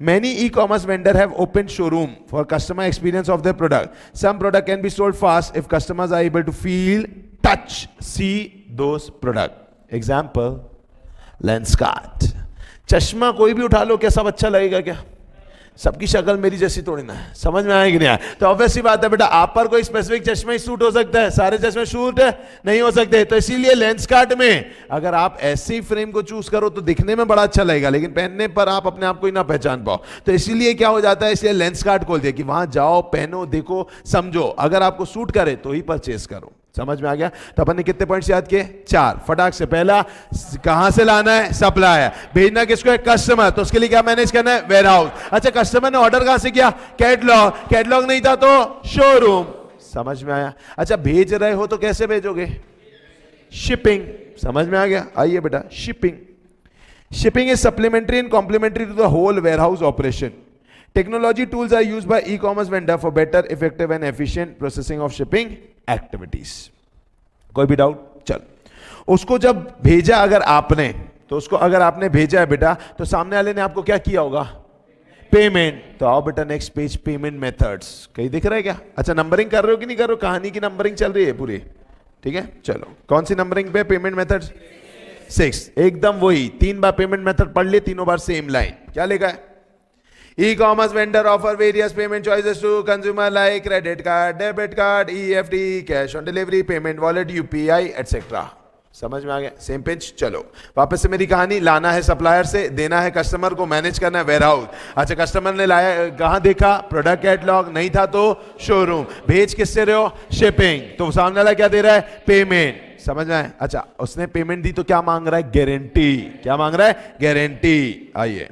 Many e-commerce vendors have opened showroom for customer experience of their product. Some product can be sold fast if customers are able to feel, touch, see those product. Example, Lenskart. चश्मा कोई भी उठा लो, क्या सब अच्छा लगेगा क्या? सबकी शक्ल मेरी जैसी थोड़ी ना है। समझ में आया कि नहीं आया? तो ऑब्वियस सी बात है बेटा, आप पर कोई स्पेसिफिक चश्मा ही सूट हो सकता है, सारे चश्मे सूट नहीं हो सकते। तो इसीलिए लेंसकार्ट में अगर आप ऐसे ही फ्रेम को चूज करो तो दिखने में बड़ा अच्छा लगेगा, लेकिन पहनने पर आप अपने आप को ही ना पहचान पाओ। तो इसीलिए क्या हो जाता है, इसलिए लेंसकार्ट खोल दिया कि वहां जाओ, पहनो, देखो, समझो, अगर आपको सूट करे तो ही परचेस करो। समझ में आ गया? तो अपन ने कितने पॉइंट्स याद किए? 4। फटाक से पहला, कहां से लाना है? सप्लायर। भेजना किसको है? कस्टमर। तो उसके लिए क्या मैनेज करना है? वेयरहाउस। अच्छा कस्टमर ने ऑर्डर कहां से किया? कैटलॉग। कैटलॉग नहीं था तो शोरूम। समझ में आया? अच्छा भेज रहे हो तो कैसे भेजोगे? शिपिंग। समझ में आ गया? आइए बेटा, shipping. Shipping is supplementary and complementary to the whole warehouse operation. Technology tools are used by e-commerce vendor for better, effective and efficient processing of shipping activities. कोई भी डाउट? चल, उसको जब भेजा अगर आपने तो उसको अगर आपने भेजा है बेटा तो सामने वाले ने आपको क्या किया होगा, पेमेंट। तो आओ बेटा नेक्स्ट पेज, पेमेंट मेथड्स। कहीं दिख रहा है क्या? अच्छा नंबरिंग कर रहे हो कि नहीं कर रहे हो? कहानी की नंबरिंग चल रही है पूरी, ठीक है। चलो कौन सी नंबरिंग पे? Payment methods 6। एकदम वही 3 बार पेमेंट मेथड पढ़ लिए, तीनों बार सेम लाइन। क्या लिखा है? E-commerce vendor offer various payment choices to consumer like credit card, debit card, EFT, cash on delivery, payment wallet, UPI, etc. समझ में आ गया? Same page. चलो वापस से मेरी कहानी। लाना है सप्लायर से, देना है कस्टमर को, मैनेज करना है वेयर हाउस। अच्छा कस्टमर ने लाया, कहां देखा? प्रोडक्ट कैटलॉग, नहीं था तो शोरूम। भेज किससे रहे हो? शिपिंग। तो सामने वाला क्या दे रहा है? पेमेंट। समझ में आया? अच्छा उसने पेमेंट दी तो क्या मांग रहा है? गारंटी। क्या मांग रहा है? गारंटी। आइए,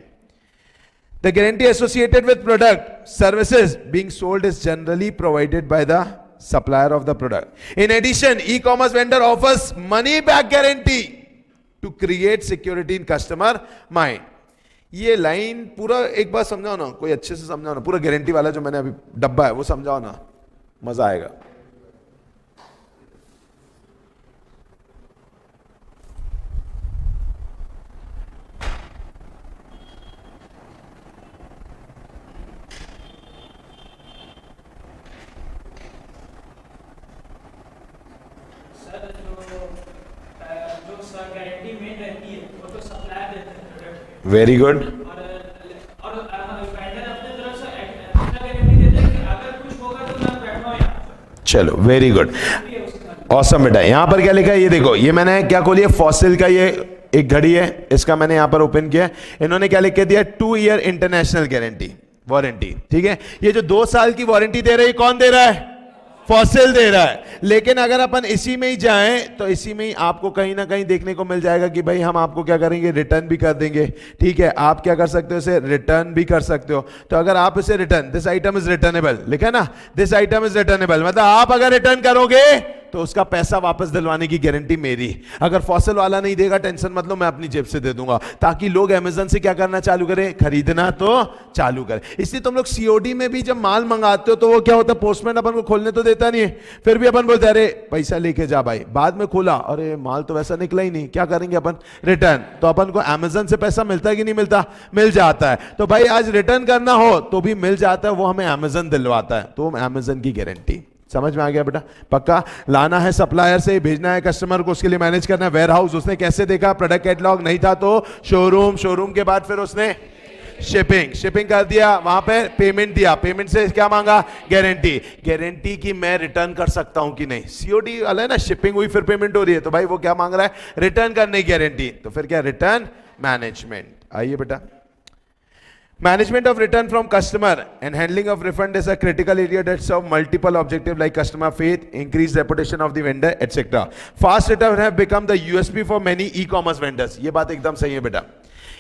the guarantee associated with product services being sold is generally provided by the supplier of the product. In addition, e-commerce vendor offers money back guarantee to create security in customer mind. ये line पूरा एक बार समझाओ ना, कोई अच्छे से समझाओ ना, पूरा गारंटी वाला जो मैंने अभी डब्बा है वो समझाओ ना, मजा आएगा। Very good. चलो वेरी गुड, ऑसम बेटा। यहां पर क्या लिखा है ये देखो, ये मैंने क्या खोली है? फॉसिल का ये एक घड़ी है, इसका मैंने यहां पर ओपन किया। इन्होंने क्या लिख के दिया? 2 ईयर इंटरनेशनल गारंटी वारंटी, ठीक है। ये जो 2 साल की वारंटी दे रहा है, कौन दे रहा है? फॉसिल दे रहा है। लेकिन अगर अपन इसी में ही जाएं तो इसी में ही आपको कहीं ना कहीं देखने को मिल जाएगा कि भाई हम आपको क्या करेंगे? रिटर्न भी कर देंगे, ठीक है। आप क्या कर सकते हो? इसे रिटर्न भी कर सकते हो। तो अगर आप इसे return, this item is returnable, लिखा है ना, दिस आइटम इज रिटर्नेबल, मतलब आप अगर रिटर्न करोगे तो उसका पैसा वापस दिलवाने की गारंटी मेरी। अगर फॉसिल वाला नहीं देगा, टेंशन मत लो, मैं अपनी जेब से दे दूंगा, ताकि लोग अमेज़न से क्या करना चालू करें? खरीदना तो चालू करें। इसलिए तुम लोग सीओडी में भी जब माल मंगाते हो तो वो क्या होता है? पोस्टमैन अपन को खोलने तो देता नहीं है, फिर भी अपन बोलते हैं अरे पैसा लेके जा भाई। बाद में खोला, अरे माल तो वैसा निकला ही नहीं, क्या करेंगे अपन? रिटर्न। तो अपन को अमेज़न से पैसा मिलता है कि नहीं मिलता? मिल जाता है। तो भाई आज रिटर्न करना हो तो भी मिल जाता है, वो हमें अमेज़न दिलवाता है, तो अमेज़न की गारंटी। समझ में आ गया बेटा? पक्का। लाना है सप्लायर से, भेजना है कस्टमर को, उसके लिए मैनेज करना है वेयर हाउस। उसने कैसे देखा? प्रोडक्ट कैटलॉग, नहीं था तो शोरूम। शोरूम के बाद फिर उसने शिपिंग, शिपिंग कर दिया, वहां पे पेमेंट दिया, पेमेंट से क्या मांगा? गारंटी। गारंटी की मैं रिटर्न कर सकता हूं कि नहीं? सीओडी वाला है ना, शिपिंग हुई फिर पेमेंट हो रही है, तो भाई वो क्या मांग रहा है? रिटर्न करने की गारंटी। तो फिर क्या? Return management. आइए बेटा, management of return from customer and handling of refund is a critical area that serve multiple objectives like customer faith, increased reputation of the vendor, etc. Fast return have become the USP for many e-commerce vendors. ये बात एकदम सही है बेटा।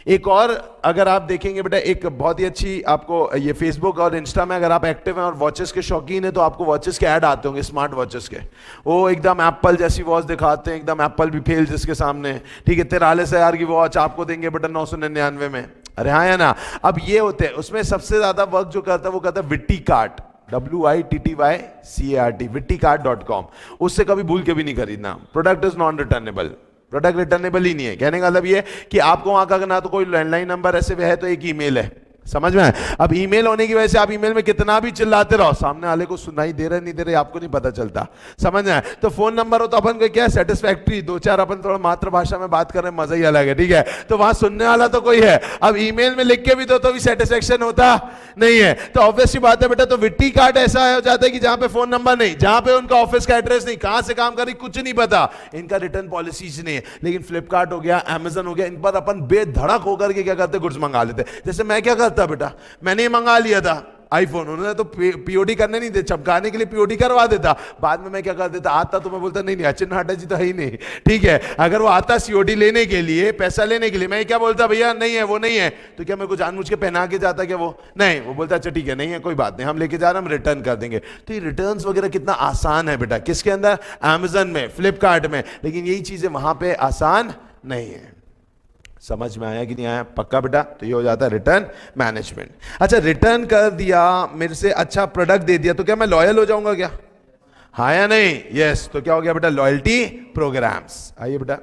एक और अगर आप देखेंगे बेटा, एक बहुत ही अच्छी आपको ये फेसबुक और इंस्टा में अगर आप एक्टिव हैं और वॉचेस के शौकीन हैं तो आपको वॉचेस के ऐड आते होंगे, स्मार्ट वॉचेस के। वो एकदम एप्पल जैसी वॉच दिखाते हैं, एकदम एप्पल भी फेल जिसके सामने, ठीक है। 43,000 की वॉच आपको देंगे बेटा 999 में। अरे हाँ या ना? अब ये होते हैं, उसमें सबसे ज्यादा वर्क जो करता है वो करता है विट्टी कार्ट, WITTYCART, wittycart.com। उससे कभी भूल के भी नहीं खरीदना। Product is non returnable, product returnable ही नहीं है। कहने का मतलब ये कि आपको वहां का ना तो कोई लैंडलाइन नंबर ऐसे है, तो एक ईमेल है। समझ में? अब ईमेल होने की वजह से आप ईमेल में कितना भी चिल्लाते रहो, सामने वाले को सुनाई दे रहा नहीं दे रहा आपको नहीं पता चलता। समझ में? तो फोन नंबर हो तो अपन को क्या सेटिस्फैक्ट्री, 2-4 अपन थोड़ा मातृभाषा में बात कर रहे हैं, मजा ही अलग है, ठीक है। तो वहां सुनने वाला तो कोई है। अब ईमेल में लिख के भी दो तो भी सेटिस्फैक्शन होता नहीं है। तो ऑब्वियसली बात है बेटा, तो विट्टी कार्ड ऐसा हो जाता है कि जहां पे फोन नंबर नहीं, जहां पे उनका ऑफिस का एड्रेस नहीं, कहां से काम कर रही कुछ नहीं पता, इनका रिटर्न पॉलिसीज नहीं है। लेकिन फ्लिपकार्ट हो गया, अमेजन हो गया, इन पर अपन बेधड़क होकर के क्या करते? गुड्स मंगा लेते। जैसे मैं क्या करता बेटा, मैंने मंगा लिया था आईफोन, उन्होंने तो पीओडी करने नहीं दे, चपकाने के लिए पीओडी करवा देता। बाद में मैं क्या कर देता, आता तो मैं बोलता नहीं नहीं अचिन हाटा जी तो है ही नहीं, ठीक है। अगर वो आता सीओडी लेने के लिए, पैसा लेने के लिए, मैं क्या बोलता, भैया नहीं है, वो नहीं है, तो क्या मेरे को जानबूझ के पहना के जाता क्या? वो नहीं, वो बोलता अच्छा ठीक है, नहीं है कोई बात नहीं, हम लेके जा रहे हैं, हम रिटर्न कर देंगे। तो ये रिटर्न वगैरह कितना आसान है बेटा, किसके अंदर? अमेजन में, फ्लिपकार्ट में। लेकिन यही चीजें वहां पर आसान नहीं है। समझ में आया कि नहीं आया? पक्का बेटा। तो ये हो जाता है रिटर्न मैनेजमेंट। अच्छा, रिटर्न कर दिया, मेरे से अच्छा प्रोडक्ट दे दिया, तो क्या मैं लॉयल हो जाऊंगा क्या? हाँ या नहीं? यस। तो क्या हो गया बेटा? Loyalty programmes. आइए बेटा,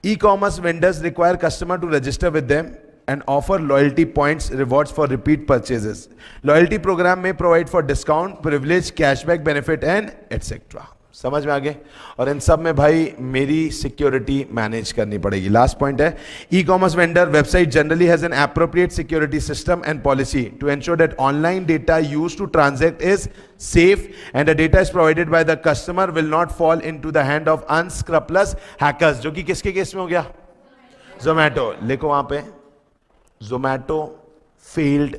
E-commerce vendors require customer to register with them and offer loyalty points rewards for repeat purchases. Loyalty program may provide for discount, privilege, cashback benefit and etc. समझ में आ गए? और इन सब में भाई मेरी सिक्योरिटी मैनेज करनी पड़ेगी. लास्ट पॉइंट है, e commerce vendor website generally has an appropriate security system and policy to ensure that online data used to transact is safe and the data is provided by the customer will not fall into the hand of unscrupulous hackers. जो कि किसके case में हो गया? Zomato. लिखो वहां पे, Zomato failed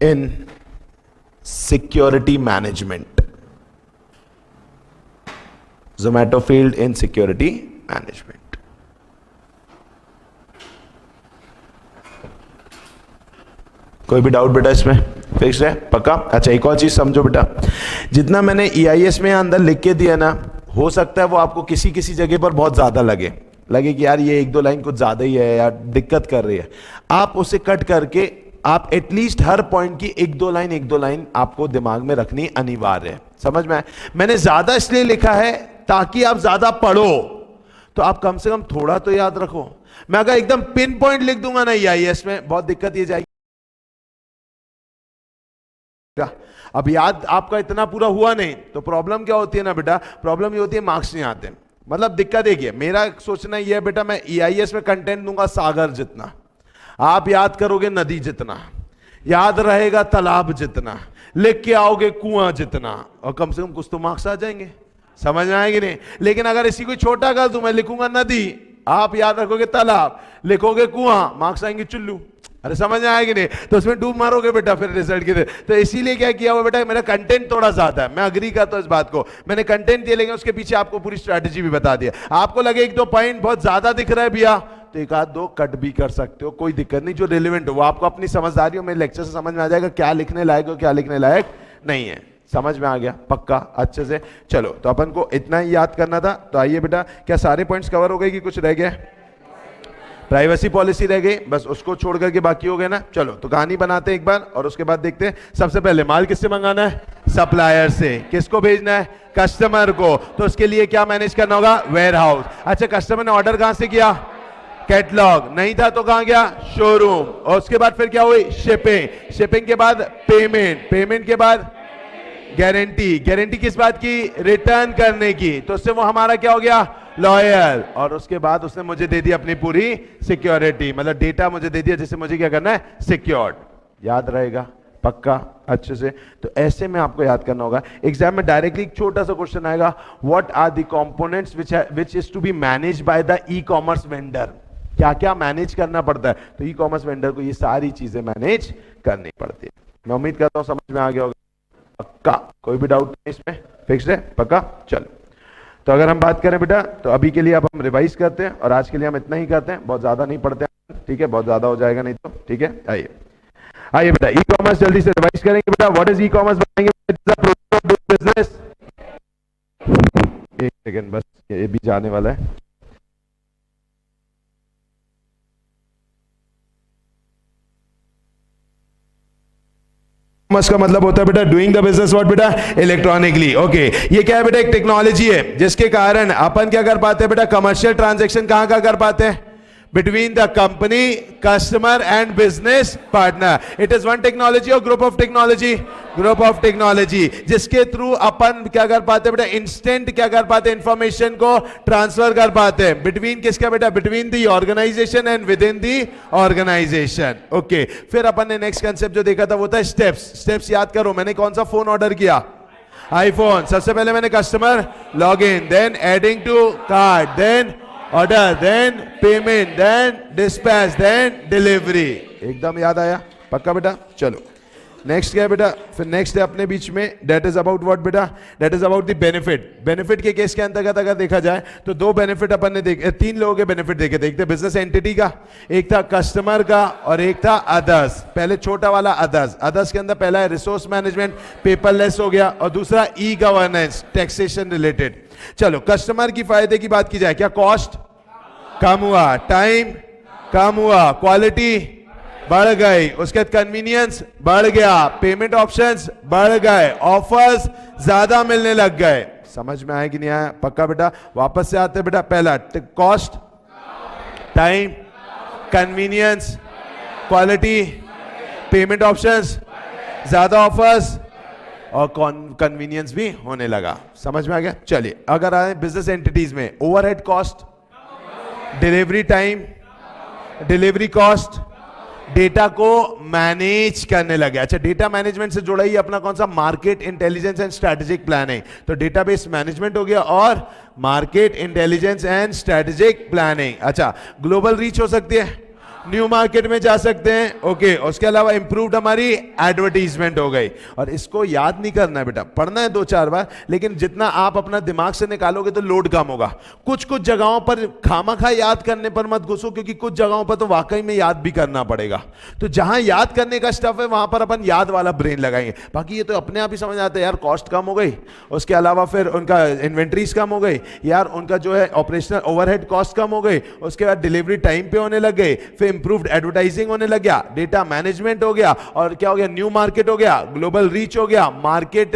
in security management. Zomato failed in security management. कोई भी डाउट बेटा इसमें? फिक्स है? पक्का? अच्छा, एक और चीज समझो बेटा, जितना मैंने EIS में अंदर लिख के दिया ना, हो सकता है वो आपको किसी किसी जगह पर बहुत ज्यादा लगे कि यार ये एक दो लाइन कुछ ज्यादा ही है यार, दिक्कत कर रही है. आप उसे कट करके आप एटलीस्ट हर पॉइंट की एक दो लाइन आपको दिमाग में रखनी अनिवार्य है. समझ में आए? मैंने ज्यादा इसलिए लिखा है ताकि आप ज्यादा पढ़ो तो आप कम से कम थोड़ा तो याद रखो. मैं अगर एकदम पिन पॉइंट लिख दूंगा ना EIS में, बहुत दिक्कत ये जाएगी. अब याद आपका इतना पूरा हुआ नहीं तो प्रॉब्लम क्या होती है ना बेटा, प्रॉब्लम ये होती है मार्क्स नहीं आते. मतलब दिक्कत एक है, मेरा सोचना ये है बेटा, मैं EIS में कंटेंट दूंगा सागर जितना, आप याद करोगे नदी जितना, याद रहेगा तालाब जितना, लिख के आओगे कुआं जितना, और कम से कम कुछ तो मार्क्स आ जाएंगे. समझ में आएगी नहीं? लेकिन अगर इसी को छोटा कर दूं, मैं लिखूंगा नदी, आप याद रखोगे तालाब, लिखोगे कुआं, मार्क्स आएंगे चुल्लू. अरे समझ में आएगी नहीं? तो उसमें डूब मारोगे बेटा फिर रिजल्ट के लिए. तो इसीलिए क्या किया हुआ बेटा, मेरा कंटेंट थोड़ा ज्यादा है, मैं अग्री करता हूं इस बात को. मैंने कंटेंट दिया लेकिन उसके पीछे आपको पूरी स्ट्रैटेजी भी बता दिया. आपको लगे एक दो पॉइंट बहुत ज्यादा दिख रहा है भैया, तो एक आध दो कट भी कर सकते हो, कोई दिक्कत नहीं. जो रिलेवेंट हो वो आपको अपनी समझदारी हो, मेरे लेक्चर से समझ में आ जाएगा क्या लिखने लायक हो क्या लिखने लायक नहीं है. समझ में आ गया? पक्का? अच्छे से. चलो, तो अपन को इतना ही याद करना था. तो आइए बेटा, क्या सारे पॉइंट्स कवर हो गए कि कुछ रह गए? प्राइवेसी पॉलिसी रह गई, बस उसको छोड़ करके बाकी हो गए ना. चलो, तो कहानी बनाते हैं एक बार और उसके बाद देखते हैं. सबसे पहले माल किससे मंगाना है? सप्लायर से. किसको भेजना है? कस्टमर को. तो उसके लिए क्या मैनेज करना होगा? Warehouse. अच्छा, कस्टमर ने ऑर्डर कहां से किया? कैटलॉग. नहीं था तो कहां गया? शोरूम. और उसके बाद फिर क्या हुई? शिपिंग. शिपिंग के बाद पेमेंट. पेमेंट के बाद गारंटी. गारंटी किस बात की? रिटर्न करने की. तो उससे वो हमारा क्या हो गया? लॉयल. और उसके बाद उसने मुझे दे दी अपनी पूरी सिक्योरिटी, मतलब डेटा मुझे दे दिया जिससे मुझे क्या करना है? सिक्योर्ड. याद रहेगा? पक्का? अच्छे से. तो ऐसे में आपको याद करना होगा. एग्जाम में डायरेक्टली एक छोटा सा क्वेश्चन आएगा, what are the components which is to be managed by the e commerce vendor. क्या क्या मैनेज करना पड़ता है? तो ई कॉमर्स वेंडर को ये सारी चीजें मैनेज करनी पड़ती है. मैं उम्मीद करता हूं समझ में आ गया होगा. पक्का? कोई भी डाउट नहीं इसमें? फिक्स है? पक्का? चलो, तो अगर हम बात करें बेटा, तो अभी के लिए अब हम रिवाइज करते हैं और आज के लिए हम इतना ही करते हैं, बहुत ज्यादा नहीं पढ़ते हैं. ठीक है? बहुत ज्यादा हो जाएगा नहीं तो. ठीक है? आइए आइए बेटा, ई कॉमर्स जल्दी से रिवाइज करेंगे बेटा. What is e commerce? बताएंगे बिजनेस. एक सेकेंड बस, ये भी जाने वाला है. का मतलब होता है बेटा डूइंग द बिजनेस व्हाट बेटा? इलेक्ट्रॉनिकली. ओके, ये क्या है बेटा? एक टेक्नोलॉजी है जिसके कारण अपन क्या कर पाते हैं बेटा? कमर्शियल ट्रांजैक्शन कहां का कर पाते हैं? Between the company, customer and business partner. It is one technology और group of technology? Group of technology, जिसके थ्रू अपन क्या कर पाते हैं बेटा? इंस्टेंट क्या कर पाते हैं? इंफॉर्मेशन को ट्रांसफर कर पाते हैं. बिटवीन किसका बेटा? Between the organisation and within the organisation. Okay, फिर अपन ने नेक्स्ट कंसेप्ट जो देखा था वो था स्टेप्स. स्टेप्स याद करो, मैंने कौन सा फोन ऑर्डर किया? आईफोन. सबसे पहले मैंने customer log in, then adding to cart, then order, then payment, then dispatch, then delivery. एकदम याद आया? पक्का बेटा? चलो, नेक्स्ट क्या है बेटा? फिर नेक्स्ट है अपने बीच में, दैट इज अबाउट व्हाट बेटा? That is about the benefit. Benefit के केस के अंतर्गत अगर देखा जाए तो दो बेनिफिट अपन ने देखे, तीन लोगों के बेनिफिट देखे थे. एक थे बिजनेस एंटिटी का, एक था कस्टमर का और एक था अदर्स. पहले छोटा वाला अदर्स. अदर्स के अंदर पहला है रिसोर्स मैनेजमेंट, पेपरलेस हो गया, और दूसरा ई गवर्नेंस, टैक्सेशन रिलेटेड. चलो, कस्टमर की फायदे की बात की जाए, क्या कॉस्ट कम हुआ, टाइम कम हुआ, क्वालिटी बढ़ गई, उसके बाद कन्वीनियंस बढ़ गया, पेमेंट ऑप्शंस बढ़ गए, ऑफर्स ज्यादा मिलने लग गए. समझ में आया कि नहीं आया? पक्का बेटा? वापस से आते बेटा, पहला cost, time, convenience, quality, payment options, ज्यादा ऑफर्स और कन्वीनियंस भी होने लगा। समझ में आ गया? चलिए अगर आए बिजनेस एंटिटीज में, overhead cost, delivery time, delivery cost, data को मैनेज करने लगे। अच्छा, डेटा मैनेजमेंट से जुड़ा ही अपना कौन सा? Market intelligence and strategic planning. तो डेटाबेस मैनेजमेंट हो गया और market intelligence and strategic planning. अच्छा, ग्लोबल रीच हो सकती है, न्यू मार्केट में जा सकते हैं। ओके, उसके अलावा इंप्रूव्ड हमारी एडवर्टीजमेंट हो गई। और इसको याद नहीं करना है बेटा, पढ़ना है 2-4 बार, लेकिन जितना आप अपना दिमाग से निकालोगे तो लोड कम होगा। कुछ कुछ जगहों पर खामखा याद करने पर मत घुसो, क्योंकि कुछ जगहों पर तो वाकई में याद भी करना पड़ेगा। तो जहां याद करने का स्टफ है वहां पर अपन याद वाला ब्रेन लगाएंगे। बाकी ये तो अपने आप ही समझ आता है यार, कॉस्ट कम हो गई, उसके अलावा फिर उनका इन्वेंट्रीज कम हो गई यार, उनका जो है ऑपरेशनल ओवरहेड कॉस्ट कम हो गई, उसके बाद डिलीवरी टाइम पे होने लग गए, फिर इंप्रूव्ड एडवर्टाइजिंग होने लग गया, डेटा मैनेजमेंट हो गया, और क्या हो गया? न्यू मार्केट हो गया, ग्लोबल रीच हो गया, market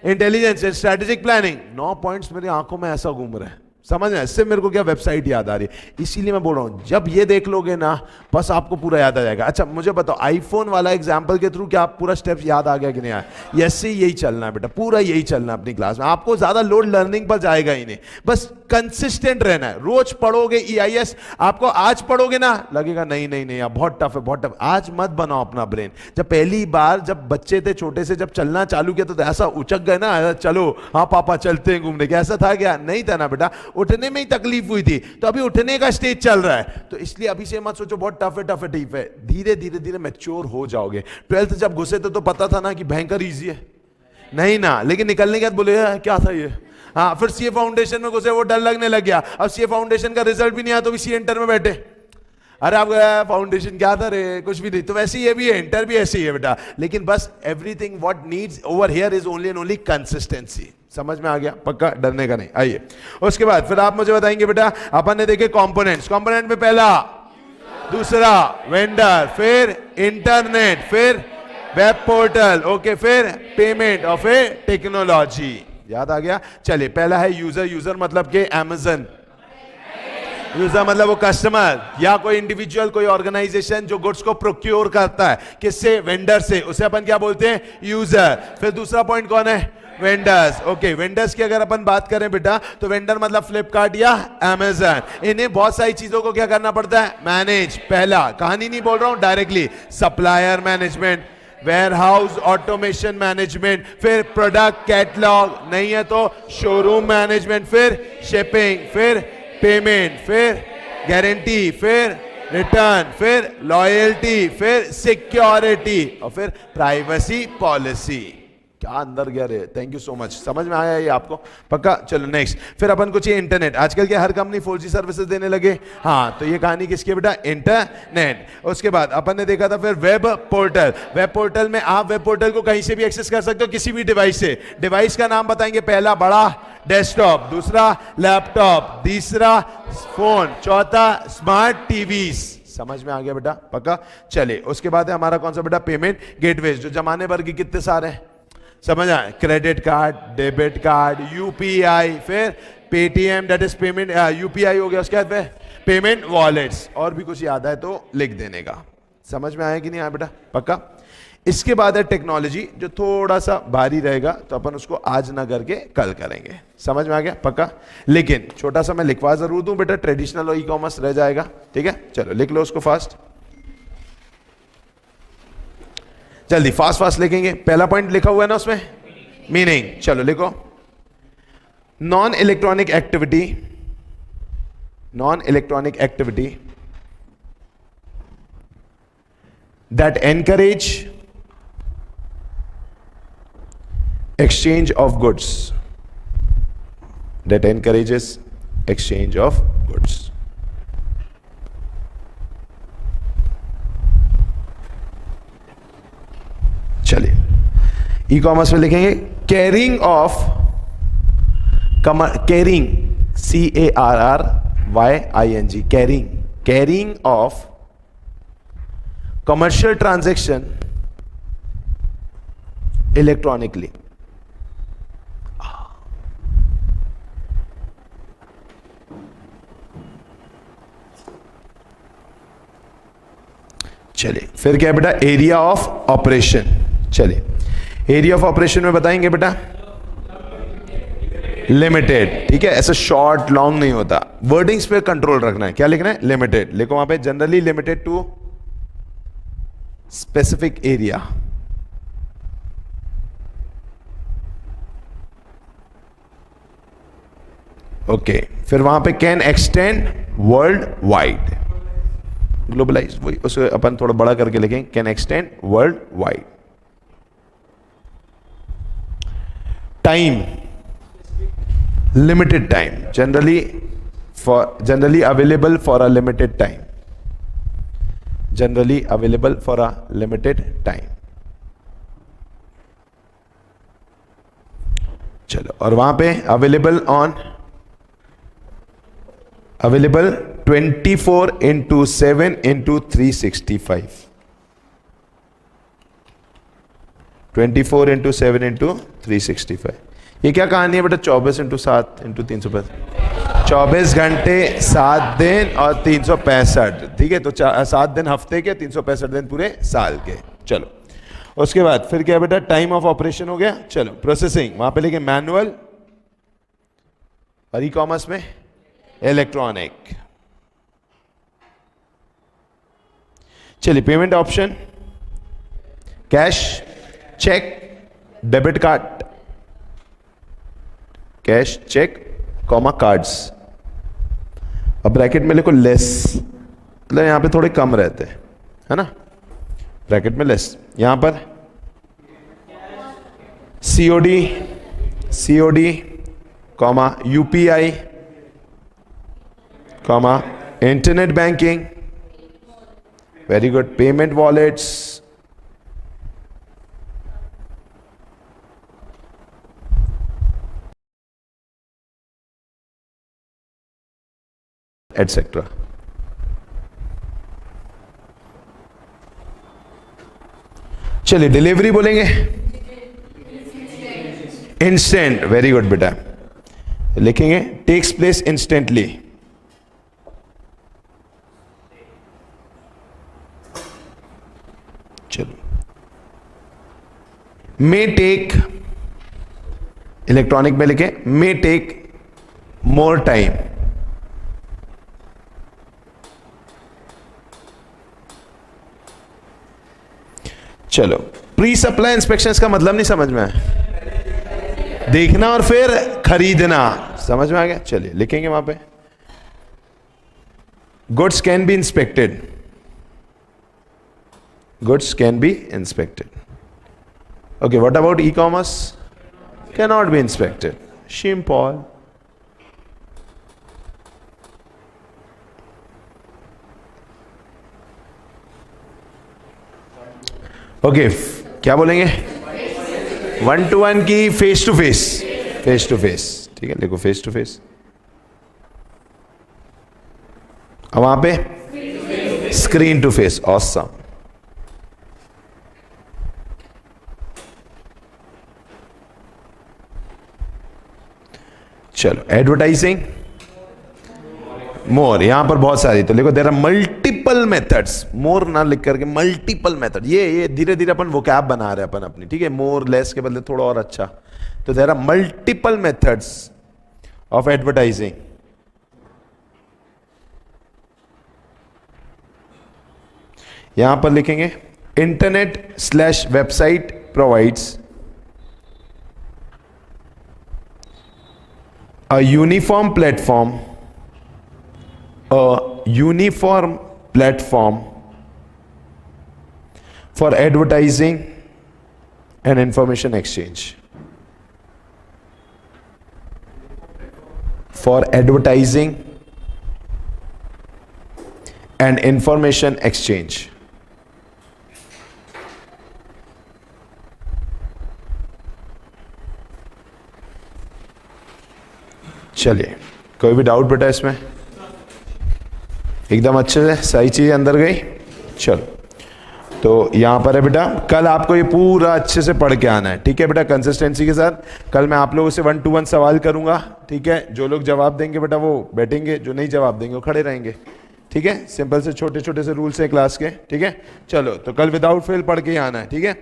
intelligence and strategic planning. 9 points मेरी आंखों में ऐसा घूम रहे हैं, समझ में? इससे मेरे को क्या वेबसाइट याद आ रही है, इसीलिए मैं बोल रहा हूं जब ये देख लोगे ना बस आपको पूरा याद आ जाएगा। अच्छा मुझे बताओ, आईफोन वाला एग्जांपल के थ्रू क्या आप पूरा स्टेप याद आ गया कि नहीं आया? ऐसे यही चलना है बेटा, पूरा यही चलना है अपनी क्लास में। आपको ज्यादा लोड लर्निंग पर जाएगा ही नहीं, बस कंसिस्टेंट रहना है। रोज पढ़ोगे EIS, आपको आज पढ़ोगे ना लगेगा नहीं नहीं नहीं यार बहुत टफ है, बहुत टफ। आज मत बनाओ अपना ब्रेन। जब पहली बार जब बच्चे थे छोटे से, जब चलना चालू किया तो ऐसा उचक गए ना, चलो हाँ पापा चलते हैं घूमने, कैसा था क्या? नहीं था ना बेटा, उठने में ही तकलीफ हुई थी। तो अभी उठने का स्टेज चल रहा है, तो इसलिए अभी से मत सोचो बहुत टफ है टफ है ठीक है। धीरे धीरे धीरे मैच्योर हो जाओगे। 12th जब घुसे थे तो पता था ना कि भयंकर इजी है? नहीं ना, लेकिन निकलने के बाद बोले क्या था ये। हाँ, फिर सीए फाउंडेशन में घुसे, वो डर लगने लग गया। अब सीए फाउंडेशन का रिजल्ट भी नहीं आया तो भी सीए इंटर में बैठे। अरे आप फाउंडेशन क्या था रे, कुछ भी नहीं। तो वैसे ये भी है, इंटर भी ऐसे ही है बेटा। लेकिन बस everything what needs over here is only and only consistency. समझ में आ गया? पक्का, डरने का नहीं। आइए उसके बाद फिर आप मुझे बताएंगे बेटा, अपन ने देखे कंपोनेंट्स। कंपोनेंट में पहला, दूसरा वेंडर, फिर इंटरनेट, फिर वेब पोर्टल, ओके, फिर पेमेंट और फिर टेक्नोलॉजी। याद आ गया? चलिए पहला है यूजर। यूजर मतलब के अमेजन। यूजर मतलब वो कस्टमर या कोई इंडिविजुअल, कोई ऑर्गेनाइजेशन जो गुड्स को प्रोक्योर करता है, किससे? वेंडर से, उसे अपन क्या बोलते हैं? यूजर। फिर दूसरा पॉइंट कौन है? वेंडर्स। ओके, वेंडर्स की अगर अपन बात करें बेटा तो वेंडर मतलब फ्लिपकार्ट या अमेजन। इन्हें बहुत सारी चीजों को क्या करना पड़ता है? मैनेज। पहला, कहानी नहीं बोल रहा हूं, directly supplier management, warehouse automation management, फिर प्रोडक्ट कैटलॉग, नहीं है तो शोरूम मैनेजमेंट, फिर शिपिंग, फिर पेमेंट, फिर गारंटी, फिर रिटर्न, फिर लॉयल्टी, फिर सिक्योरिटी और फिर प्राइवेसी पॉलिसी। क्या अंदर गया रे, थैंक यू सो मच। समझ में आया ये आपको? पक्का। चलो नेक्स्ट, फिर अपन को चाहिए इंटरनेट। आजकल क्या हर कंपनी 4G सर्विसेज देने लगे? हाँ, तो ये कहानी किसकी है बेटा? इंटरनेट। उसके बाद अपन ने देखा था फिर वेब पोर्टल। वेब पोर्टल में आप वेब पोर्टल को कहीं से भी एक्सेस कर सकते हो, किसी भी डिवाइस से। डिवाइस का नाम बताएंगे, पहला बड़ा डेस्कटॉप, दूसरा लैपटॉप, तीसरा फोन, चौथा स्मार्ट टीवीज। समझ में आ गया बेटा? पक्का। चलिए उसके बाद है हमारा कौन सा बेटा? पेमेंट गेटवेज, जो जमाने भर के कितने सारे हैं, समझ आए? Credit card, debit card, UPI, फिर Paytm that is payment, UPI हो गया। उसके बाद पेमेंट वॉलेट्स, और भी कुछ याद है तो लिख देने का। समझ में आया कि नहीं आया बेटा? पक्का। इसके बाद है टेक्नोलॉजी, जो थोड़ा सा भारी रहेगा, तो अपन उसको आज ना करके कल करेंगे। समझ में आ गया? पक्का। लेकिन छोटा सा मैं लिखवा जरूर दूं बेटा, ट्रेडिशनल और ई-कॉमर्स रह जाएगा, ठीक है? चलो लिख लो उसको फास्ट, जल्दी फास्ट फास्ट लिखेंगे। पहला पॉइंट लिखा हुआ है ना उसमें, मीनिंग। चलो लिखो, non electronic activity, non electronic activity that encourage exchange of goods, that encourages exchange of goods. चलिए ई कॉमर्स में लिखेंगे carrying of, carrying, CARRYING, carrying, carrying of commercial transaction electronically. चलिए फिर क्या है बेटा, एरिया ऑफ ऑपरेशन। चलिए area of operation में बताएंगे बेटा, लिमिटेड, ठीक है, ऐसा शॉर्ट लॉन्ग नहीं होता, वर्डिंग्स पे कंट्रोल रखना है। क्या लिखना है, लिमिटेड लिखो वहां पे, generally limited to specific area. Okay, फिर वहां पे can extend world wide, globalise, वही उसे अपन थोड़ा बड़ा करके लिखें, can extend world wide. Time, limited time, generally available for a limited time, generally available for a limited time। चलो, और वहां पे available 24/7/365, 24/7/365। ये क्या कहानी है बेटा, 24/7/365, 24 घंटे 7 दिन और 365, ठीक है, तो 7 दिन हफ्ते के, 365 दिन पूरे साल के। चलो उसके बाद फिर क्या बेटा, टाइम ऑफ ऑपरेशन हो गया। चलो प्रोसेसिंग, वहां पे लिखे मैनुअल, और ई कॉमर्स में इलेक्ट्रॉनिक। चलिए payment option, cash, cheque, debit card, cash, cheque, comma cards. अब ब्रैकेट में लिखो लेस, मतलब यहां पे थोड़े कम रहते हैं, है ना, ब्रैकेट में लेस। यहां पर COD, comma UPI, comma internet banking, very good, payment wallets, etcetera. चलिए डिलीवरी बोलेंगे, इंस्टेंट, वेरी गुड बेटा, लिखेंगे टेक्स प्लेस इंस्टेंटली। चलो, मे टेक, इलेक्ट्रॉनिक में लिखें मे टेक मोर टाइम। चलो, प्री सप्लाई इंस्पेक्शन का मतलब नहीं समझ में आया, देखना और फिर खरीदना, समझ में आ गया। चलिए लिखेंगे वहां पे, goods can be inspected, goods can be inspected. Okay, what about e commerce, can not be inspected, simple. Okay, क्या बोलेंगे, 1-to-1 की face to face, face to face, ठीक है, लिखो फेस टू फेस। अब वहां पे स्क्रीन टू फेस, ऑसम। चलो एडवर्टाइजिंग, मोर, यहां पर बहुत सारी, तो लिखो there are multiple methods, more ना लिख करके मल्टीपल मेथड, ये धीरे धीरे अपन वोकैब बना रहे हैं अपन अपनी, ठीक है, मोर लेस के बदले थोड़ा और अच्छा, तो there are multiple methods of advertising. यहां पर लिखेंगे internet website provides a uniform platform for advertising and information exchange, for advertising and information exchange। चलिए, कोई भी डाउट बेटा इसमें, एकदम अच्छे से सही चीज अंदर गई। चलो तो यहाँ पर है बेटा, कल आपको ये पूरा अच्छे से पढ़ के आना है, ठीक है बेटा, कंसिस्टेंसी के साथ। कल मैं आप लोगों से 1 to 1 सवाल करूंगा, ठीक है। जो लोग जवाब देंगे बेटा वो बैठेंगे, जो नहीं जवाब देंगे वो खड़े रहेंगे, ठीक है। सिंपल से छोटे छोटे से रूल्स है क्लास के, ठीक है। चलो तो कल विदाउट फेल पढ़ के ही आना है, ठीक है।